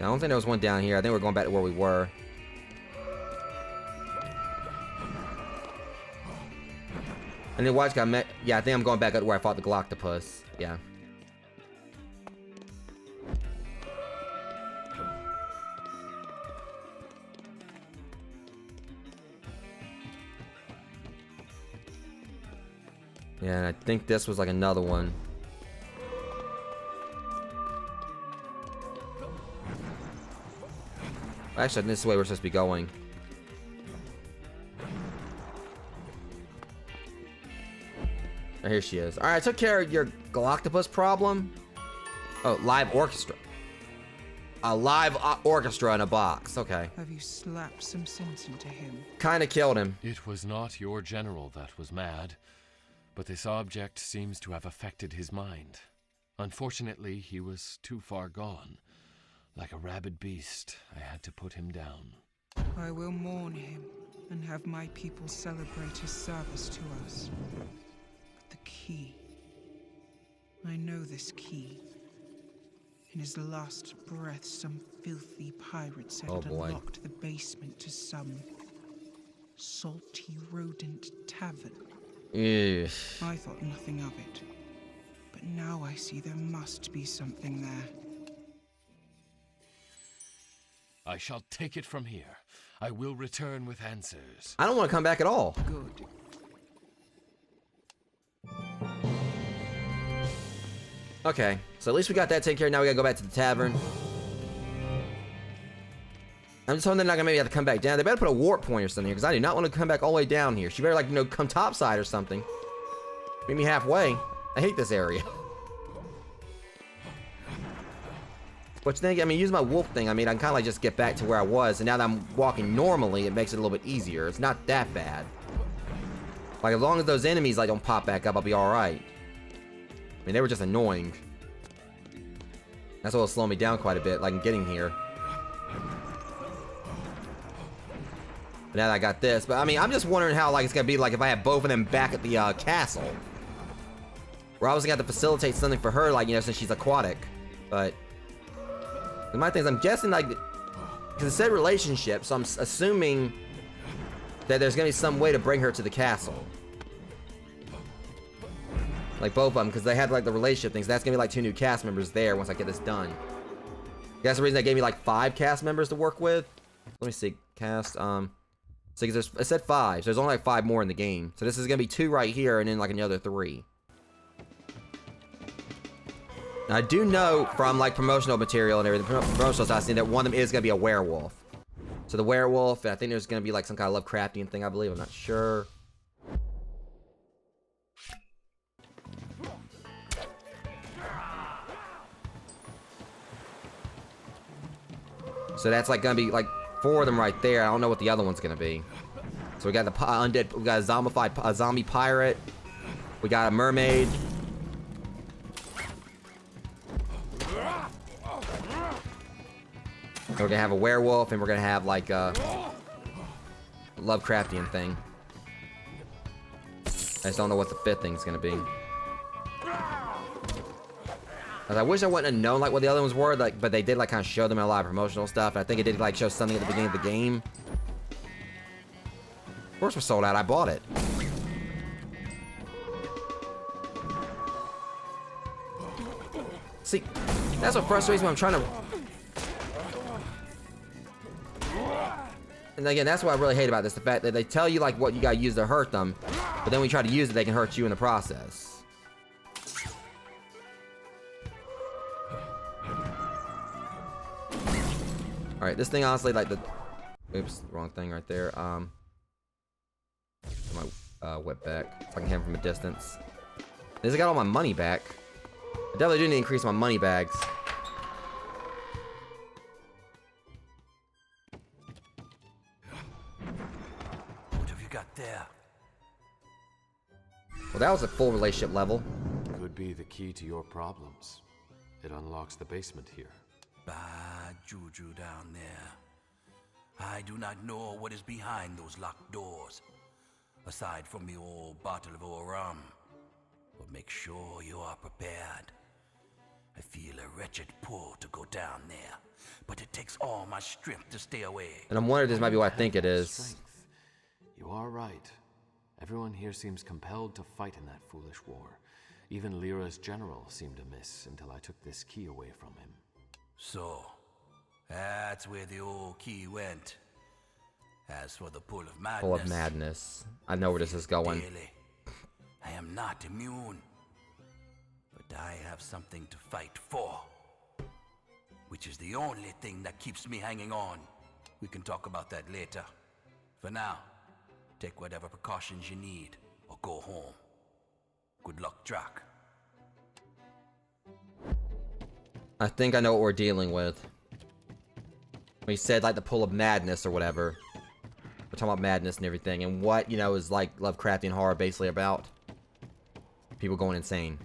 I don't think there was one down here. I think we're going back to where we were. And then watch got met. Yeah, I think I'm going back up to where I fought the Galactopus. Yeah. Yeah, and I think this was like another one. Actually, this is the way we're supposed to be going. Oh, here she is. Alright, I took care of your Galactopus problem. Oh, live orchestra. A live orchestra in a box. Okay. Have you slapped some sense into him? Kinda killed him. It was not your general that was mad, but this object seems to have affected his mind. Unfortunately, he was too far gone. Like a rabid beast, I had to put him down. I will mourn him and have my people celebrate his service to us. But the key. I know this key. In his last breath, some filthy pirate said it unlocked the basement to some salty rodent tavern. Eesh. I thought nothing of it. But now I see there must be something there. I shall take it from here. I will return with answers. I don't want to come back at all. Good. Okay, so at least we got that taken care of. Now we gotta go back to the tavern. I'm just hoping they're not gonna maybe have to come back down. They better put a warp point or something here, because I do not want to come back all the way down here. She better, like, you know, come topside or something. Meet me halfway. I hate this area. Which then, I mean, use my wolf thing. I mean, I can kind of like just get back to where I was, and now that I'm walking normally, it makes it a little bit easier. It's not that bad. Like, as long as those enemies like don't pop back up, I'll be all right. I mean, they were just annoying. That's what'll slow me down quite a bit, like in getting here. But now that I got this, but I mean, I'm just wondering how like it's gonna be like if I have both of them back at the castle. We're obviously gonna have to facilitate something for her, like, you know, since she's aquatic. But my thing is, I'm guessing like, because it said relationship, so I'm assuming that there's gonna be some way to bring her to the castle. Like both of them, because they had like the relationship things. That's gonna be like 2 new cast members there once I get this done. That's the reason they gave me like 5 cast members to work with. Let me see, cast. So because it said 5, so there's only like 5 more in the game. So this is gonna be 2 right here, and then like another 3. Now, I do know from like promotional material and everything, promotional stuff I've seen that one of them is gonna be a werewolf. So the werewolf, I think there's gonna be like some kind of Lovecraftian thing, I believe. I'm not sure. So that's like gonna be like 4 of them right there. I don't know what the other one's gonna be. So we got the undead, we got a zombified, zombie pirate. We got a mermaid. And we're gonna have a werewolf, and we're gonna have like a Lovecraftian thing. I just don't know what the 5th thing's gonna be. I wish I wouldn't have known like what the other ones were, like, but they did like kind of show them in a lot of promotional stuff. And I think it did like show something at the beginning of the game. Of course, we're sold out. I bought it. See, that's what frustrates me when I'm trying to. And again, that's what I really hate about this, the fact that they tell you like what you gotta use to hurt them, but then when you try to use it, they can hurt you in the process. Alright, this thing honestly, like the... Oops, wrong thing right there. whip back. So I can hit him from a distance. At least I got all my money back. I definitely do need to increase my money bags. What have you got there? Well, that was a full relationship level. Could be the key to your problems. It unlocks the basement here. Bad juju down there. I do not know what is behind those locked doors, aside from the old bottle of old rum. But make sure you are prepared. I feel a wretched pull to go down there, but it takes all my strength to stay away. And I'm wondering if this might be what I think it is. Strength. You are right. Everyone here seems compelled to fight in that foolish war. Even Lyra's general seemed amiss until I took this key away from him. So, that's where the old key went. As for the pull of madness... Pull of madness. I know where this is going. Daily. I am not immune. But I have something to fight for. Which is the only thing that keeps me hanging on. We can talk about that later. For now, take whatever precautions you need, or go home. Good luck, Drac. I think I know what we're dealing with. When he said, like, the pull of madness or whatever. We're talking about madness and everything. And what, you know, is, like, Lovecraftian horror basically about. People going insane.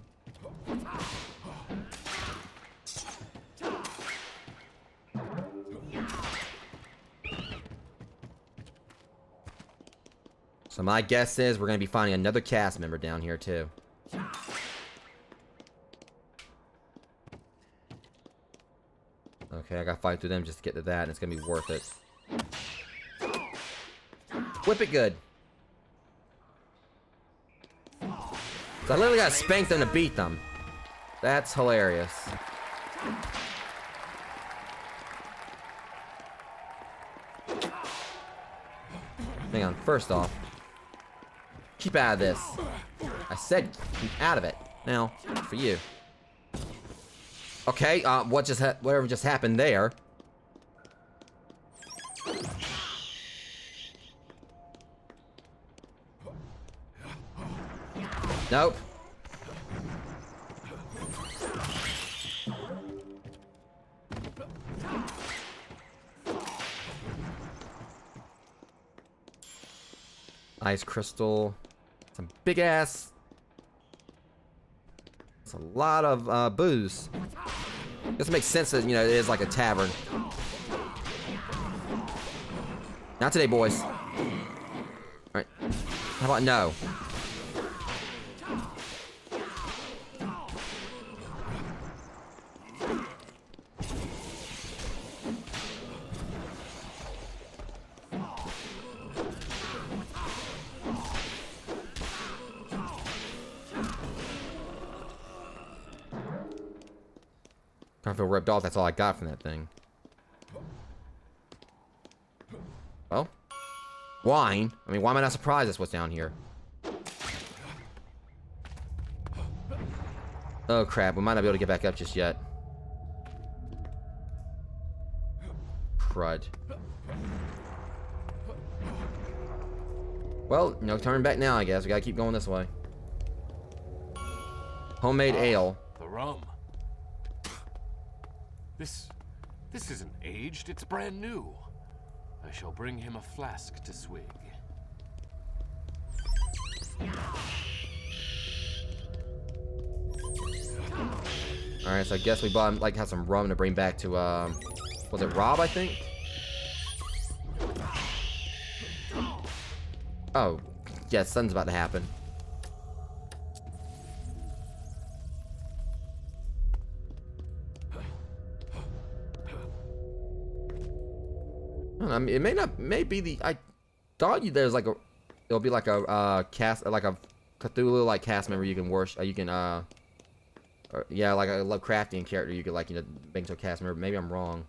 So my guess is we're going to be finding another cast member down here, too. Okay, I gotta fight through them just to get to that, and it's gonna be worth it. Whip it good. So I literally gotta spank them to beat them. That's hilarious. Hang on, first off, keep out of this. I said keep out of it. Now, for you. Okay, whatever just happened there. Nope. Ice crystal. Some big ass. It's a lot of booze. This makes sense that, you know, it is like a tavern. Not today, boys. Alright. How about no? I feel ripped off. That's all I got from that thing. Well, wine. I mean, why am I not surprised that's what's down here? Oh crap, we might not be able to get back up just yet. Crud. Well, no turning back now, I guess. We gotta keep going this way. Homemade ale. The rum. This isn't aged, it's brand new. I shall bring him a flask to swig. Alright, so I guess we bought, like, have some rum to bring back to, was it Rob, I think? Oh, yeah, something's about to happen. I mean, it may be the, I thought there's like it'll be like a cast, like a Cthulhu like cast member you can worship, yeah, like a Lovecraftian character you could, like, you know, make into a cast member. Maybe I'm wrong.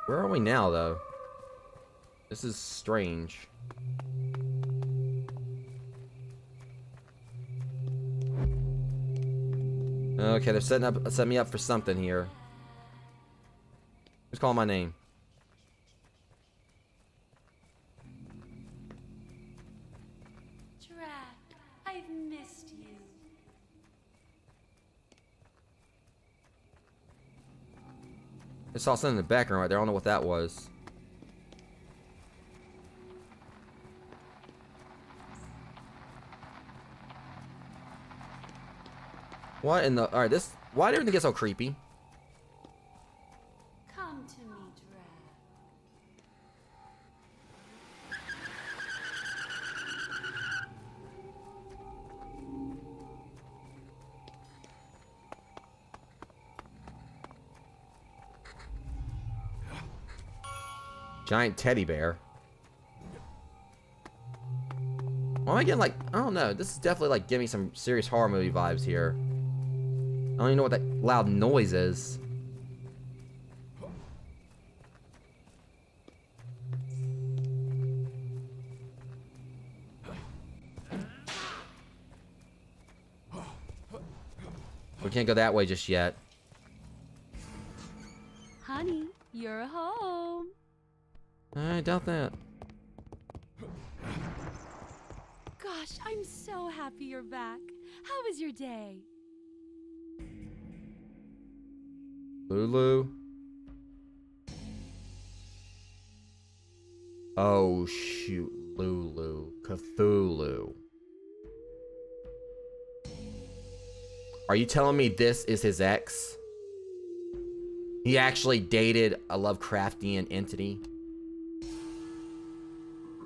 Where are we now, though? This is strange. Okay, they're setting me up for something here. Who's calling my name? I saw something in the background right there. I don't know what that was. What in the... Alright, this... Why did everything get so creepy? Come to me, Drag. Giant teddy bear. Why am I getting like... I don't know. This is definitely like giving me some serious horror movie vibes here. I don't even know what that loud noise is. We can't go that way just yet. Honey, you're home. I doubt that. Gosh, I'm so happy you're back. How was your day? Lulu. Oh shoot, Lulu. Cthulhu. Are you telling me this is his ex? He actually dated a Lovecraftian entity?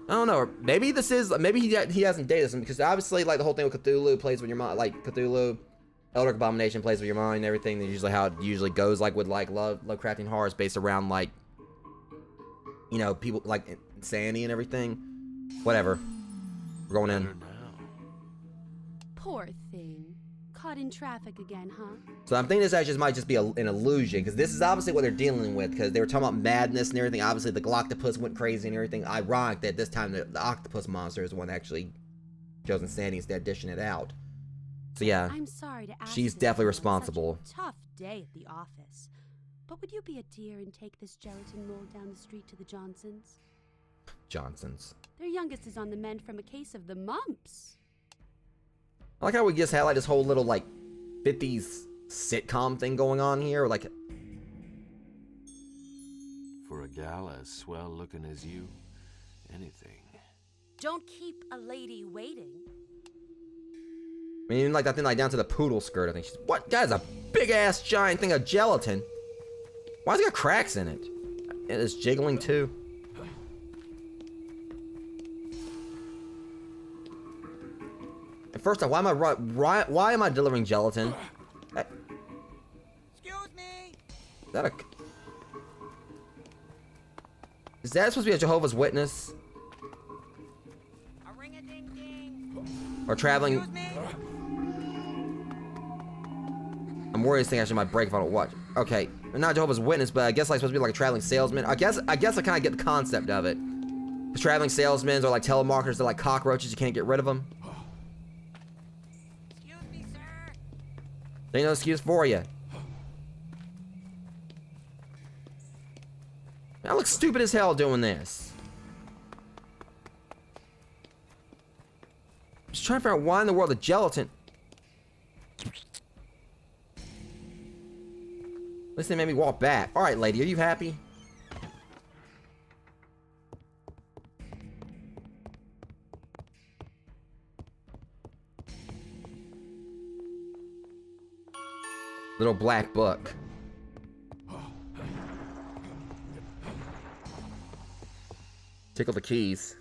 I don't know. Or maybe this is... Maybe he hasn't dated him, because obviously, like, the whole thing with Cthulhu plays with your mind. Like, Cthulhu, eldritch abomination plays with your mind and everything. That's usually how it usually goes, like, with, like, Lovecraftian horror is based around, like, you know, people, like, insanity and everything. Whatever. We're going in. Poor thing. Caught in traffic again, huh? So I'm thinking this actually might just be an illusion, because this is obviously what they're dealing with, because they were talking about madness and everything. Obviously, the Galactopus went crazy and everything. Ironic that this time the octopus monster is the one that actually shows insanity instead of dishing it out. So yeah, I'm sorry to ask she's this definitely on responsible. such a tough day at the office. But would you be a dear and take this gelatin mold down the street to the Johnsons? Johnsons. Their youngest is on the mend from a case of the mumps. I like how we just had like this whole little like 50s sitcom thing going on here, like For a gal as swell looking as you, anything. Don't keep a lady waiting. I mean, even like that thing like down to the poodle skirt. I think she's what? That is a big ass giant thing of gelatin. Why's it got cracks in it? It is jiggling too. And first off, why am I delivering gelatin? Excuse me. Is that a... Is that supposed to be a Jehovah's Witness? A ring-a-ding-ding. Or traveling... Excuse me. I'm worried this thing actually might break if I don't watch. Okay, not Jehovah's Witness, but I guess like supposed to be like a traveling salesman. I guess I kind of get the concept of it. Because traveling salesmen are like telemarketers. They're like cockroaches. You can't get rid of them. Excuse me, sir. There ain't no excuse for you. I look stupid as hell doing this. Just trying to figure out why in the world the gelatin... This thing made me walk back. Alright, lady, are you happy? Little black book. Tickle the keys.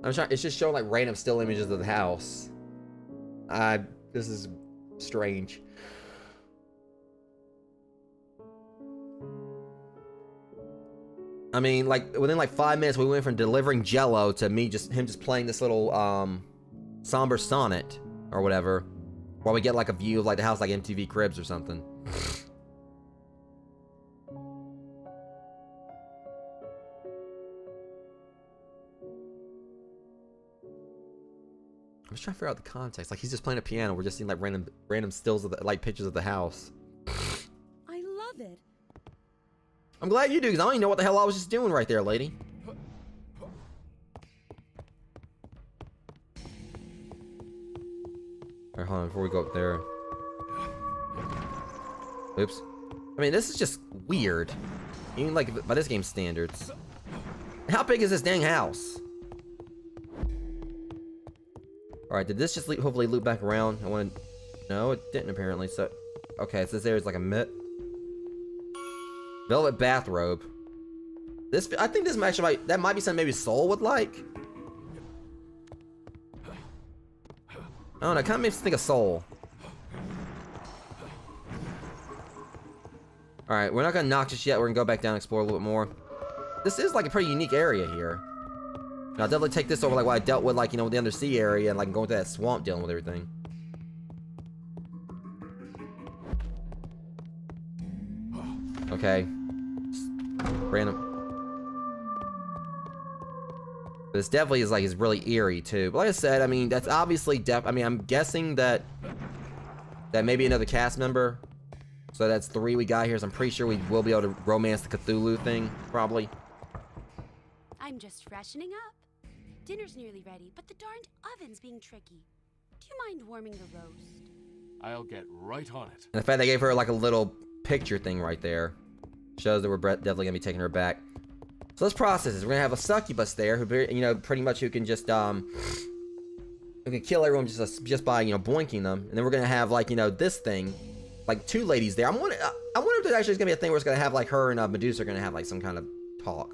I'm trying, it's just showing like random still images of the house. This is strange. I mean, like within like 5 minutes, we went from delivering Jello to him just playing this little somber sonnet or whatever, while we get like a view of like the house, like MTV Cribs or something. I'm just trying to figure out the context. Like he's just playing a piano. We're just seeing like random stills of the, like pictures of the house. I love it. I'm glad you do, because I don't even know what the hell I was just doing right there, lady. Alright, hold on, before we go up there. Oops. I mean, this is just weird. Even like by this game's standards. How big is this dang house? Alright, did this just hopefully loop back around? I want to... No, it didn't apparently, so... Okay, so this area's like a mitt. Velvet bathrobe. This, I think this actually might, that might be something maybe Soul would like. I don't know, it kind of makes me think of Soul. Alright, we're not gonna knock just yet. We're gonna go back down and explore a little bit more. This is like a pretty unique area here. And I'll definitely take this over like what I dealt with, like, you know, with the undersea area and like going to that swamp dealing with everything. Okay. Just random. But this definitely is really eerie too. But like I said, I mean, that's obviously I mean, I'm guessing that maybe another cast member. So that's 3 we got here. So I'm pretty sure we will be able to romance the Cthulhu thing, probably. I'm just freshening up. Dinner's nearly ready, but the darned oven's being tricky. Do you mind warming the roast? I'll get right on it. And the fact they gave her like a little picture thing right there shows that we're definitely gonna be taking her back. So let's process this. We're gonna have a succubus there who, you know, pretty much who can just who can kill everyone just by, you know, boinking them. And then we're gonna have like, you know, this thing, like 2 ladies there. I wonder if there actually is gonna be a thing where it's gonna have like her and Medusa are gonna have like some kind of talk.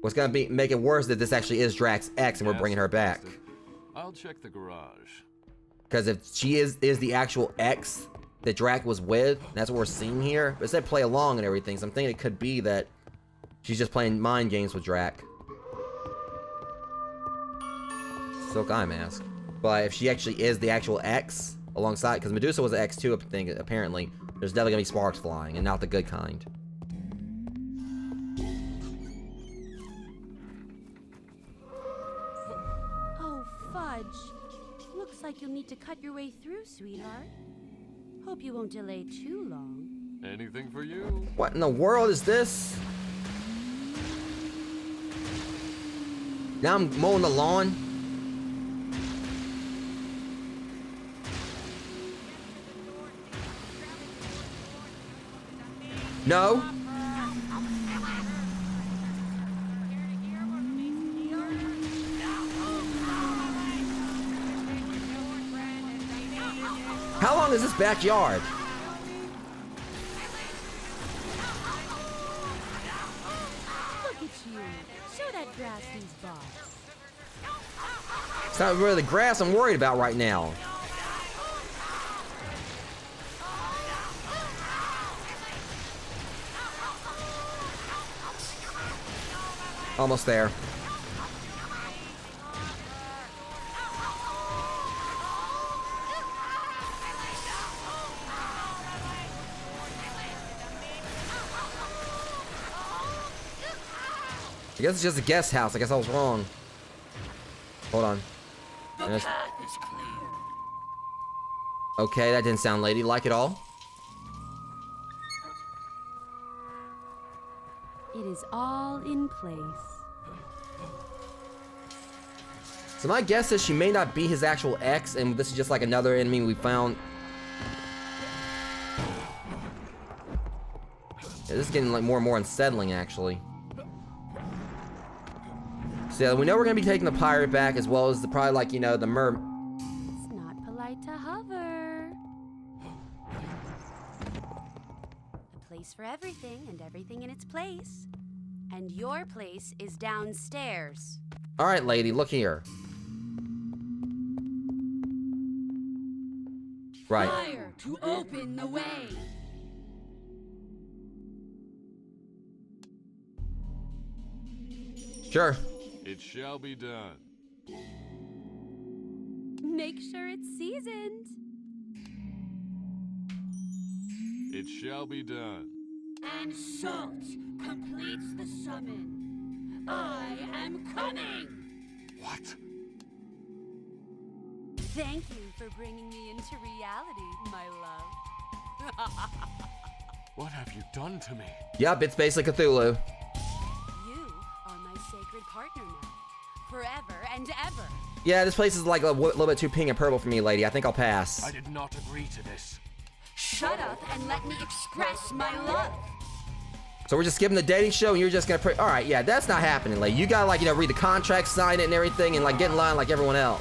What's gonna make it worse that this actually is Drax's ex and we're bringing her back. I'll check the garage. Because if she is the actual ex that Drax was with, that's what we're seeing here. But it said play along and everything, so I'm thinking it could be that she's just playing mind games with Drax. Silk eye mask. But if she actually is the actual ex alongside, because Medusa was an ex too, I think, apparently, there's definitely gonna be sparks flying, and not the good kind. Oh, fudge. Looks like you'll need to cut your way through, sweetheart. Hope you won't delay too long. Anything for you? What in the world is this? Now I'm mowing the lawn? No? How long is this backyard? Look at you. Show that grass these balls. It's not really the grass I'm worried about right now. Almost there. I guess it's just a guest house. I guess I was wrong. Hold on. Okay, that didn't sound ladylike at all. It is all in place. So my guess is she may not be his actual ex, and this is just like another enemy we found. Yeah, this is getting like more and more unsettling, actually. So yeah, we know we're gonna be taking the pirate back, as well as the probably like, you know, the It's not polite to hover. A place for everything, and everything in its place. And your place is downstairs. All right, lady, look here. Right. Fire to open the way. Sure. It shall be done. Make sure it's seasoned. It shall be done. And salt completes the summon. I am coming! What? Thank you for bringing me into reality, my love. What have you done to me? Yep, it's basically Cthulhu. You are my sacred partner now. Forever and ever. Yeah, this place is like a little bit too pink and purple for me, lady. I think I'll pass. I did not agree to this. Shut up and let me express my love. So we're just skipping the dating show and you're just gonna all right, yeah, that's not happening, lady. You gotta, like, you know, read the contract, sign it and everything, and, like, get in line like everyone else.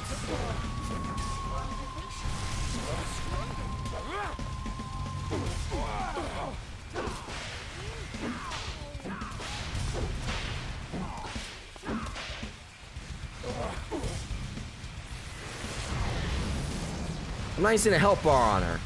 I'm not even seeing a health bar on her.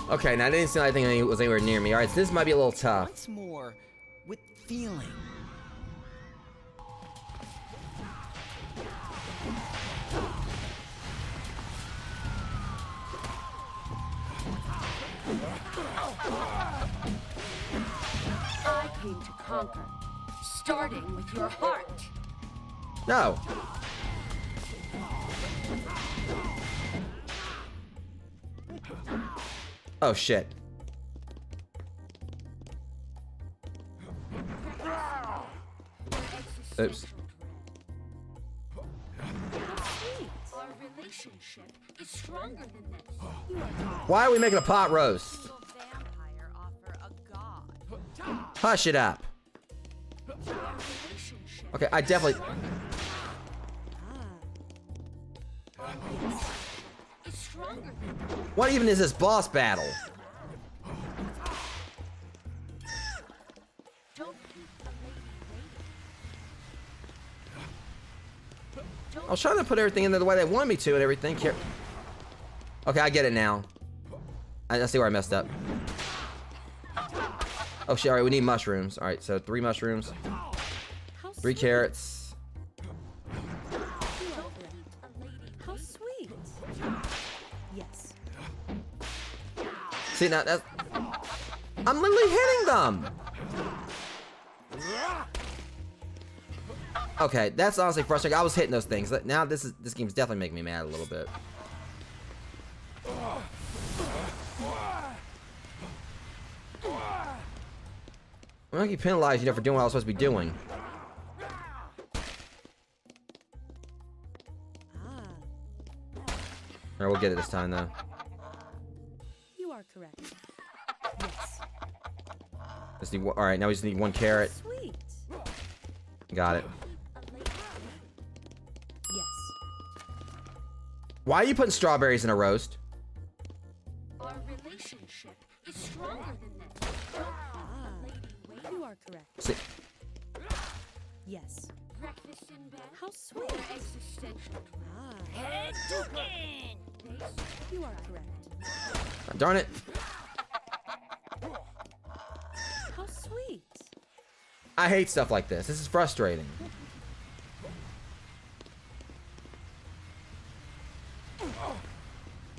Okay, now I didn't see anything was anywhere near me. All right, so this might be a little tough. Once more, with feeling. I came to conquer, starting with your heart. No. Oh shit. Oops. Our relationship is stronger than this. Why are we making a pot roast? Vampire offer a god. Hush it up. Okay, I definitely. What even is this boss battle? I was trying to put everything in there the way they wanted me to and everything. Okay, I get it now. I see where I messed up. Oh shit, alright, we need mushrooms. Alright, so 3 mushrooms. 3 carrots. How sweet. Yes. See, now that's... I'm literally hitting them! Okay, that's honestly frustrating. I was hitting those things. Now this game's definitely making me mad a little bit. I'm gonna keep penalizing, you know, for doing what I was supposed to be doing. Alright, we'll get it this time, though. You are correct. Yes. Just need one, alright, now we just need 1 carrot. Sweet. Got it. Yes. Why are you putting strawberries in a roast? Our relationship is stronger than this. Lady, you are correct. See. Yes. Breakfast in bed. How sweet. Existential. Head You are correct. Darn it. How sweet. I hate stuff like this. This is frustrating.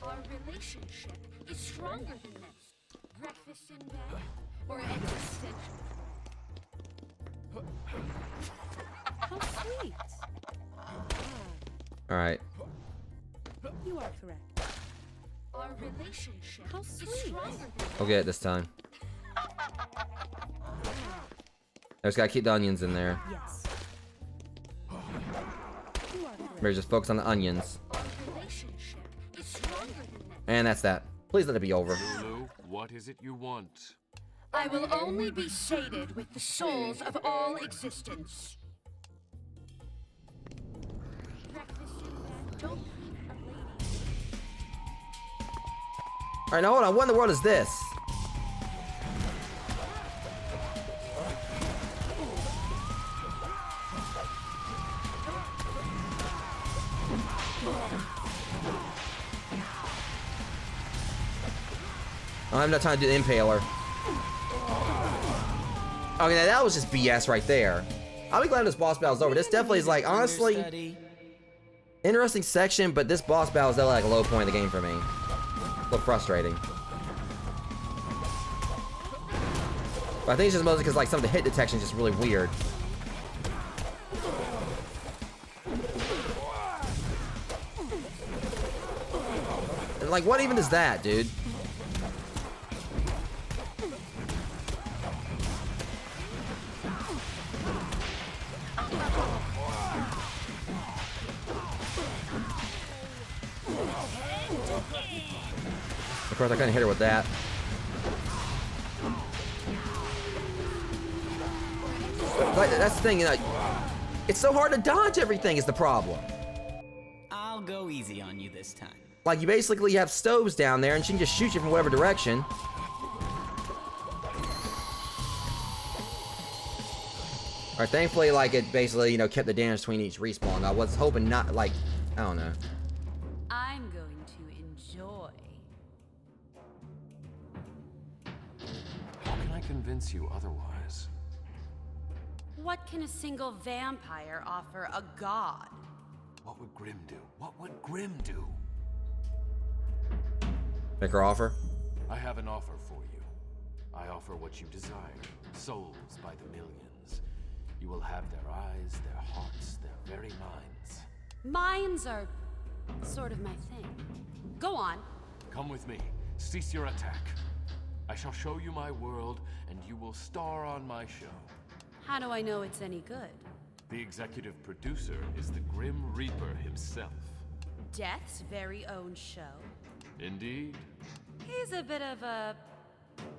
Our relationship is stronger than this. Breakfast in bed or existential. How sweet. Alright. You are correct. Our relationship How sweet. I'll get it this time. I just gotta keep the onions in there. Yes. You are correct. Maybe just focus on the onions. Our relationship is stronger than this. And that's that. Please let it be over. Lulu, what is it you want? I will only be sated with the souls of all existence. Breakfast in bed. Don't keep a lady. Alright, now hold on. What in the world is this? I don't have enough time to do the impaler. Okay, now that was just BS right there. I'll be glad this boss battle's over. This definitely is like, honestly, interesting section, but this boss battle is definitely like a low point in the game for me. A little frustrating. But I think it's just mostly because like some of the hit detection is just really weird. And like, what even is that, dude? Of course, I couldn't hit her with that. But that's the thing, you know, it's so hard to dodge everything is the problem. I'll go easy on you this time. Like, you basically have stoves down there, and she can just shoot you from whatever direction. Alright, thankfully, like, it basically, you know, kept the damage between each respawn. I was hoping not, like, I don't know. I'm going to enjoy. How can I convince you otherwise? What can a single vampire offer a god? What would Grim do? What would Grim do? Make her offer? I have an offer for you. I offer what you desire. Souls by the millions. You will have their eyes, their hearts, their very minds. Minds are sort of my thing. Go on. Come with me. Cease your attack. I shall show you my world, and you will star on my show. How do I know it's any good? The executive producer is the Grim Reaper himself. Death's very own show. Indeed. He's a bit of a...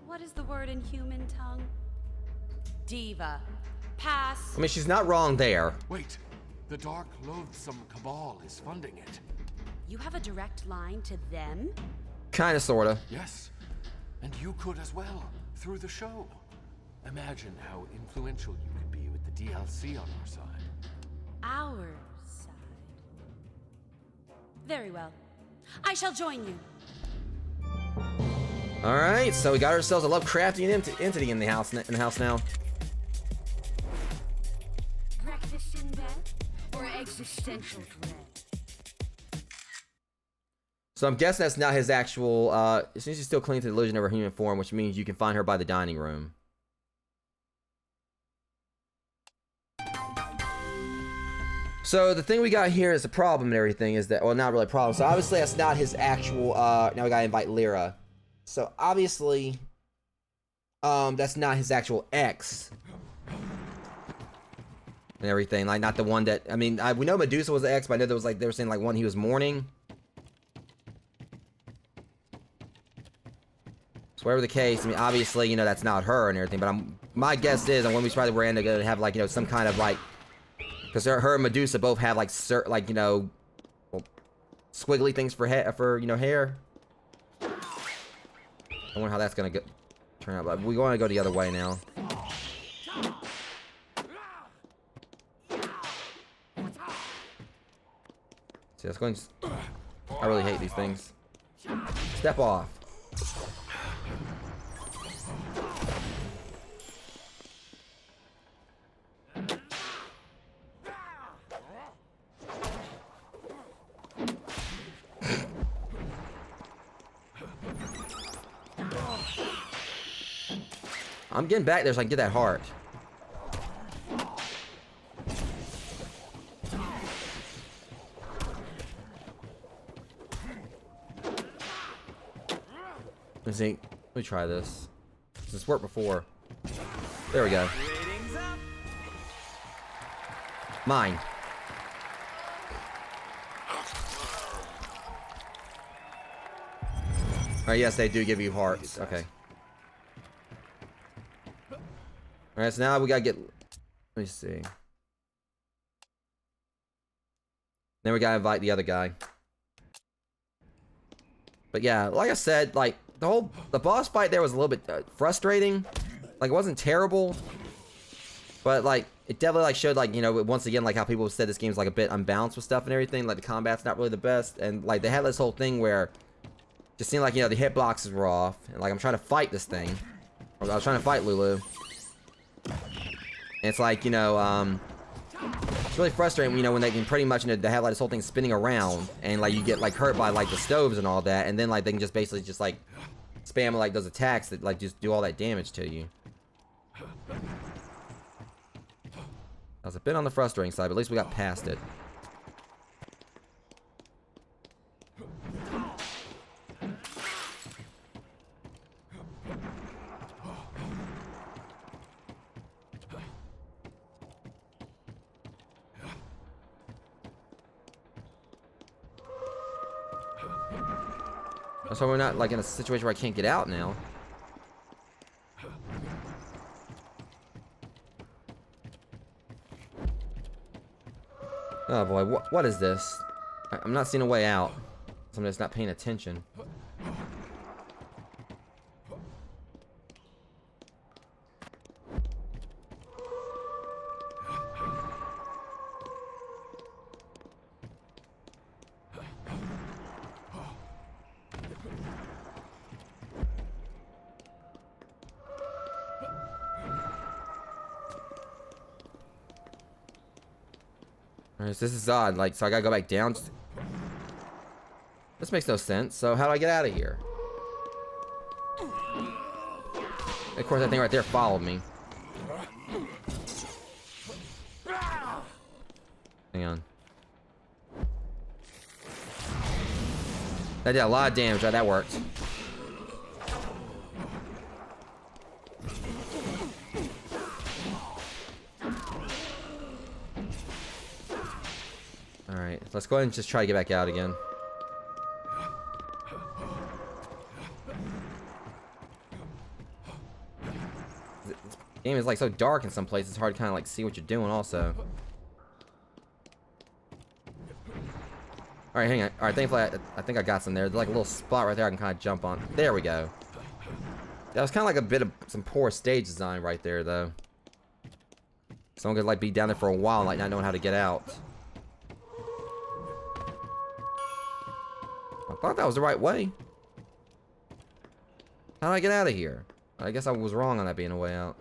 what is the word in human tongue? Diva. Pass. I mean, she's not wrong there. Wait. The dark, loathsome cabal is funding it. You have a direct line to them? Kinda, sorta. Yes. And you could as well, through the show. Imagine how influential you could be with the DLC on our side. Our side. Very well. I shall join you. Alright, so we got ourselves a Lovecraftian entity in the house now. Breakfast in bed or existential dread? So I'm guessing that's not his actual, as soon as she's still clinging to the illusion of her human form, which means you can find her by the dining room. So the thing we got here is a problem and everything is that, well, not really a problem. So obviously that's not his actual, now we gotta invite Lyra. So obviously, that's not his actual ex. And everything, like not the one that, I mean, we know Medusa was the ex, but I know there was like, they were saying like one he was mourning. So whatever the case, I mean, obviously, you know, that's not her and everything, but my guess is, and when we probably were gonna have like, you know, some kind of like, because her and Medusa both have like, like, you know, well, squiggly things for you know, hair. I wonder how that's gonna turn out, but we want to go the other way now. See, that's going. I really hate these things. Step off. I'm getting back there so I can get that heart. Let's see. Let me try this. This worked before. There we go. Mine. Alright, yes, they do give you hearts. Okay. Alright, so now we gotta get... Let me see. Then we gotta invite the other guy. But yeah, like I said, like, the boss fight there was a little bit frustrating. Like, it wasn't terrible. But, like, it definitely, like, showed, like, you know, once again, like, how people said this game's, like, a bit unbalanced with stuff and everything. Like, the combat's not really the best. And, like, they had this whole thing where just seemed like, you know, the hitboxes were off. And like, I'm trying to fight this thing. Or I was trying to fight Lulu. And it's like, you know, it's really frustrating, you know, when they can pretty much, you know, they have like this whole thing spinning around. And like, you get like hurt by like the stoves and all that. And then like, they can just basically just like spam like those attacks that like just do all that damage to you. That was a bit on the frustrating side, but at least we got past it. So we're not like in a situation where I can't get out now. Oh boy, what is this? I'm not seeing a way out. So I'm just not paying attention. Alright, so this is odd, like, so I gotta go back down. This makes no sense, so how do I get out of here? Of course, that thing right there followed me. Hang on. That did a lot of damage, right? That worked. Alright, let's go ahead and just try to get back out again. This game is like so dark in some places, it's hard to kind of like see what you're doing also. Alright, hang on. Alright, thankfully I think I got some there. There's like a little spot right there I can kind of jump on. There we go. That was kind of like a bit of some poor stage design right there though. Someone could like be down there for a while and like not knowing how to get out. I thought that was the right way. How do I get out of here? I guess I was wrong on that being a way out.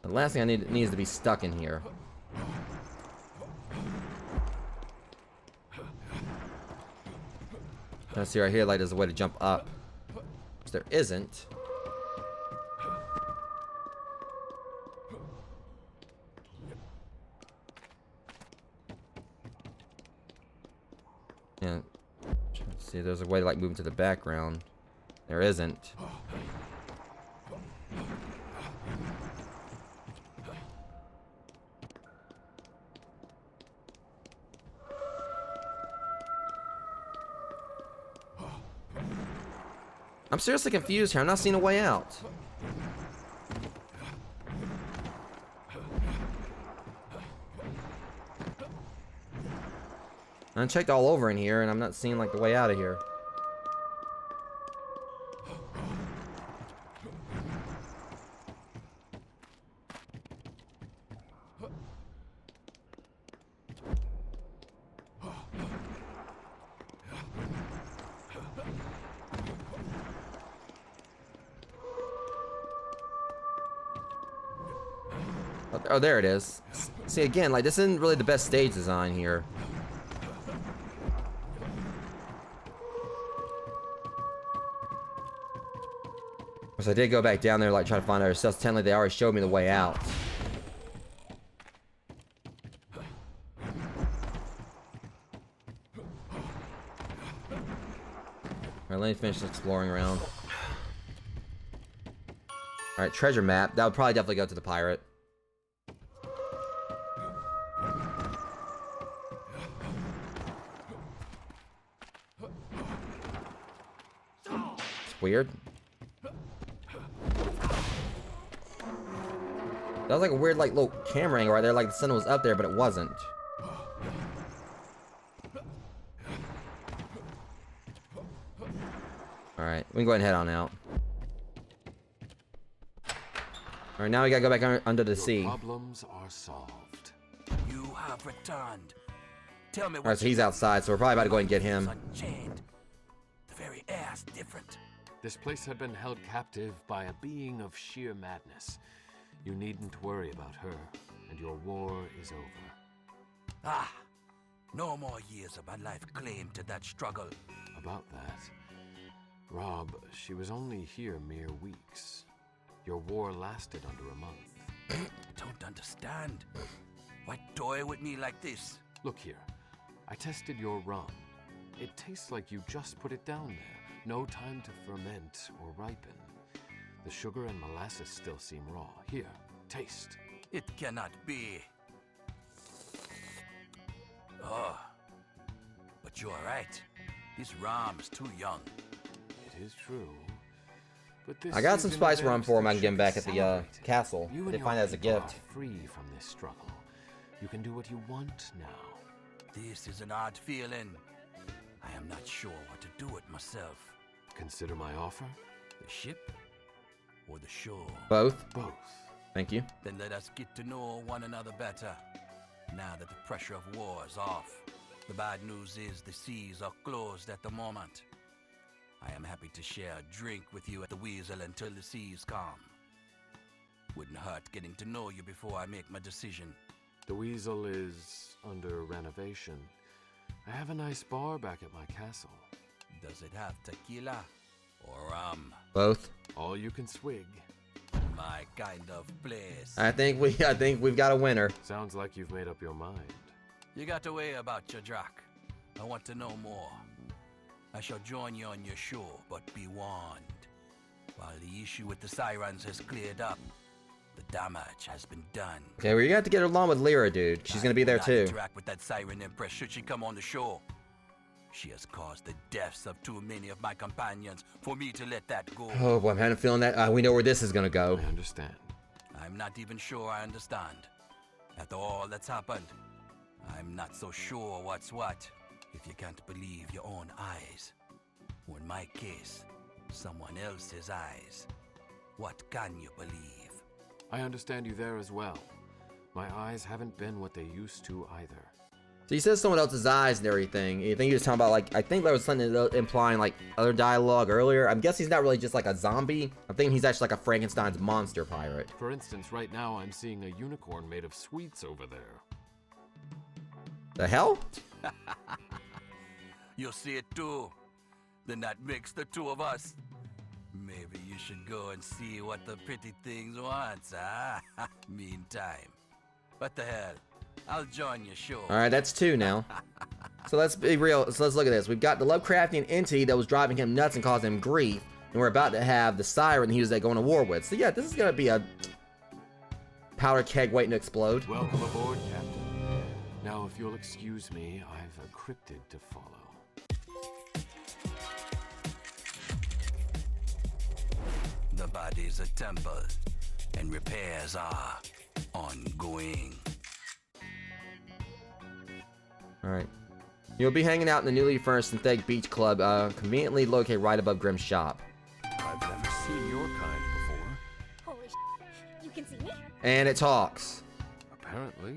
The last thing I need needs to be stuck in here. Let's see right here, like there's a way to jump up. Which there isn't. Yeah. Let's see, there's a way to like move into the background. There isn't. I'm seriously confused here. I'm not seeing a way out. I checked all over in here, and I'm not seeing like the way out of here. Oh, there it is. See, again, like, this isn't really the best stage design here. So I did go back down there, like, try to find other stuff. Technically, they already showed me the way out. Alright, let me finish exploring around. Alright, treasure map. That would probably definitely go to the pirate. It's weird. That was like a weird, like, little camera angle right there, like the sun was up there, but it wasn't. Alright, we can go ahead and head on out. All right, now we gotta go back under the Your sea. problems are solved. You have returned. Tell me All right, so he's outside, so we're probably about to go and get him. Unchained. The very air's different. This place had been held captive by a being of sheer madness. You needn't worry about her, and your war is over. Ah, no more years of my life claimed to that struggle. About that, Rob, she was only here mere weeks. Your war lasted under a month. Don't understand. Why toy with me like this? Look here. I tested your rum. It tastes like you just put it down there. No time to ferment or ripen. The sugar and molasses still seem raw. Here, taste. It cannot be. Oh, but you're right. This ram's too young. It is true. But this I got some is an spice rum event for him. that I can get him should back at the celebrate. castle. You I and did your find that as a people gift. are free from this struggle. You can do what you want now. This is an odd feeling. I am not sure what to do with myself. Consider my offer. The ship or the shore? Both. Both. Thank you. Then let us get to know one another better. Now that the pressure of war is off. The bad news is the seas are closed at the moment. I am happy to share a drink with you at the Weasel until the seas calm. Wouldn't hurt getting to know you before I make my decision. The Weasel is under renovation. I have a nice bar back at my castle. Does it have tequila or rum? Both. All you can swig. My kind of place. I think we've got a winner. Sounds like you've made up your mind. You got a way about your Drac. I want to know more. I shall join you on your show, but be warned. While the issue with the sirens has cleared up, the damage has been done. Okay, well, you have to get along with Lyra, dude. She's gonna be there I will too. not interact with that siren empress should she come on the show. She has caused the deaths of too many of my companions for me to let that go. Oh boy, I'm having a feeling that we know where this is gonna go. I understand. I'm not even sure I understand. After all that's happened, I'm not so sure what's what. If you can't believe your own eyes, or in my case, someone else's eyes, what can you believe? I understand you there as well. My eyes haven't been what they used to either. So he says someone else's eyes and everything. You think he was talking about, like, I think there was something implying like other dialogue earlier. I'm guessing he's not really just like a zombie. I'm thinking he's actually like a Frankenstein's monster pirate. For instance, right now I'm seeing a unicorn made of sweets over there. The hell? You'll see it too. Then that makes the two of us. Maybe you should go and see what the pretty things wants, huh? Meantime, what the hell? I'll join your show. All right, that's two now. So let's be real. So let's look at this. We've got the Lovecraftian entity that was driving him nuts and causing him grief, and we're about to have the siren he was going to war with. So yeah, this is gonna be a powder keg waiting to explode. Welcome aboard, Captain. Now, if you'll excuse me, I've a cryptid to follow. The body's a temple, and repairs are ongoing. All right. You'll be hanging out in the newly furnished Synthetic Beach Club, conveniently located right above Grimm's shop. I've never seen your kind before. Holy you can see me? And it talks. Apparently.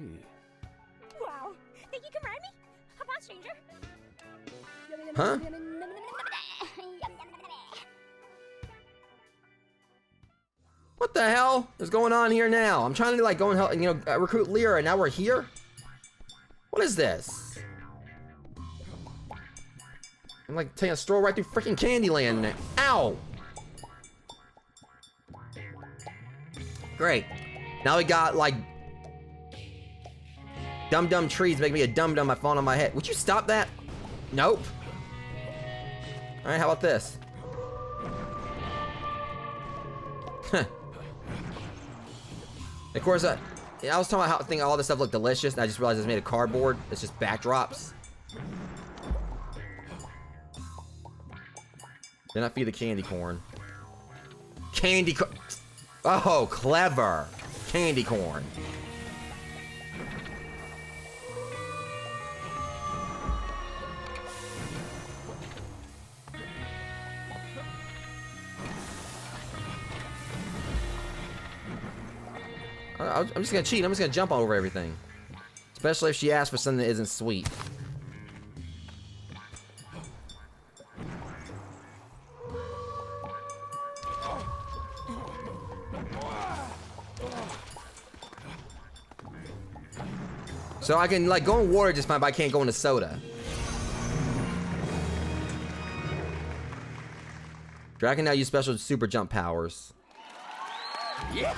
Wow. Think you can ride me? How about stranger? Huh? What the hell is going on here now? I'm trying to like go and help, recruit Lyra, and now we're here? What is this? I'm like taking a stroll right through freaking Candyland now. Ow! Great. Now we got like dumb trees making me a dum-dum by falling on my head. Would you stop that? Nope. Alright, how about this? Huh. Of course, I was talking about how all this stuff looked delicious, and I just realized it's made of cardboard. It's just backdrops. Did not feed the candy corn. Candy corn. Oh, clever. Candy corn. I'm just gonna cheat. I'm just gonna jump over everything. Especially if she asks for something that isn't sweet. So I can like go in water just fine, but I can't go into soda. Dragon now use special super jump powers. Yeah.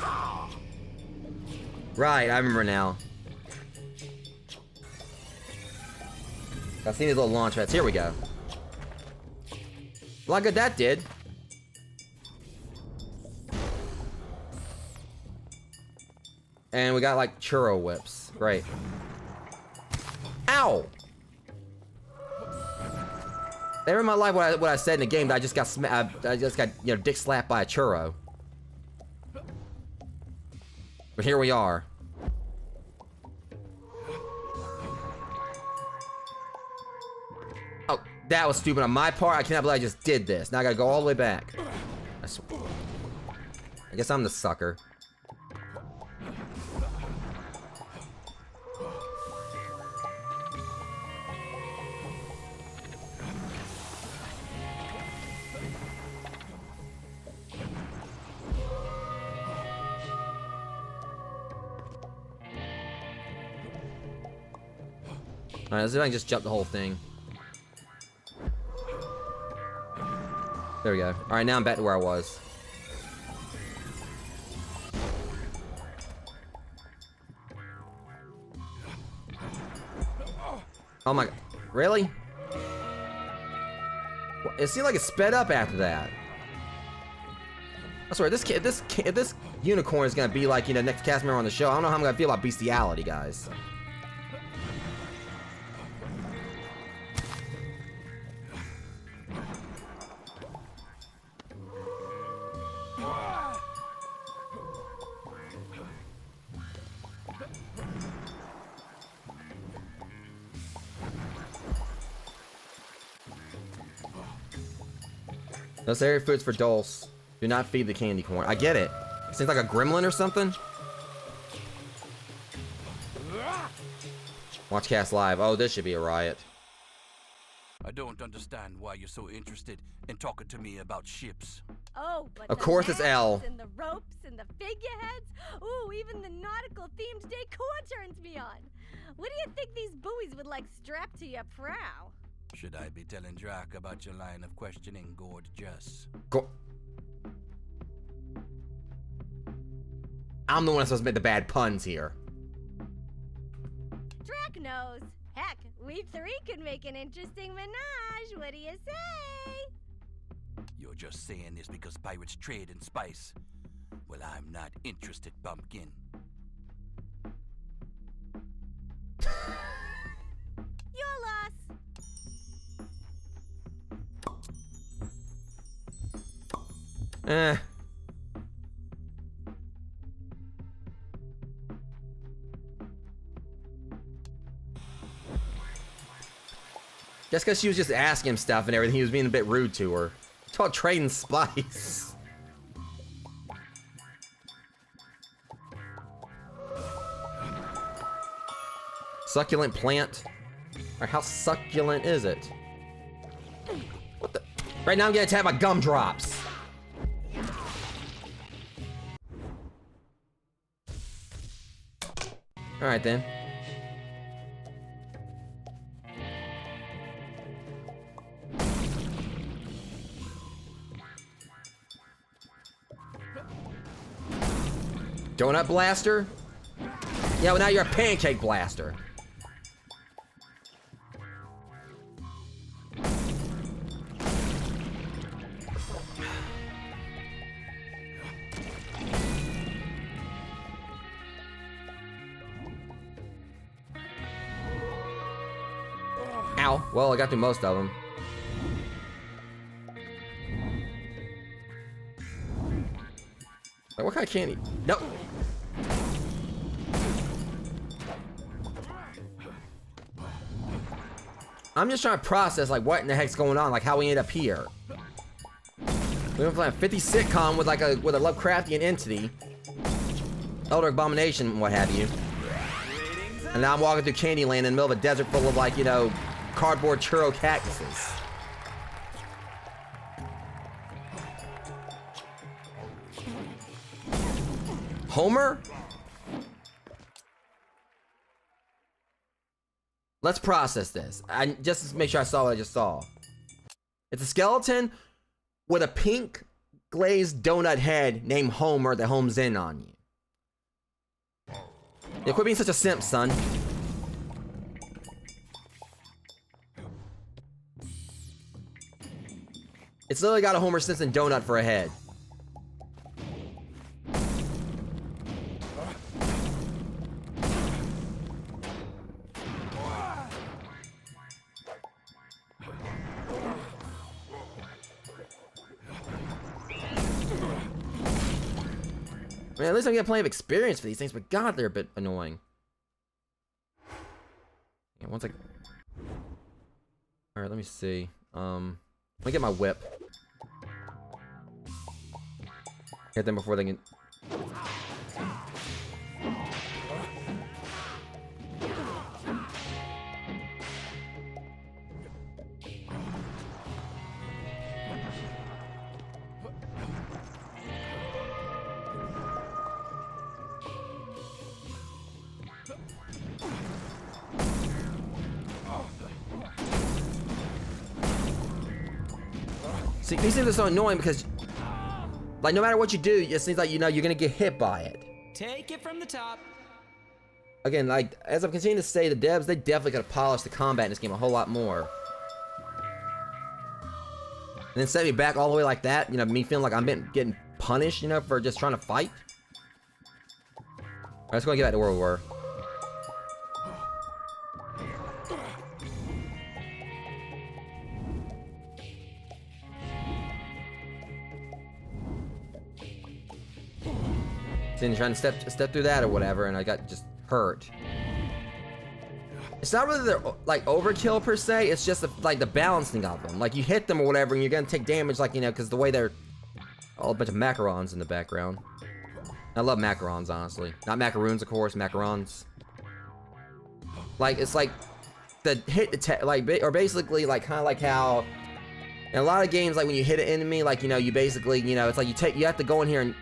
Right, I remember now. I've seen these little launch pads. Here we go. Look at that did. And we got like churro whips. Great. Ow! Never in my life what I said in the game that I just got you know, dick slapped by a churro. But here we are. Oh, that was stupid on my part. I cannot believe I just did this. Now I gotta go all the way back. I guess I'm the sucker. Alright, let's see if I can just jump the whole thing. There we go. Alright, now I'm back to where I was. Oh my god. Really? It seemed like it sped up after that. I swear, if this unicorn is gonna be like, you know, next cast member on the show, I don't know how I'm gonna feel about bestiality, guys. Those area foods for Dulce. Do not feed the candy corn. I get it. It seems like a gremlin or something. Watch cast live. Oh, this should be a riot. I don't understand why you're so interested in talking to me about ships. Oh, but of course it's L. And the ropes and the figureheads. Ooh, even the nautical themed decor turns me on. What do you think these buoys would like strapped to your prow? Should I be telling Drac about your line of questioning, gorgeous? I'm the one that's supposed to make the bad puns here. Drac knows. Heck, we three could make an interesting menage. What do you say? You're just saying this because pirates trade in spice. Well, I'm not interested, pumpkin. Your loss. Just because she was just asking him stuff and everything, he was being a bit rude to her. It's called trading spice. Succulent plant? Or how succulent is it? What the? Right now I'm getting attacked by gumdrops. Alright then. Donut blaster? Yeah, well now you're a pancake blaster. Ow. Well, I got through most of them. Like, what kind of candy? Nope. I'm just trying to process, like, what in the heck's going on, like, how we end up here. We went from a 50 sitcom with, like, with a Lovecraftian entity Elder Abomination, what have you. And now I'm walking through Candyland in the middle of a desert full of, like, you know, cardboard churro cactuses. Homer? Let's process this. Just to make sure I saw what I just saw. It's a skeleton with a pink glazed donut head named Homer that homes in on you. Yeah, quit being such a simp, son. It's literally got a Homer Simpson donut for a head. I mean, at least I'm getting plenty of experience for these things, but God, they're a bit annoying. Yeah, one second. Alright, let me see. Let me get my whip. Hit them before they can... See, these things are so annoying because, like, no matter what you do, it seems like, you know, you're gonna get hit by it. Take it from the top. Again, like, as I'm continuing to say, the devs, they definitely could have polished the combat in this game a whole lot more. And then set me back all the way like that, you know, me feeling like I'm getting punished, you know, for just trying to fight. Alright, let's go and get back to where we were. Trying to step through that or whatever, and I got just hurt. It's not really the, like, overkill per se, it's just like the balancing of them. Like, you hit them or whatever and you're gonna take damage, like, you know, because the way they're all a bunch of macarons in the background. I love macarons, honestly. Not macaroons, of course, macarons. Like, it's like the hit attack, like, or basically, like, kind of like how in a lot of games, like, when you hit an enemy, like, you know, you basically, you know, it's like you have to go in here and,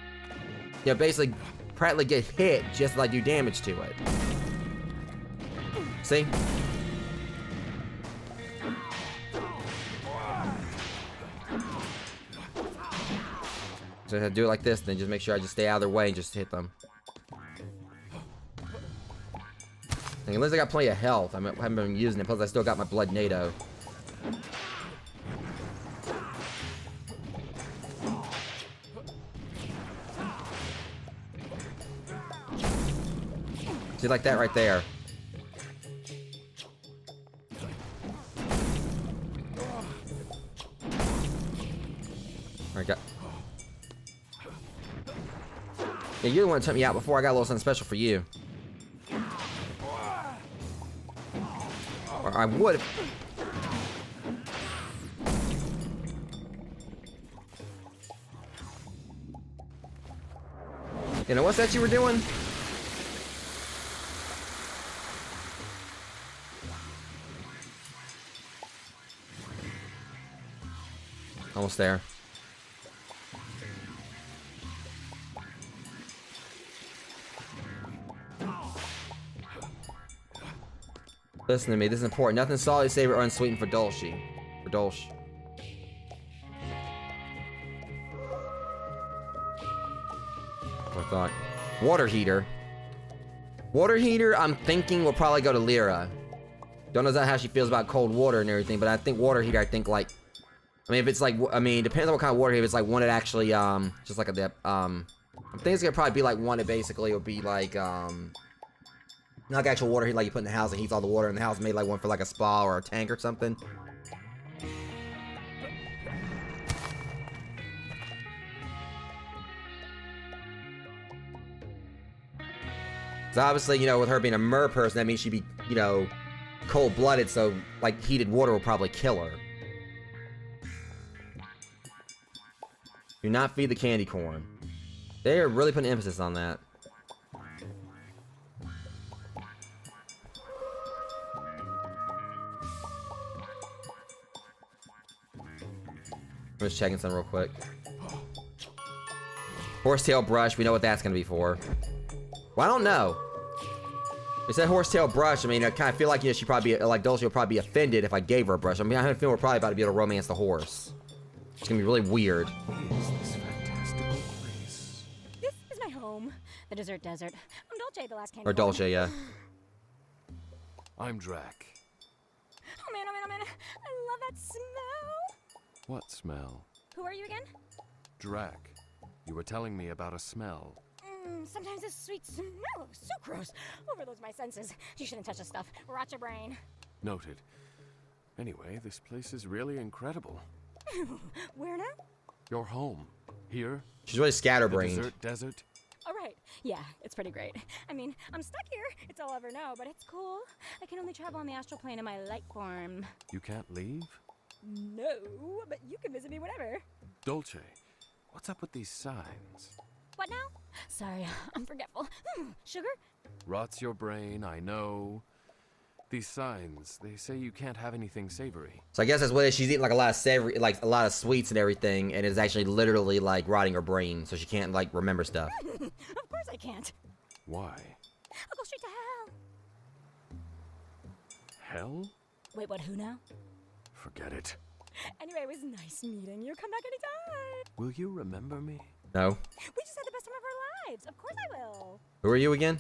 you know, basically practically get hit just to, like, do damage to it. See? So I have to do it like this, then just make sure I just stay out of their way and just hit them. And at least I got plenty of health. I haven't been using it, plus I still got my blood NATO. See, like that right there. Alright, got... Yeah, you're the one that took me out before. I got a little something special for you. Or I would... You know, what's that you were doing? Almost there. Listen to me, this is important. Nothing salty, savory, or unsweetened for Dolce. For Dolce. I thought. Water heater. Water heater, I'm thinking will probably go to Lyra. Don't know how she feels about cold water and everything, but I think water heater, I think, like, I mean, if it's like, I mean, depends on what kind of water heater. If it's like one that actually, just like a, I think it's gonna probably be like one that basically would be like, not like actual water heater like you put in the house that heats all the water in the house. Made like one for like a spa or a tank or something. So obviously, you know, with her being a mer person, that means she'd be, you know, cold-blooded. So like heated water will probably kill her. Do not feed the candy corn. They are really putting emphasis on that. I'm just checking some real quick. Horsetail brush, we know what that's gonna be for. Well, I don't know. It said horsetail brush. I mean, I kind of feel like, you know, she'd probably be, like, Dulce would probably be offended if I gave her a brush. I mean, I have a feeling we're probably about to be able to romance the horse. It's gonna be really weird. This fantastical place. This is my home, the dessert desert. I'm Dolce, the last candy. Or Dolce, yeah. I'm Drac. Oh man, oh man, oh man. I love that smell. What smell? Who are you again? Drac. You were telling me about a smell. Sometimes this sweet smell of sucrose overloads my senses. You shouldn't touch this stuff. Rot your brain. Noted. Anyway, this place is really incredible. Where now? Your home. Here. She's really scatterbrained. The desert. All right. Yeah, it's pretty great. I mean, I'm stuck here. It's all I'll ever know, but it's cool. I can only travel on the astral plane in my light form. You can't leave? No, but you can visit me whenever. Dolce, what's up with these signs? What now? Sorry, I'm forgetful. Sugar? Rots your brain, I know. These signs, they say you can't have anything savory. So I guess that's what it is. She's eating like a lot of savory, like a lot of sweets and everything, and it's actually literally like rotting her brain, so she can't like remember stuff. Of course I can't. Why? I'll go straight to hell. Hell? Wait, what, who now? Forget it. Anyway, it was nice meeting you. Come back anytime. Will you remember me? No. We just had the best time of our lives. Of course I will. Who are you again?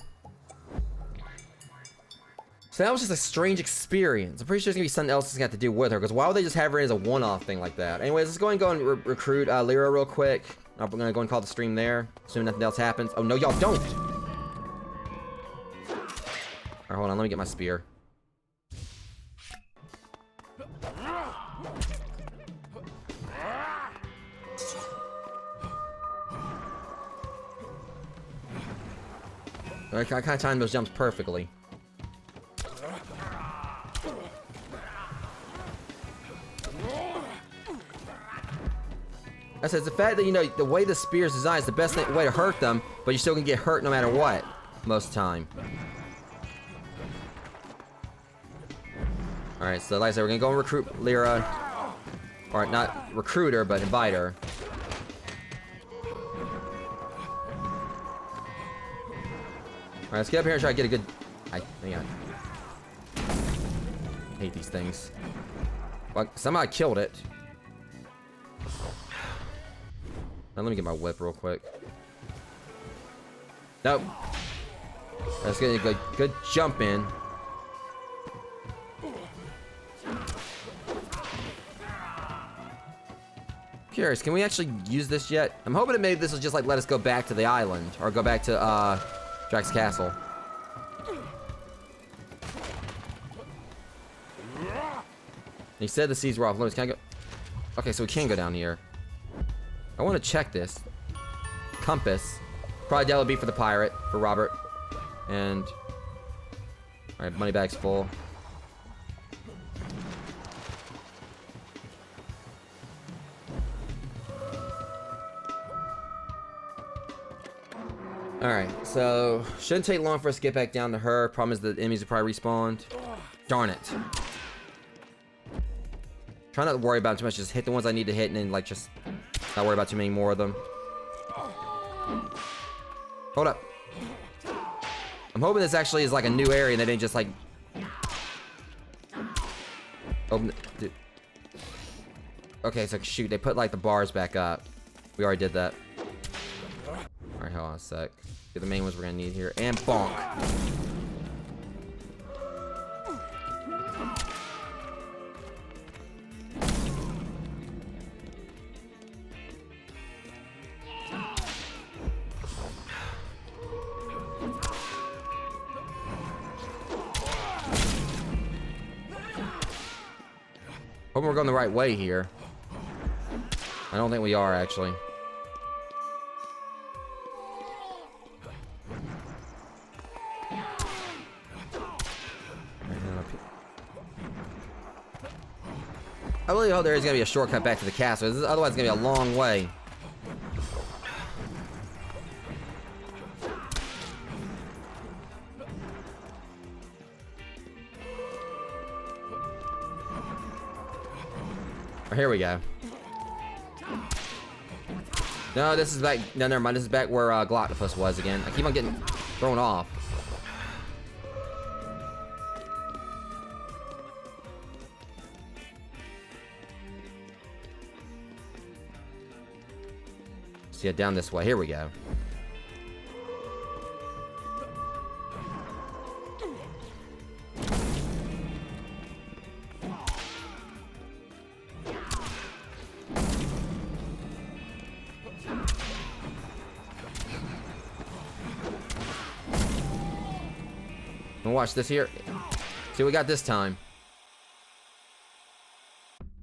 So that was just a strange experience. I'm pretty sure there's gonna be something else that's got to do with her, because why would they just have her as a one-off thing like that? Anyways, let's go and recruit Lyra real quick. I'm gonna go and call the stream there. Assume nothing else happens. Oh no, y'all don't! Alright, hold on, let me get my spear. I kind of timed those jumps perfectly. I said, it's the fact that, you know, the way the spear is designed is the best way to hurt them, but you still can get hurt no matter what, most of the time. Alright, so like I said, we're gonna go and recruit Lyra. Or not recruit her, but invite her. Alright, let's get up here and try to get a good... hang on. I hate these things. Well, somehow I killed it. Now let me get my whip real quick. Nope. Let's get a good jump in. Curious, can we actually use this yet? I'm hoping that maybe this will just like let us go back to the island or go back to Drax Castle. He said the seas were off limits. Can I go? Okay, so we can go down here. I want to check this. Compass. Probably that would be for the pirate, for Robert. And... alright, money bag's full. Alright, so... shouldn't take long for us to get back down to her. Problem is the enemies will probably respawn. Darn it. Try not to worry about it too much. Just hit the ones I need to hit and then, like, just... not worry about too many more of them. Hold up. I'm hoping this actually is like a new area and they didn't just like... open the... okay, so shoot, they put like the bars back up. We already did that. Alright, hold on a sec. Get the main ones we're gonna need here. And bonk. Hoping we're going the right way here. I don't think we are, actually. I really hope there is going to be a shortcut back to the castle. Otherwise, it's going to be a long way. Here we go. No, this is back. No, never mind. This is back where Gloctopus was again. I keep on getting thrown off. So yeah, down this way. Here we go. And watch this here. See what we got this time.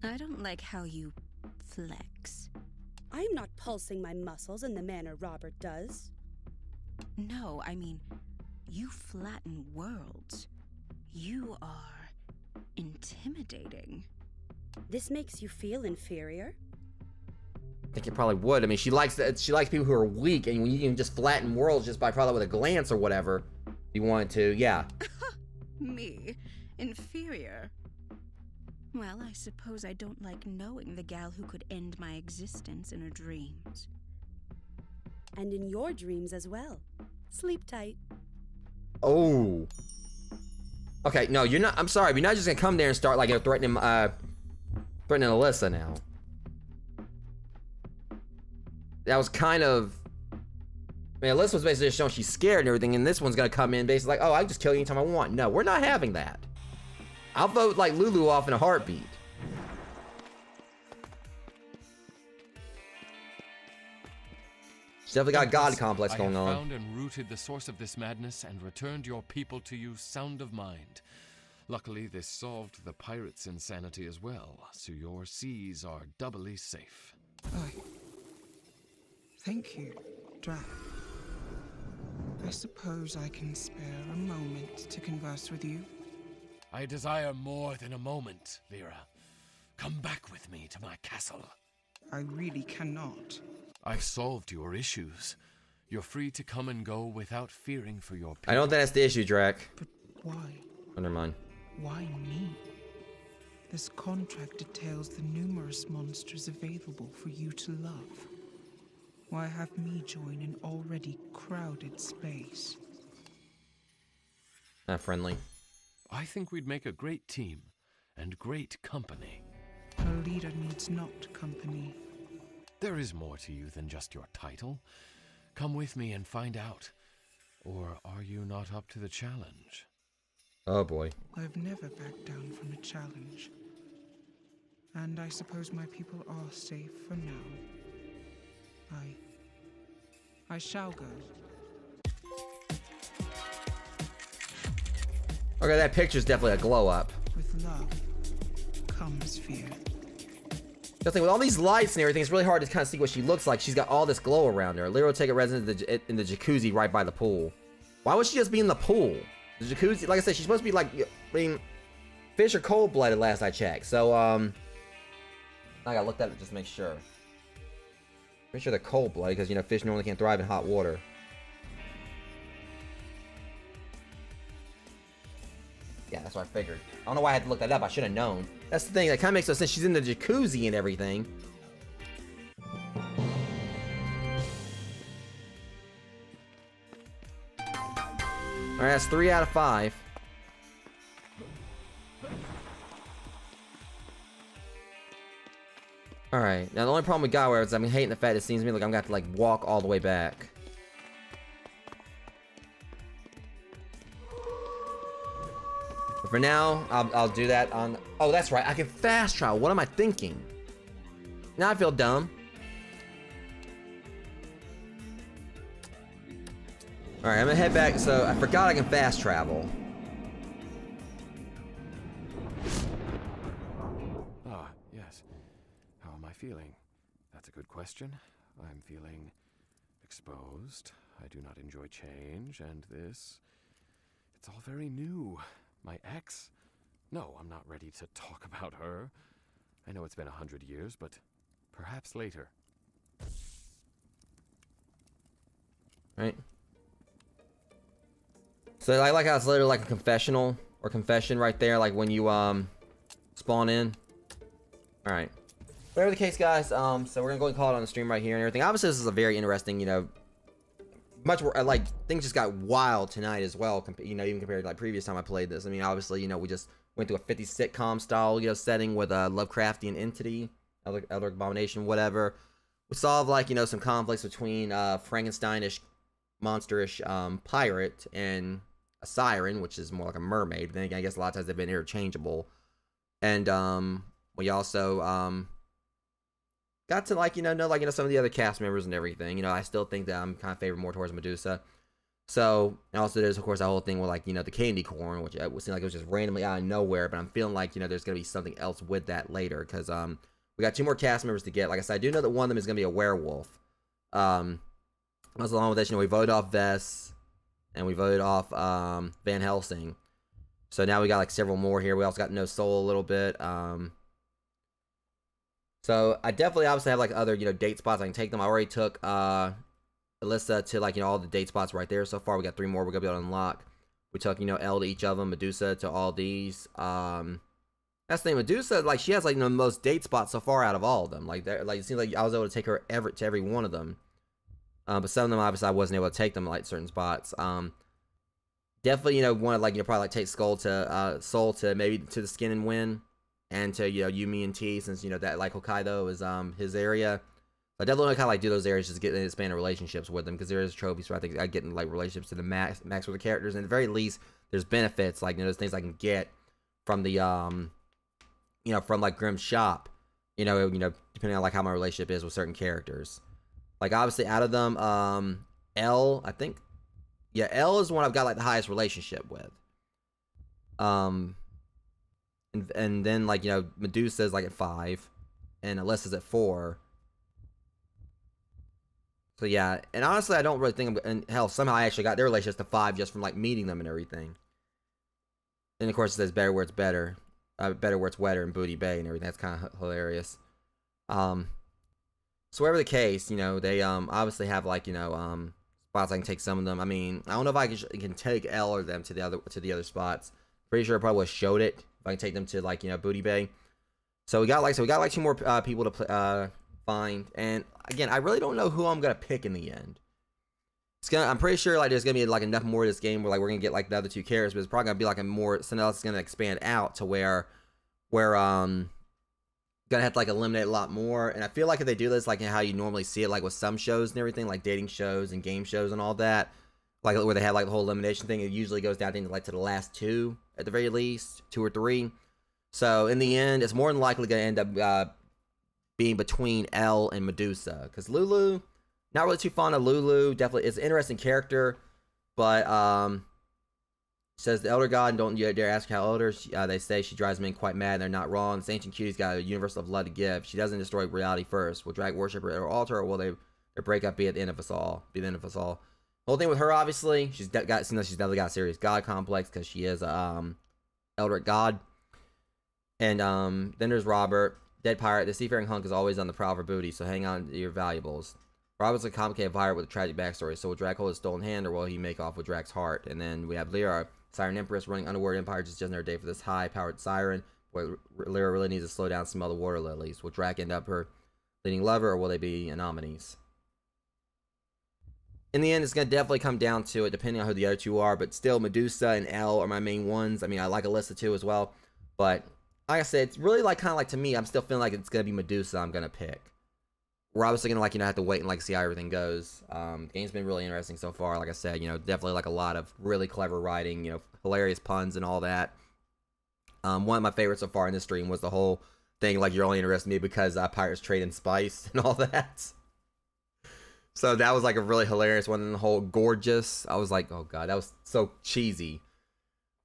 I don't like how you flex. I am not pulsing my muscles in the manner Robert does. No, I mean, you flatten worlds. You are intimidating. This makes you feel inferior? I think it probably would. I mean, she likes people who are weak, and when you can just flatten worlds just by probably with a glance or whatever, if you wanted to, yeah. Me? Inferior? Well, I suppose I don't like knowing the gal who could end my existence in her dreams. And in your dreams as well. Sleep tight. Oh. Okay, no, you're not. I'm sorry, but you're not just gonna come there and start like threatening Alyssa now. That was kind of. I mean, Alyssa was basically just showing she's scared and everything, and this one's gonna come in basically like, oh, I can just kill you anytime I want. No, we're not having that. I'll vote like Lulu off in a heartbeat. She's definitely got a god complex going on. I have found and rooted the source of this madness and returned your people to you sound of mind. Luckily, this solved the pirates' insanity as well, so your seas are doubly safe. Thank you, Drac. I suppose I can spare a moment to converse with you. I desire more than a moment, Lyra. Come back with me to my castle. I really cannot. I've solved your issues. You're free to come and go without fearing for your people. I don't think that's the issue, Drac. But why? Oh, never mind. Why me? This contract details the numerous monsters available for you to love. Why have me join an already crowded space? Not friendly. I think we'd make a great team and great company. A leader needs not company. There is more to you than just your title. Come with me and find out. Or are you not up to the challenge? Oh boy. I've never backed down from a challenge. And I suppose my people are safe for now. I shall go. Okay, that picture's definitely a glow up. With love comes fear. The thing with all these lights and everything, it's really hard to kind of see what she looks like. She's got all this glow around her. Lyra will take a residence in the jacuzzi right by the pool. Why would she just be in the pool? The jacuzzi, like I said, she's supposed to be like, I mean, fish are cold-blooded last I checked. So, I gotta look that up just to make sure. Pretty sure they're cold-blooded because, you know, fish normally can't thrive in hot water. Yeah, that's what I figured. I don't know why I had to look that up. I should have known. That's the thing. That kind of makes no sense. She's in the jacuzzi and everything. Alright, that's 3 out of 5. Alright, now the only problem we got is I'm hating the fact it seems to me like I'm gonna have to like walk all the way back. But for now, I'll do that on... Oh, that's right. I can fast travel. What am I thinking? Now I feel dumb. Alright, I'm gonna head back. So, I forgot I can fast travel. Ah, yes. How am I feeling? That's a good question. I'm feeling exposed. I do not enjoy change, and this... It's all very new. My ex? No, I'm not ready to talk about her. I know it's been 100 years, but perhaps later. Right. So I like how it's literally like a confessional or confession right there, like when you spawn in. Alright. Whatever the case, guys. So we're gonna go and call it on the stream right here and everything. Obviously, this is a very interesting, you know, much more like things just got wild tonight as well. You know, even compared to like previous time I played this. I mean, obviously, you know, we just went to a 50 sitcom style, you know, setting with a Lovecraftian entity, elder abomination, whatever. We solved like, you know, some conflicts between Frankensteinish, monsterish pirate and a siren, which is more like a mermaid. But then again, I guess a lot of times they've been interchangeable. And we also got to like, you know, like, you know, some of the other cast members and everything. You know, I still think that I'm kind of favored more towards Medusa. So, and also there's, of course, that whole thing with, like, you know, the candy corn, which it seemed like it was just randomly out of nowhere. But I'm feeling like, you know, there's going to be something else with that later. Because we got 2 more cast members to get. Like I said, I do know that one of them is going to be a werewolf. Along with this, you know, we voted off Vess. And we voted off Van Helsing. So now we got, like, several more here. We also got No Soul a little bit. So I definitely obviously have like other, you know, date spots. I can take them. I already took Alyssa to like, you know, all the date spots right there so far. We got 3 more we're gonna be able to unlock. We took, you know, Elle to each of them, Medusa to all these. That's the thing, Medusa, like she has like, you know, the most date spots so far out of all of them. Like it seems like I was able to take her to every one of them. But some of them obviously I wasn't able to take them at like certain spots. Definitely, you know, want to like, you know, probably like take Soul to maybe to the Skin and Win. And to, you know, Yumi and T, since, you know, that, like, Hokkaido is, his area. So I definitely kind of, like, do those areas just to get expanded relationships with them, because there is trophies, so I think I get in, like, relationships to the max with the characters, and at the very least, there's benefits, like, you know, there's things I can get from the, you know, from, like, Grimm's shop, you know, depending on, like, how my relationship is with certain characters. Like, obviously, out of them, Elle, I think, yeah, Elle is the one I've got, like, the highest relationship with. And then, like, you know, Medusa's like at 5, and Alyssa's at 4. So yeah, and honestly, I don't really think and hell, somehow I actually got their relationships to 5 just from like meeting them and everything. And of course, it says better where it's better, better where it's wetter, and Booty Bay and everything. That's kind of hilarious. So whatever the case, you know, they obviously have like, you know, spots I can take some of them. I mean, I don't know if I can take Elle or them to the other spots. Pretty sure I probably showed it. If I can take them to like, you know, Booty Bay. So we got like 2 more people to find, and again, I really don't know who I'm gonna pick in the end. I'm pretty sure like there's gonna be like enough more of this game where like we're gonna get like the other 2 characters, but it's probably gonna be like something else is gonna expand out to where gonna have to like eliminate a lot more. And I feel like if they do this like how you normally see it, like with some shows and everything, like dating shows and game shows and all that, like where they have like the whole elimination thing, it usually goes down to like to the last 2 at the very least, 2 or 3. So in the end, it's more than likely going to end up being between Elle and Medusa, because Lulu, not really too fond of Lulu. Definitely, it's an interesting character, but says the Elder God, and don't you dare ask how older. They say she drives men quite mad. And they're not wrong. This ancient cutie's got a universe of blood to give. She doesn't destroy reality first. Will drag worshiper at her altar, or will their breakup be at the end of us all? Be the end of us all. Whole thing with her, obviously, she's definitely got a serious god complex because she is Eldritch god. And then there's Robert, dead pirate. The seafaring hunk is always on the prowl for booty, so hang on to your valuables. Robert's a complicated pirate with a tragic backstory. So will Drac hold his stolen hand, or will he make off with Drac's heart? And then we have Lyra, Siren Empress, running underworld empire, just another day for this high-powered siren. Boy, Lyra really needs to slow down and smell the water lilies. Will Drac end up her leading lover, or will they be anomalies? In the end, it's going to definitely come down to it, depending on who the other 2 are. But still, Medusa and Elle are my main ones. I mean, I like Alyssa too as well. But like I said, it's really like kind of like, to me, I'm still feeling like it's going to be Medusa I'm going to pick. We're obviously going to like, you know, have to wait and like see how everything goes. The game's been really interesting so far. Like I said, you know, definitely like a lot of really clever writing, you know, hilarious puns and all that. One of my favorites so far in this stream was the whole thing, like, you're only interested in me because pirates trade in spice and all that. So that was like a really hilarious one. And the whole gorgeous, I was like, oh god, that was so cheesy.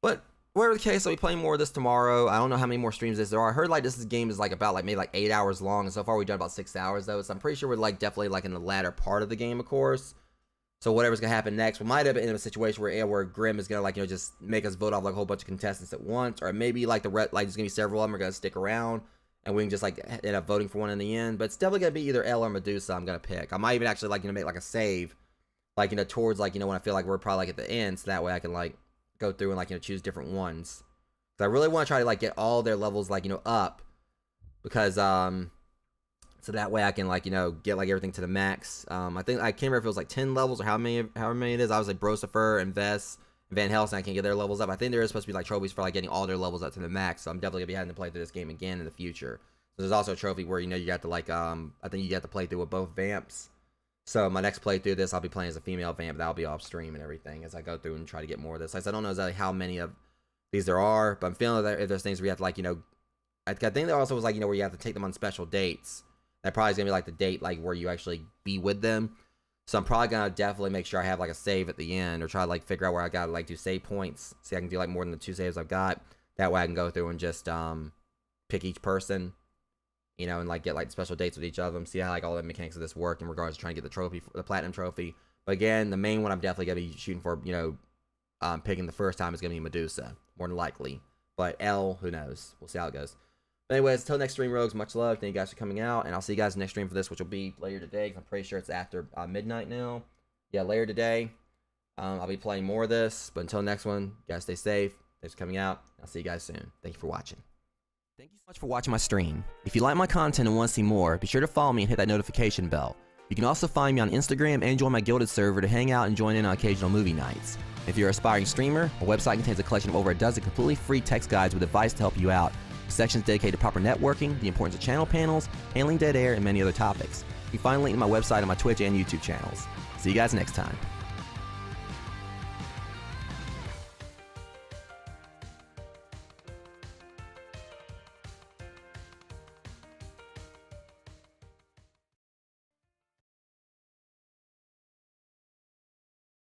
But whatever the case, I'll be playing more of this tomorrow. I don't know how many more streams there are. I heard like this game is like about like maybe like 8 hours long, and so far we've done about 6 hours though. So I'm pretty sure we're like definitely like in the latter part of the game, of course. So whatever's gonna happen next, we might have been in a situation where Grimm is gonna like, you know, just make us vote off like a whole bunch of contestants at once, or maybe like like there's gonna be several of them are gonna stick around, and we can just like end up voting for one in the end. But it's definitely gonna be either Elle or Medusa I'm gonna pick. I might even actually like, you know, make like a save, like, you know, towards like, you know, when I feel like we're probably like at the end, so that way I can like go through and like, you know, choose different ones. So I really want to try to like get all their levels like, you know, up, because So that way I can like, you know, get like everything to the max. I think I can't remember if it was like 10 levels or however many it is. I was like Brosifer and Vess and Van Helsing. I can get their levels up. I think there is supposed to be like trophies for like getting all their levels up to the max. So I'm definitely gonna be having to play through this game again in the future. So there's also a trophy where, you know, you got to like I think you got to play through with both vamps. So my next playthrough of this, I'll be playing as a female vamp. That'll be off stream and everything as I go through and try to get more of this. Like, I don't know exactly how many of these there are, but I'm feeling that if there's things where you have to like, you know, I think there also was like, you know, where you have to take them on special dates. That probably is gonna be like the date like where you actually be with them. So I'm probably gonna definitely make sure I have like a save at the end, or try to like figure out where I gotta like do save points. See, I can do like more than the 2 saves I've got. That way I can go through and just pick each person, you know, and like get like special dates with each of them. See how like all the mechanics of this work in regards to trying to get the trophy, the platinum trophy. But again, the main one I'm definitely gonna be shooting for, you know, picking the first time is gonna be Medusa, more than likely. But L, who knows? We'll see how it goes. But anyways, until next stream, Rogues, much love. Thank you guys for coming out, and I'll see you guys next stream for this, which will be later today, because I'm pretty sure it's after midnight now. Yeah, later today. I'll be playing more of this, but until next one, you guys stay safe. Thanks for coming out. I'll see you guys soon. Thank you for watching. Thank you so much for watching my stream. If you like my content and want to see more, be sure to follow me and hit that notification bell. You can also find me on Instagram and join my Gilded server to hang out and join in on occasional movie nights. If you're an aspiring streamer, my website contains a collection of over a dozen completely free text guides with advice to help you out. Sections dedicated to proper networking, the importance of channel panels, handling dead air, and many other topics. You can find a link to my website on my Twitch and YouTube channels. See you guys next time.